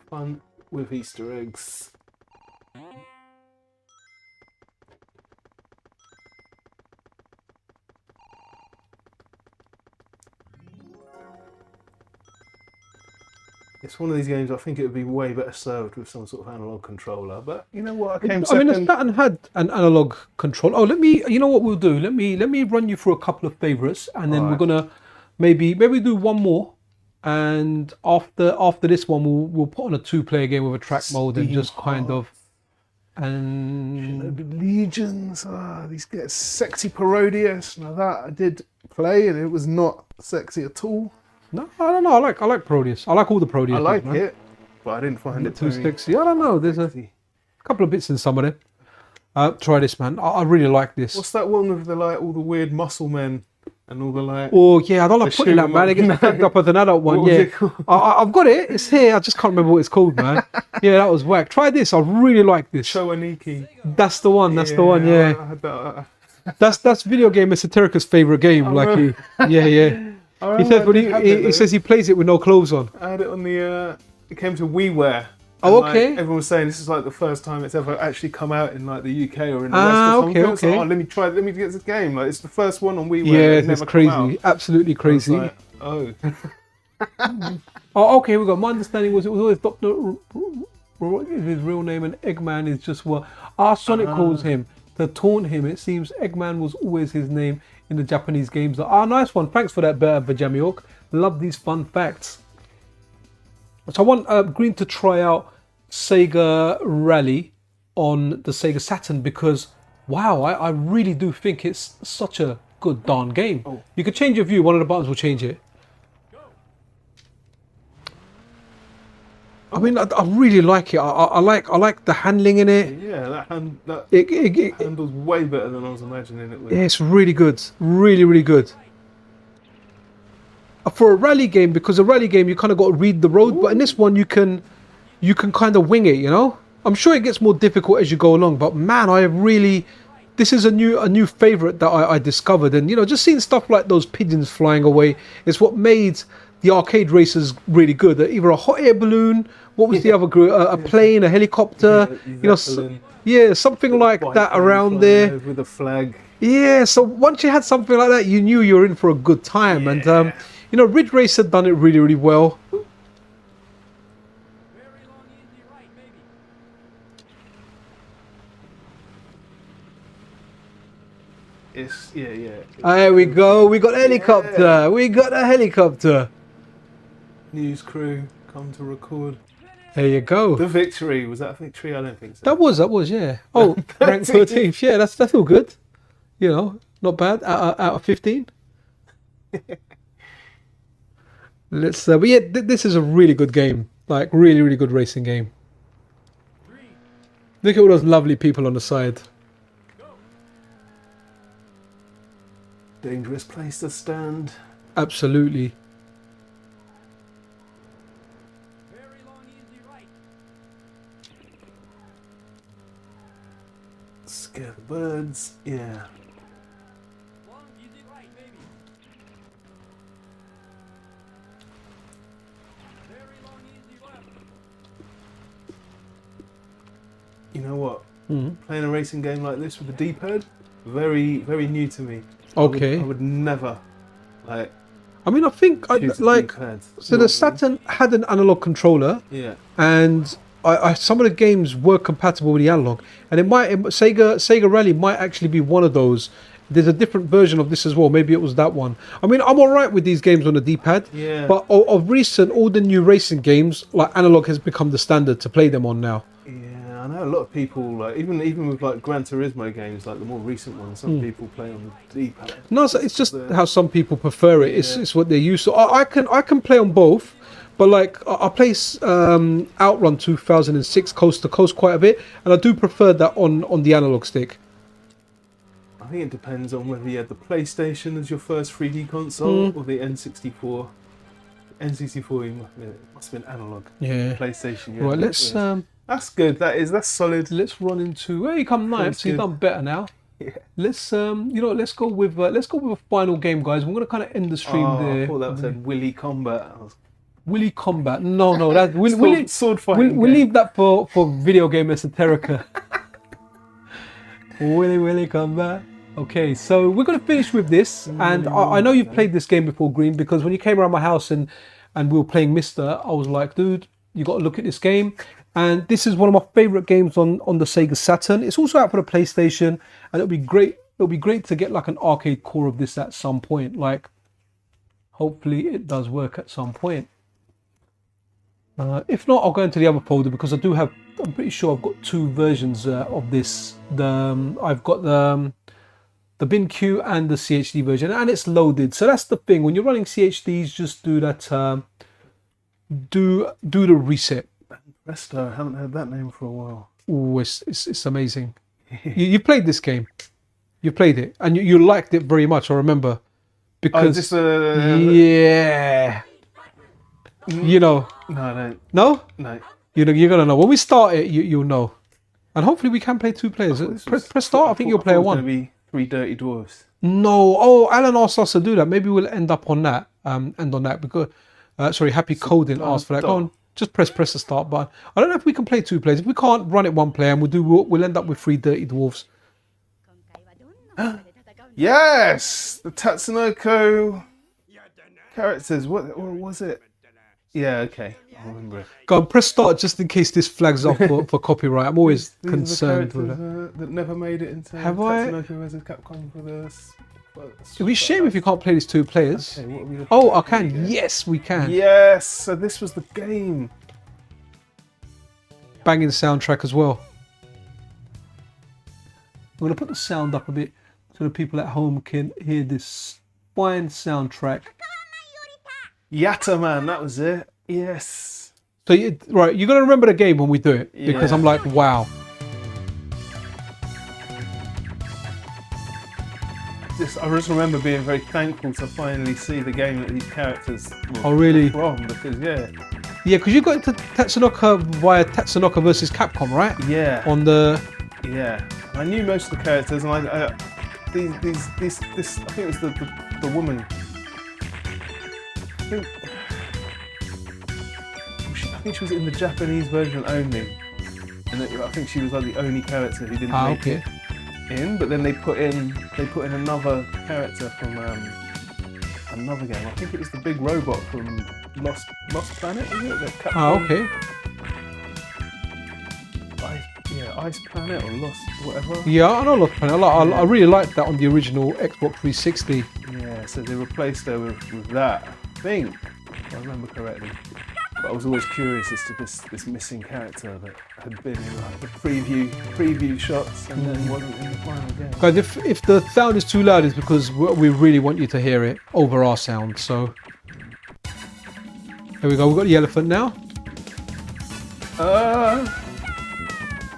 Fun with Easter eggs. It's one of these games I think it would be way better served with some sort of analog controller. But you know what? I came I mean, second. the Saturn had an analog control. Oh, you know what we'll do? Let me run you through a couple of favorites, and then Alright. we're gonna maybe do one more, and after this one, we'll put on a 2-player game with a track mode and just kind of and Legions, these get sexy parodious. Now that I did play and it was not sexy at all. no, I don't know. I like Proteus. I like all the Proteus. I like man. it, but I didn't find it Too very sexy. I don't know. There's a sexy. couple of bits in some of them. Try this, man. I really like this. What's that one with all the weird muscle men and all the like? Oh yeah, I don't like The putting that, shoot man. It gets me fucked up as an adult one. What was Yeah, it called? I've got it. It's here. I just can't remember what it's called, man. Yeah, that was whack. Try this. I really like this. Chowaniki. That's the one. That's the one. Yeah, I had that. that's video game Esoterica's favorite game. Like he, yeah. I He says remember when I had he it, though. says he plays it with no clothes on. I had it on the. It came to WiiWare. Oh, and, like, okay. everyone was saying this is like the first time it's ever actually come out in like the UK or in the Ah, West or something. okay, It's like, okay. oh, let me get this game. Like it's the first one on WiiWare. Yeah, It's it's never crazy. Come out. Absolutely I was crazy. like, oh. Oh, okay. We got. My understanding was it was always Doctor. What is his real name? And Eggman is just what our Sonic calls him to taunt him. It seems Eggman was always his name in the Japanese games. Nice one. Thanks for that, Vajamiok. Love these fun facts. So I want Green to try out Sega Rally on the Sega Saturn because, wow, I really do think it's such a good darn game. Oh. You could change your view. One of the buttons will change it. I mean, I really like it. I like the handling in it. Yeah, that It handles way better than I was imagining it would. it's really good. Really, really good. For a rally game, because a rally game you kind of got to read the road, but in this one you can kind of wing it. You know, I'm sure it gets more difficult as you go along. But man, this is a new favorite that I discovered, and you know, just seeing stuff like those pigeons flying away is what made the arcade races really good. Either a hot air balloon, what was the other group? A plane, a helicopter, you know, something like that around there. With a flag. Yeah, so once you had something like that, you knew you were in for a good time. And you know, Ridge Race had done it really, really well. Very long, easy right, maybe. There we go. We got a helicopter. Yeah. We got a helicopter. News crew come to record There you go. the victory. Was that a victory? I don't think so. That was, yeah. Oh, rank 13th. Yeah, that's all good. You know, not bad. Out of 15. Let's. But yeah, this is a really good game. Like really, really good racing game. Look at all those lovely people on the side. Dangerous place to stand. Absolutely. Very long, easy right. Scare the birds. Yeah. Long, easy right, maybe. Very long, easy left. You know what? Mhm. Playing a racing game like this with a D-pad, very, very new to me. Okay. I would never like I mean, I think choose a like D-pad. so. The Saturn had an analog controller, Yeah. and some of the games were compatible with the analog, and Sega Rally might actually be one of those. There's a different version of this as well. Maybe it was that one. I mean, I'm alright with these games on the D-pad, Yeah. but of recent, all the new racing games, like analog has become the standard to play them on now. Yeah, I know a lot of people like even with like Gran Turismo games, like the more recent ones, some people play on the D-pad. No, it's just how some people prefer it. Yeah. It's what they're used to. I can play on both, but like I play Outrun 2006 Coast to Coast quite a bit, and I do prefer that on the analog stick. I think it depends on whether you had the PlayStation as your first 3D console or the N64. N64 must have been analog. Yeah. PlayStation. Yeah, Right. Let's That's good. That's solid. let's run into. Well, you come ninth, so you've good. done better now. Yeah. Let's let's go with a final game, guys. We're gonna kind of end the stream Oh, there. I thought that said Willy Combat. I was- Willy Combat. No, that Willy. sword fighting. We'll game. leave that for video game esoterica. Willy Combat. Okay, so we're going to finish with this, and I know you've played this game before, Green, because when you came around my house and we were playing MiSTer, I was like, dude, you got to look at this game. And this is one of my favorite games on the Sega Saturn. It's also out for the PlayStation, and it'll be great. It'll be great to get like an arcade core of this at some point. Like, hopefully it does work at some point. If not, I'll go into the other folder because I do have. I'm pretty sure I've got two versions of this. I've got the BinQ and the CHD version, and it's loaded. So that's the thing. When you're running CHDs, just do that. Do the reset. Presto, I haven't heard that name for a while. Ooh, it's amazing. You played this game. You played it, and you liked it very much. I remember because yeah, you know. No, I don't. No, No. you're gonna know when we start it. You'll know, and hopefully we can play two players. Press start. I think you'll play one. Going to be 3 Dirty Dwarfs. No. Oh, Alan asked us to do that. Maybe we'll end up on that. End on that because. Sorry, Happy Coding asked for that. Go on, just press the start button. I don't know if we can play two players. If we can't run it one player, and we'll end up with 3 Dirty Dwarfs. Yes, the Tatsunoko characters. What was it? Yeah, okay, I remember it. Go on, press start just in case this flags up for copyright. I'm always These concerned are the with that. characters, that never made it into Have I? Tatsunoko vs Capcom for the It'd be a shame if you can't play these 2 players. Okay, what are we looking Oh, I at can. here? Yes, we can. Yes, so this was the game. Banging soundtrack as well. I'm going to put the sound up a bit so the people at home can hear this fine soundtrack. Yatta Man, that was it. Yes. So, right, you're going to remember the game when we do it because Yeah. I'm like, wow. I just remember being very thankful to finally see the game that these characters were Oh, really? from, because Yeah, because you got into Tatsunoko via Tatsunoko versus Capcom, right? yeah, On the... yeah. I knew most of the characters, and I think it was the woman. I think she was in the Japanese version only, and I think she was like the only character who didn't make okay. it in. But then they put in another character from another game. I think it was the big robot from Lost Planet, is it? That Capcom- okay. Ice Planet or Lost, whatever. Yeah, I know Lost Planet. I really liked that on the original Xbox 360. Yeah, so they replaced her with that. I think, if I remember correctly. But I was always curious as to this missing character that had been in like the preview shots and then wasn't in the final game. Guys, if the sound is too loud, it's because we really want you to hear it over our sound. So there we go. We've got the elephant now.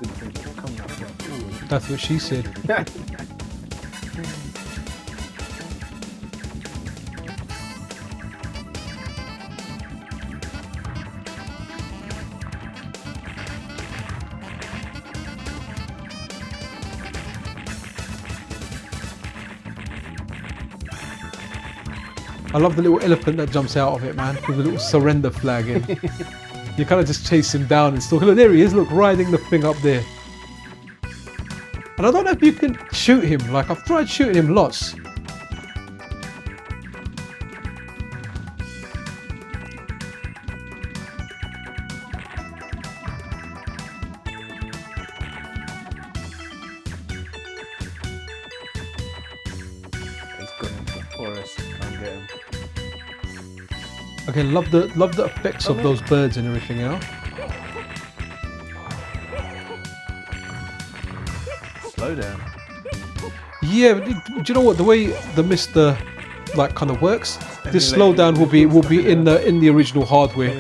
Didn't think it would come that way. That's what she said. I love the little elephant that jumps out of it, man, with a little surrender flag in. You kind of just chase him down and stalk. Look, there he is, look, riding the thing up there. And I don't know if you can shoot him. Like, I've tried shooting him lots. He's gone into the forest. Can't get him. Okay, love the effects of those birds and everything, you know? Slow down. Yeah, but do you know what? The way the MiSTer like kind of works, this slowdown will be in the original hardware.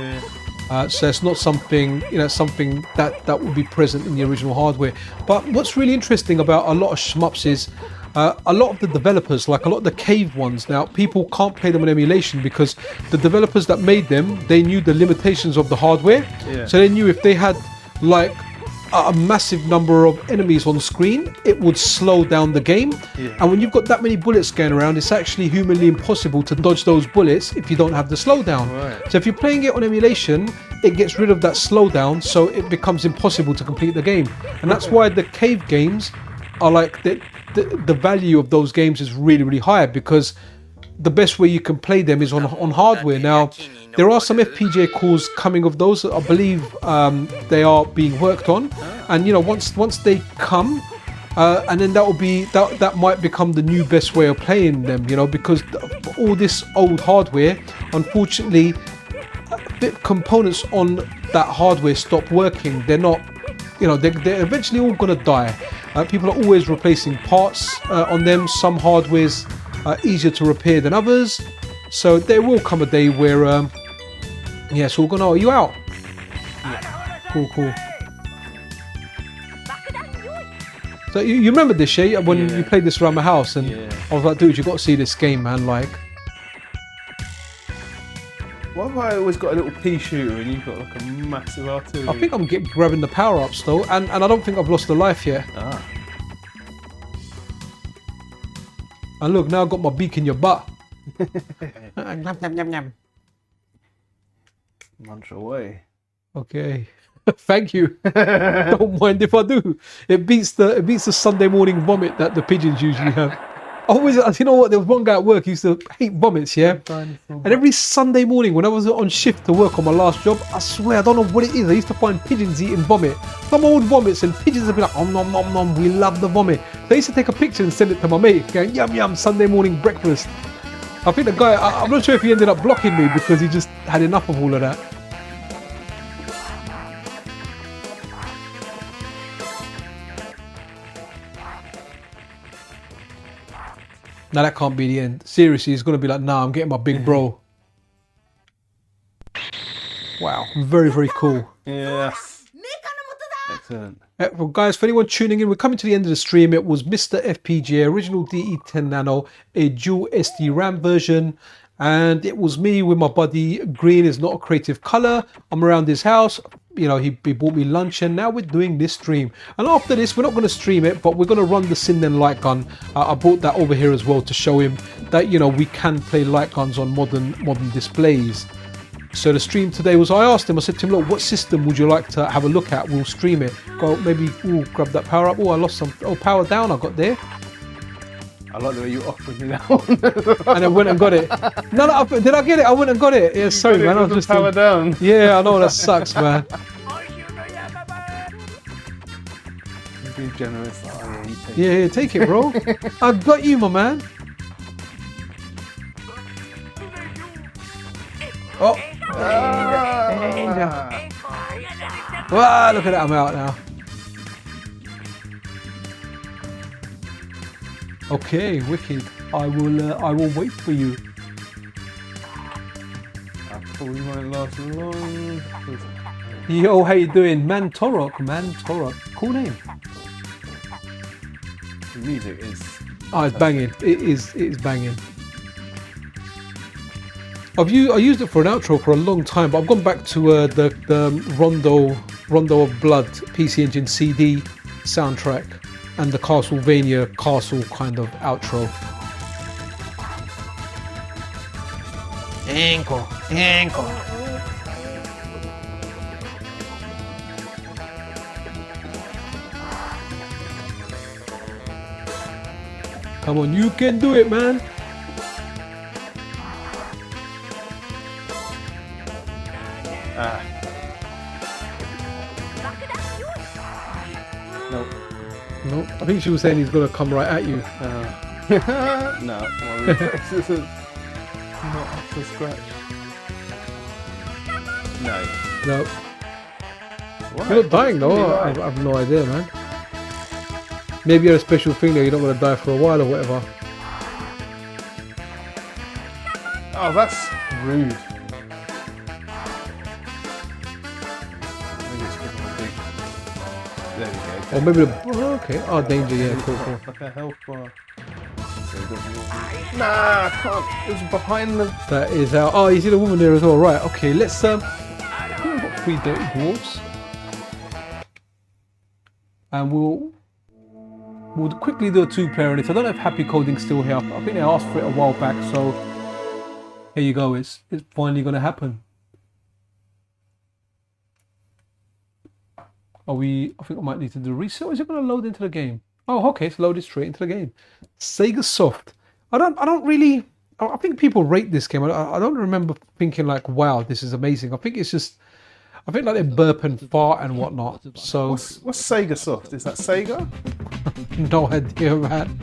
Yeah. So it's not something, something that will be present in the original hardware. But what's really interesting about a lot of shmups is a lot of the developers, like a lot of the cave ones now, people can't play them on emulation because the developers that made them, they knew the limitations of the hardware. Yeah. So they knew if they had like a massive number of enemies on screen, it would slow down the game. Yeah. And when you've got that many bullets going around, it's actually humanly impossible to dodge those bullets if you don't have the slowdown. Right. So if you're playing it on emulation, it gets rid of that slowdown, so it becomes impossible to complete the game. And that's why the cave games are like the value of those games is really, really high, because the best way you can play them is on hardware. Now, there are some FPGA cores coming of those. I believe they are being worked on, and once they come, and then that might become the new best way of playing them. Because all this old hardware, unfortunately, the components on that hardware stop working. They're not, they're eventually all gonna die. People are always replacing parts on them. Some hardware's easier to repair than others, so there will come a day where so we're gonna, are you out? Cool. So you remember this, yeah? When you played this around my house, and I was like, dude, you got to see this game, man. Like, Why have I always got a little pea shooter and you've got like a massive artillery? I think I'm grabbing the power-ups though, and I don't think I've lost a life yet. Ah. And look, now I've got my beak in your butt. Nham, nham, nham, nham. Munch away. Okay. Thank you. Don't mind if I do. It beats the Sunday morning vomit that the pigeons usually have. always, you know what? There was one guy at work who used to hate vomits, yeah. And every Sunday morning when I was on shift to work on my last job, I swear I don't know what it is. I used to find pigeons eating vomit. Some old vomits, and pigeons would be like, "Oh nom nom nom, we love the vomit." So I used to take a picture and send it to my mate, going, "Yum yum, Sunday morning breakfast." I think the guy, I'm not sure if he ended up blocking me because he just had enough of all of that. Now that can't be the end. Seriously, it's going to be like, nah, I'm getting my big bro. Wow, very, very cool. Yes. Excellent. Well, guys, for anyone tuning in, we're coming to the end of the stream. It was MiSTerFPGA, original DE10 Nano, a dual SD RAM version. And it was me with my buddy. Green is not a creative color. I'm around his house. You know, he bought me lunch, and now we're doing this stream. And after this, we're not going to stream it, but we're going to run the Sinnen light gun. I brought that over here as well to show him that, you know, we can play light guns on modern displays. So the stream today was, I asked him, I said to him, look, what system would you like to have a look at? We'll stream it. Go, maybe, grab that power up. Oh, I lost some. Oh, power down I got there. I like the way you offered me that one. And I went and got it. No, did I get it? I went and got it. Yeah, sorry, man. I was just power down. Yeah, I know, that sucks, man. Be generous. Oh, Yeah, take it, bro. I got you, my man. Oh. Wow, look at that, I'm out now. Okay, wicked. I will wait for you. I probably won't last long. Yo, how you doing? Man Torok. Cool name. The music is... Oh, it's banging. It is banging. I used it for an outro for a long time, but I've gone back to the Rondo of Blood PC Engine CD soundtrack and the Castlevania castle kind of outro. Ankle. Come on, you can do it, man. No, I think she was saying he's gonna come right at you. No, my reflex isn't not up to scratch. No. Why? You're not dying though. I have no idea, man. Maybe you're a special thing there. You're not gonna die for a while or whatever. Oh, that's rude. Maybe it's because I'm big. There we go. Or maybe okay. Oh, danger. Yeah, cool. Like a health bar. Nah, I can't. It was behind the... That is our... Oh, you see the woman there as well. Right, okay, let's... We've got 3 dirty dwarves. And we'll quickly do a 2-player on it. I don't know if Happy Coding's still here. I think they asked for it a while back, so... Here you go. It's finally going to happen. Are we... I think I might need to do a reset. Or is it going to load into the game? Oh, okay, it's loaded straight into the game. Sega Soft. I don't really... I think people rate this game. I don't remember thinking like, wow, this is amazing. I think it's just... I think like they burp and fart and whatnot. So... What's Sega Soft? Is that Sega? No idea, man.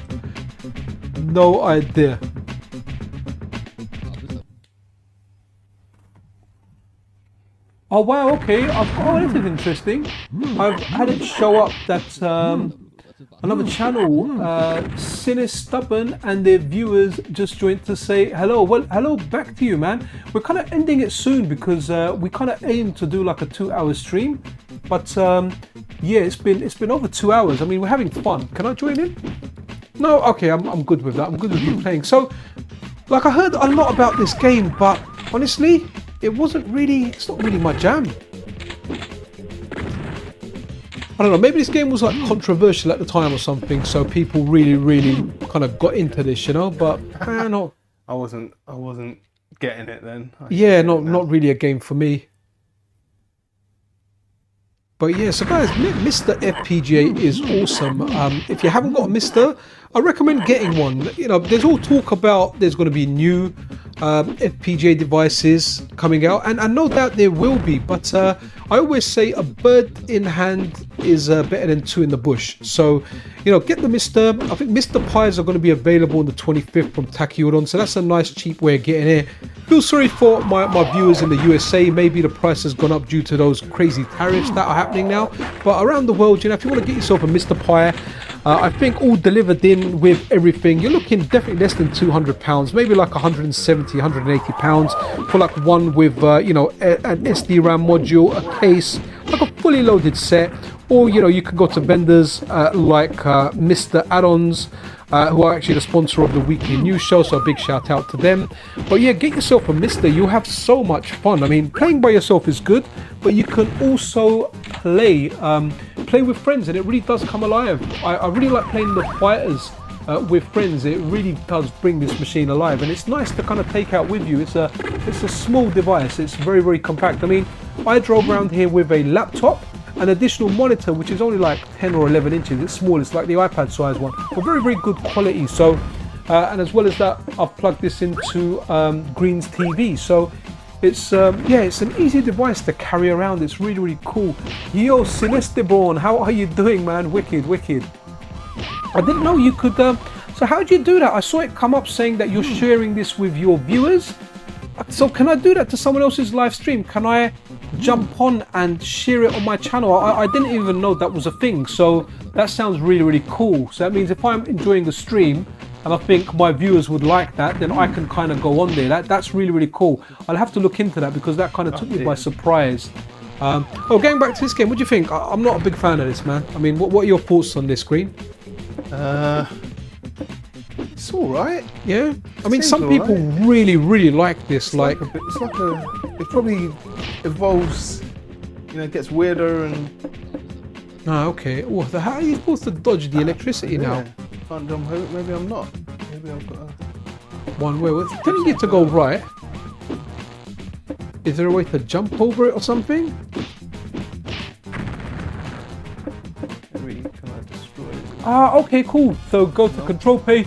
No idea. Oh, wow, okay. Oh, this is interesting. I've had it show up that... another channel, Stubborn, and their viewers just joined to say hello. Well, hello back to you, man. We're kind of ending it soon because we kind of aim to do like a 2-hour stream, but yeah, it's been over 2 hours. I mean, we're having fun. Can I join in? No, okay, I'm good with that. I'm good with you playing. So, like, I heard a lot about this game, but honestly, it's not really my jam. I don't know, maybe this game was like controversial at the time or something, so people really kind of got into this, you know, but no. I wasn't getting it then. Yeah, not really a game for me. But yeah, so guys, MiSTer FPGA is awesome. If you haven't got a MiSTer, I recommend getting one. You know, there's all talk about there's going to be new FPGA devices coming out, and no doubt there will be. But I always say a bird in hand is better than two in the bush. So, you know, get the MiSTer. I think MiSTer Pies are going to be available on the 25th from Takyodon, so that's a nice cheap way of getting it. Feel sorry for my viewers in the USA. Maybe the price has gone up due to those crazy tariffs that are happening now. But around the world, you know, if you want to get yourself a MiSTer Pie, I think all delivered in with everything, you're looking definitely less than £200, maybe like 170, 180 pounds for like one with, you know, an SD RAM module, a case, like a fully loaded set. Or, you know, you can go to vendors like MiSTer Add-ons, who are actually the sponsor of the weekly news show, so a big shout out to them. But yeah, get yourself a MiSTer. You'll have so much fun. I mean, playing by yourself is good, but you can also play with friends, and it really does come alive. I really like playing the fighters with friends. It really does bring this machine alive, and it's nice to kind of take out with you. It's a small device. It's very, very compact. I mean, I drove around here with a laptop, an additional monitor, which is only like 10 or 11 inches. It's small. It's like the iPad size one, but very, very good quality. So, and as well as that, I've plugged this into Green's TV. So it's yeah, it's an easy device to carry around. It's really, really cool. Yo, Celesteborn, how are you doing, man? Wicked, wicked. I didn't know you could. So how do you do that? I saw it come up saying that you're sharing this with your viewers. So can I do that to someone else's live stream? Can I jump on and share it on my channel? I didn't even know that was a thing. So that sounds really, really cool. So that means if I'm enjoying the stream and I think my viewers would like that, then I can kind of go on there. That's really, really cool. I'll have to look into that because that kind of took me by surprise. Going back to this game, what do you think? I'm not a big fan of this, man. I mean, what are your thoughts on this, Green? It's all right. Yeah, I mean, Seems some people alright. really like this. It probably evolves, you know, it gets weirder and. Okay. Oh, how are you supposed to dodge the electricity now? Can't jump over. Maybe I'm not. Maybe I've got a. One way. It's telling you to go right. Is there a way to jump over it or something? Maybe can I destroy it? Okay, cool. So go to control page,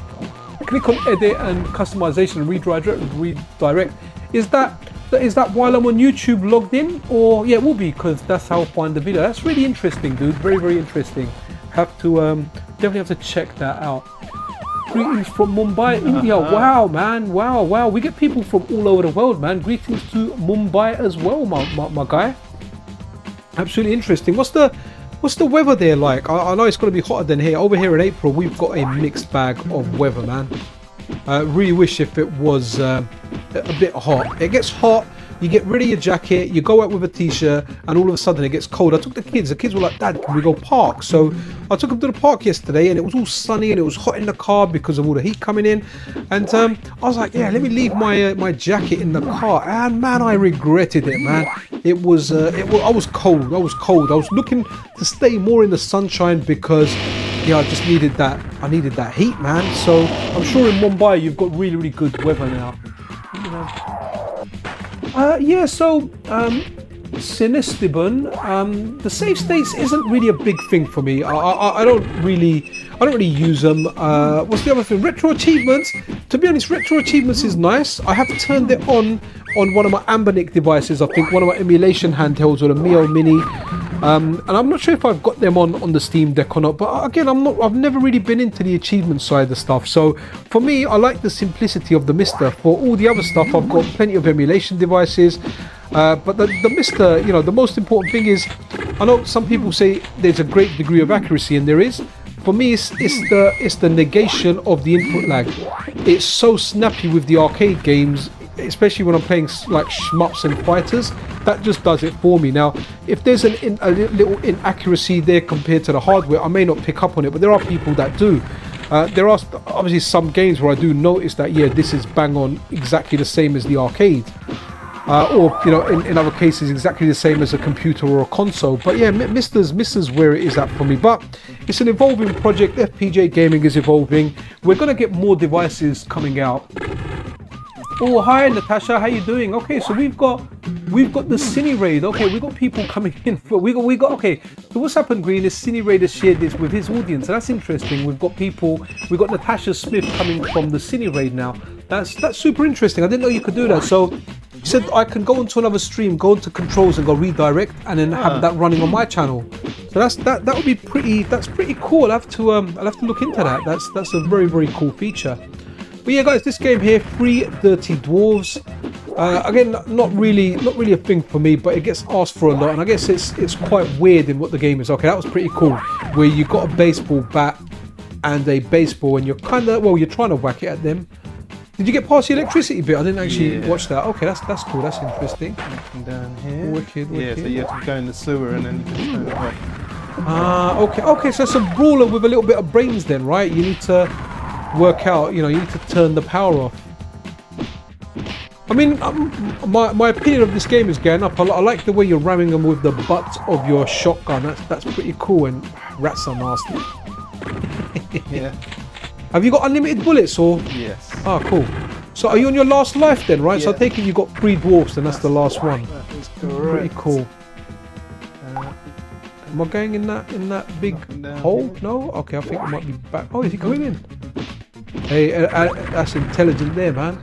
click on edit and customization and redirect. Is that while I'm on YouTube logged in? Or yeah, it will be, because that's how I find the video. That's really interesting, dude. Very, very interesting. Have to definitely have to check that out. Greetings from Mumbai, India. Wow, man. Wow. We get people from all over the world, man. Greetings to Mumbai as well, my guy. Absolutely interesting. What's the weather there like? I know it's going to be hotter than here. Over here in April, we've got a mixed bag of weather, man. Really wish if it was a bit hot. It gets hot, you get rid of your jacket, you go out with a t-shirt, and all of a sudden it gets cold. I took the kids were like, Dad, can we go park? So I took them to the park yesterday, and it was all sunny and it was hot in the car because of all the heat coming in. And I was like, yeah, let me leave my jacket in the car. And man, I regretted it, man. I was cold. I was looking to stay more in the sunshine because yeah, I just needed that. I needed that heat, man. So I'm sure in Mumbai you've got really, really good weather now. Yeah, so Sinistibun, the save states isn't really a big thing for me. I don't really use them. What's the other thing? Retro achievements. To be honest, retro achievements is nice. I have turned it on one of my Ambernick devices. I think one of my emulation handhelds, or the Mio Mini. And I'm not sure if I've got them on the Steam Deck or not. But again, I've never really been into the achievement side of stuff. So for me, I like the simplicity of the MiSTer. For all the other stuff, I've got plenty of emulation devices. But the MiSTer, you know, the most important thing is, I know some people say there's a great degree of accuracy, and there is. For me, it's the negation of the input lag. It's so snappy with the arcade games, especially when I'm playing like shmups and fighters. That just does it for me. Now, if there's a little inaccuracy there compared to the hardware, I may not pick up on it, but there are people that do. There are obviously some games where I do notice that, yeah, this is bang on exactly the same as the arcade. Or, you know, in other cases, exactly the same as a computer or a console. But yeah, MiSTer's where it is at for me. But it's an evolving project. FPGA gaming is evolving. We're going to get more devices coming out. Oh, hi Natasha, how you doing? Okay, so we've got the Cine Raid. Okay, we've got people coming in. We got. Okay, so what's happened, Green? Is Cine Raid has shared this with his audience, and that's interesting. We've got people. We've got Natasha Smith coming from the Cine Raid now. That's super interesting. I didn't know you could do that. So you said I can go into another stream, go into controls, and go redirect, and then have that running on my channel. So that would be pretty. That's pretty cool. I'll have to look into that. That's a very cool feature. But yeah, guys, this game here, Three Dirty Dwarves. Again, not really a thing for me, but it gets asked for a lot, and I guess it's quite weird in what the game is. Okay, that was pretty cool. Where you got a baseball bat and a baseball, and you're you're trying to whack it at them. Did you get past the electricity bit? I didn't actually watch that. Okay, that's cool. That's interesting. Down here. Wicked. Yeah, so you have to go in the sewer and then you can turn it off. Okay. So it's a brawler with a little bit of brains, then, right? You need to work out. You need to turn the power off. I mean, my opinion of this game is going up. I like the way you're ramming them with the butt of your shotgun. That's pretty cool. And rats are nasty. Yeah. Have you got unlimited bullets or? Yes. Ah, cool. So are you on your last life then, right? So I Yeah. take it you got 3 dwarfs, and that's the last one. That is correct. Pretty cool. Am I going in that big down hole? here. No? Okay, I think it might be back. Oh, is he going in? Hey, that's intelligent there, man.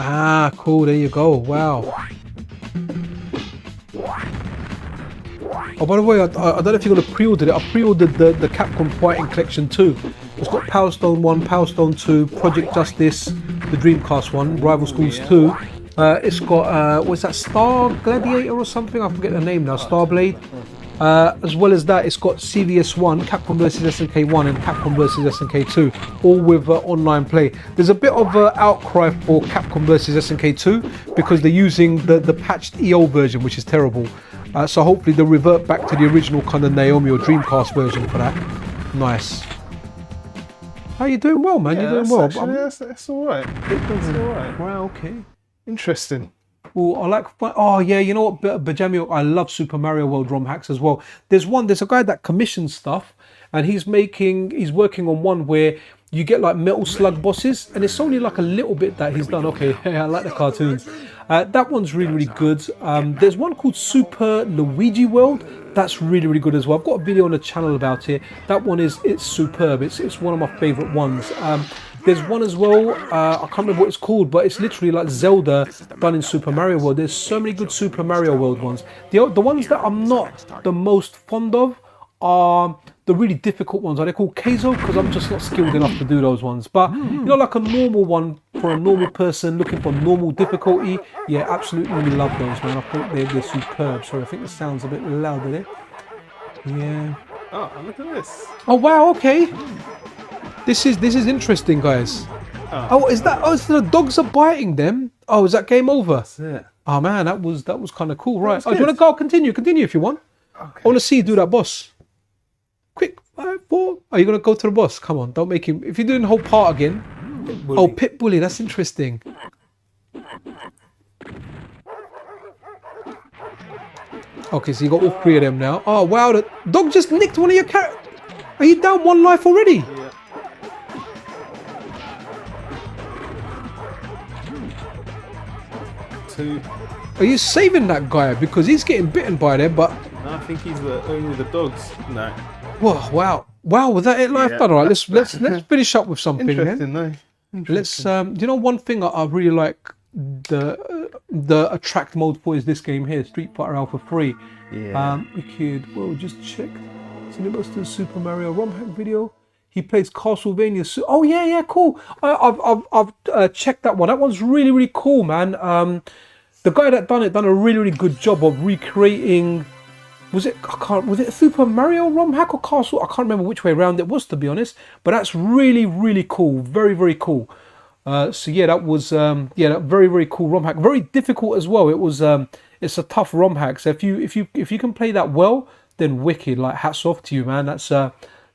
Ah, cool. There you go. Wow. Oh, by the way, I don't know if you're going to pre-order it. I pre-ordered the Capcom Fighting Collection 2. It's got Power Stone 1, Power Stone 2, Project Justice, the Dreamcast one, Rival Schools 2. It's got, what's that, Star Gladiator or something? I forget the name now, Starblade. As well as that, it's got CVS 1, Capcom vs SNK 1 and Capcom vs SNK 2, all with online play. There's a bit of outcry for Capcom vs SNK 2 because they're using the patched EO version, which is terrible. So hopefully they'll revert back to the original kind of Naomi or Dreamcast version for that. Nice. How you doing? Well, man, you're doing well. Actually, that's all right. That's all right. Wow, okay. Interesting. Oh, I like. Oh, yeah. You know what, Bajamio? I love Super Mario World ROM hacks as well. There's a guy that commissions stuff, and he's working on one where you get like Metal Slug bosses, and it's only like a little bit that he's done. Okay, I like the cartoons. That one's really good. There's one called Super Luigi World. That's really good as well. I've got a video on the channel about it. That one it's superb. It's one of my favorite ones. There's one as well, I can't remember what it's called, but it's literally like Zelda done in Super Mario World. There's so many good Super Mario World ones. The ones that I'm not the most fond of are the really difficult ones. Are they called Keizo? Because I'm just not skilled enough to do those ones. But, like a normal one for a normal person looking for normal difficulty, yeah, absolutely love those, man. I think they're superb. Sorry, I think the sound's a bit louder there. Yeah. Oh, look at this. Oh, wow, okay. This is interesting, guys. Oh, is that? Oh, so the dogs are biting them. Oh, is that game over? That's it. Oh man, that was kind of cool, right? Oh, do you good. want to go? Continue if you want. Okay. I want to see you do that boss. Quick, 5, 4. Are you gonna go to the boss? Come on, don't make him. If you're doing the whole part again. Oh, Pit Bully. That's interesting. Okay, so you got all 3 of them now. Oh wow, the dog just nicked one of your characters. Are you down 1 life already? Yeah. Are you saving that guy because he's getting bitten by them? But I think he's only the dogs. No. Whoa, wow! Was that it? Life done. All right, let's finish up with something. Interesting, Then. though. Let's. You know, one thing I really like the attract mode for is this game here, Street Fighter Alpha 3. Yeah. We could. Well, just check. Cinemaster Super Mario ROM hack video. He plays Castlevania. Oh yeah, cool. I've checked that one. That one's really cool, man. The guy that done a really good job of recreating. Was it Super Mario ROM hack or Castle? I can't remember which way around it was, to be honest. But that's really cool. Very cool. So yeah, that was that very cool ROM hack. Very difficult as well. It was it's a tough ROM hack. So if you can play that well, then wicked. Like hats off to you, man.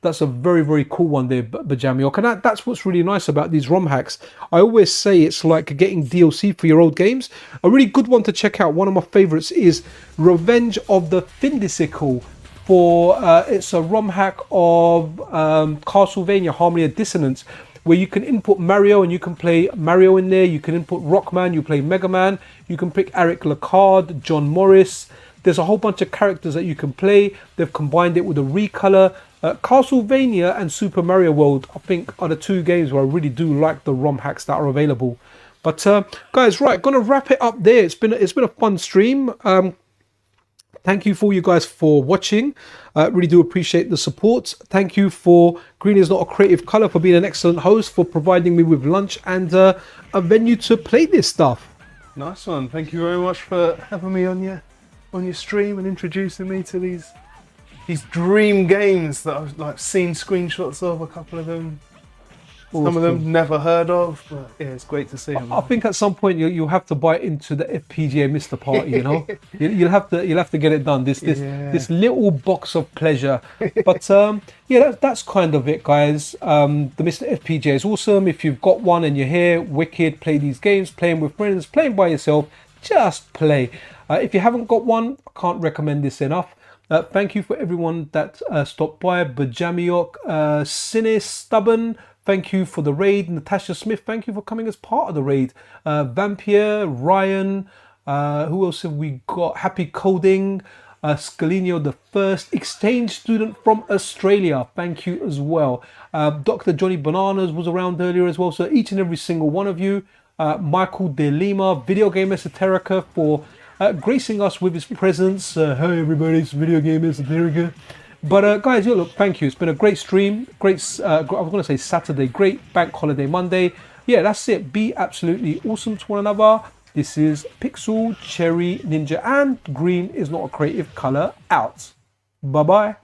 That's a very cool one there, Bajamiok. And that's what's really nice about these ROM hacks. I always say it's like getting DLC for your old games. A really good one to check out, one of my favorites, is Revenge of the Findicicle for it's a ROM hack of Castlevania Harmony of Dissonance, where you can input Mario and you can play Mario in there. You can input Rockman, you play Mega Man. You can pick Eric Lacard, John Morris. There's a whole bunch of characters that you can play. They've combined it with a recolor. Castlevania and Super Mario World, I think, are the two games where I really do like the ROM hacks that are available. But guys, right, gonna wrap it up there. It's been a fun stream. Thank you for you guys for watching. Really do appreciate the support. Thank you for Green is Not a Creative Color for being an excellent host, for providing me with lunch and a venue to play this stuff. Nice one. Thank you very much for having me on your stream and introducing me to these dream games that I've like seen screenshots of, a couple of them. Some of them never heard of, but yeah, it's great to see them. I think at some point you'll have to buy into the FPGA MiSTer party. You know, you'll have to get it done. This little box of pleasure. But yeah, that's kind of it, guys. The MiSTer FPGA is awesome. If you've got one and you're here, wicked. Play these games, playing with friends, playing by yourself. Just play. If you haven't got one, I can't recommend this enough. Thank you for everyone that stopped by. Bajamiok, Cine Stubborn. Thank you for the raid. Natasha Smith, thank you for coming as part of the raid. Vampire, Ryan, who else have we got? Happy Coding, Scalino the First, exchange student from Australia, thank you as well. Dr. Johnny Bananas was around earlier as well, so each and every single one of you. Michael De Lima, Video Game Esoterica, for gracing us with his presence. Hi everybody, it's Video Game Esoterica. But guys, look, thank you. It's been a great stream. Great, I was going to say Saturday. Great bank holiday Monday. Yeah, that's it. Be absolutely awesome to one another. This is Pixel, Cherry, Ninja, and Green is Not a Creative Color out. Bye-bye.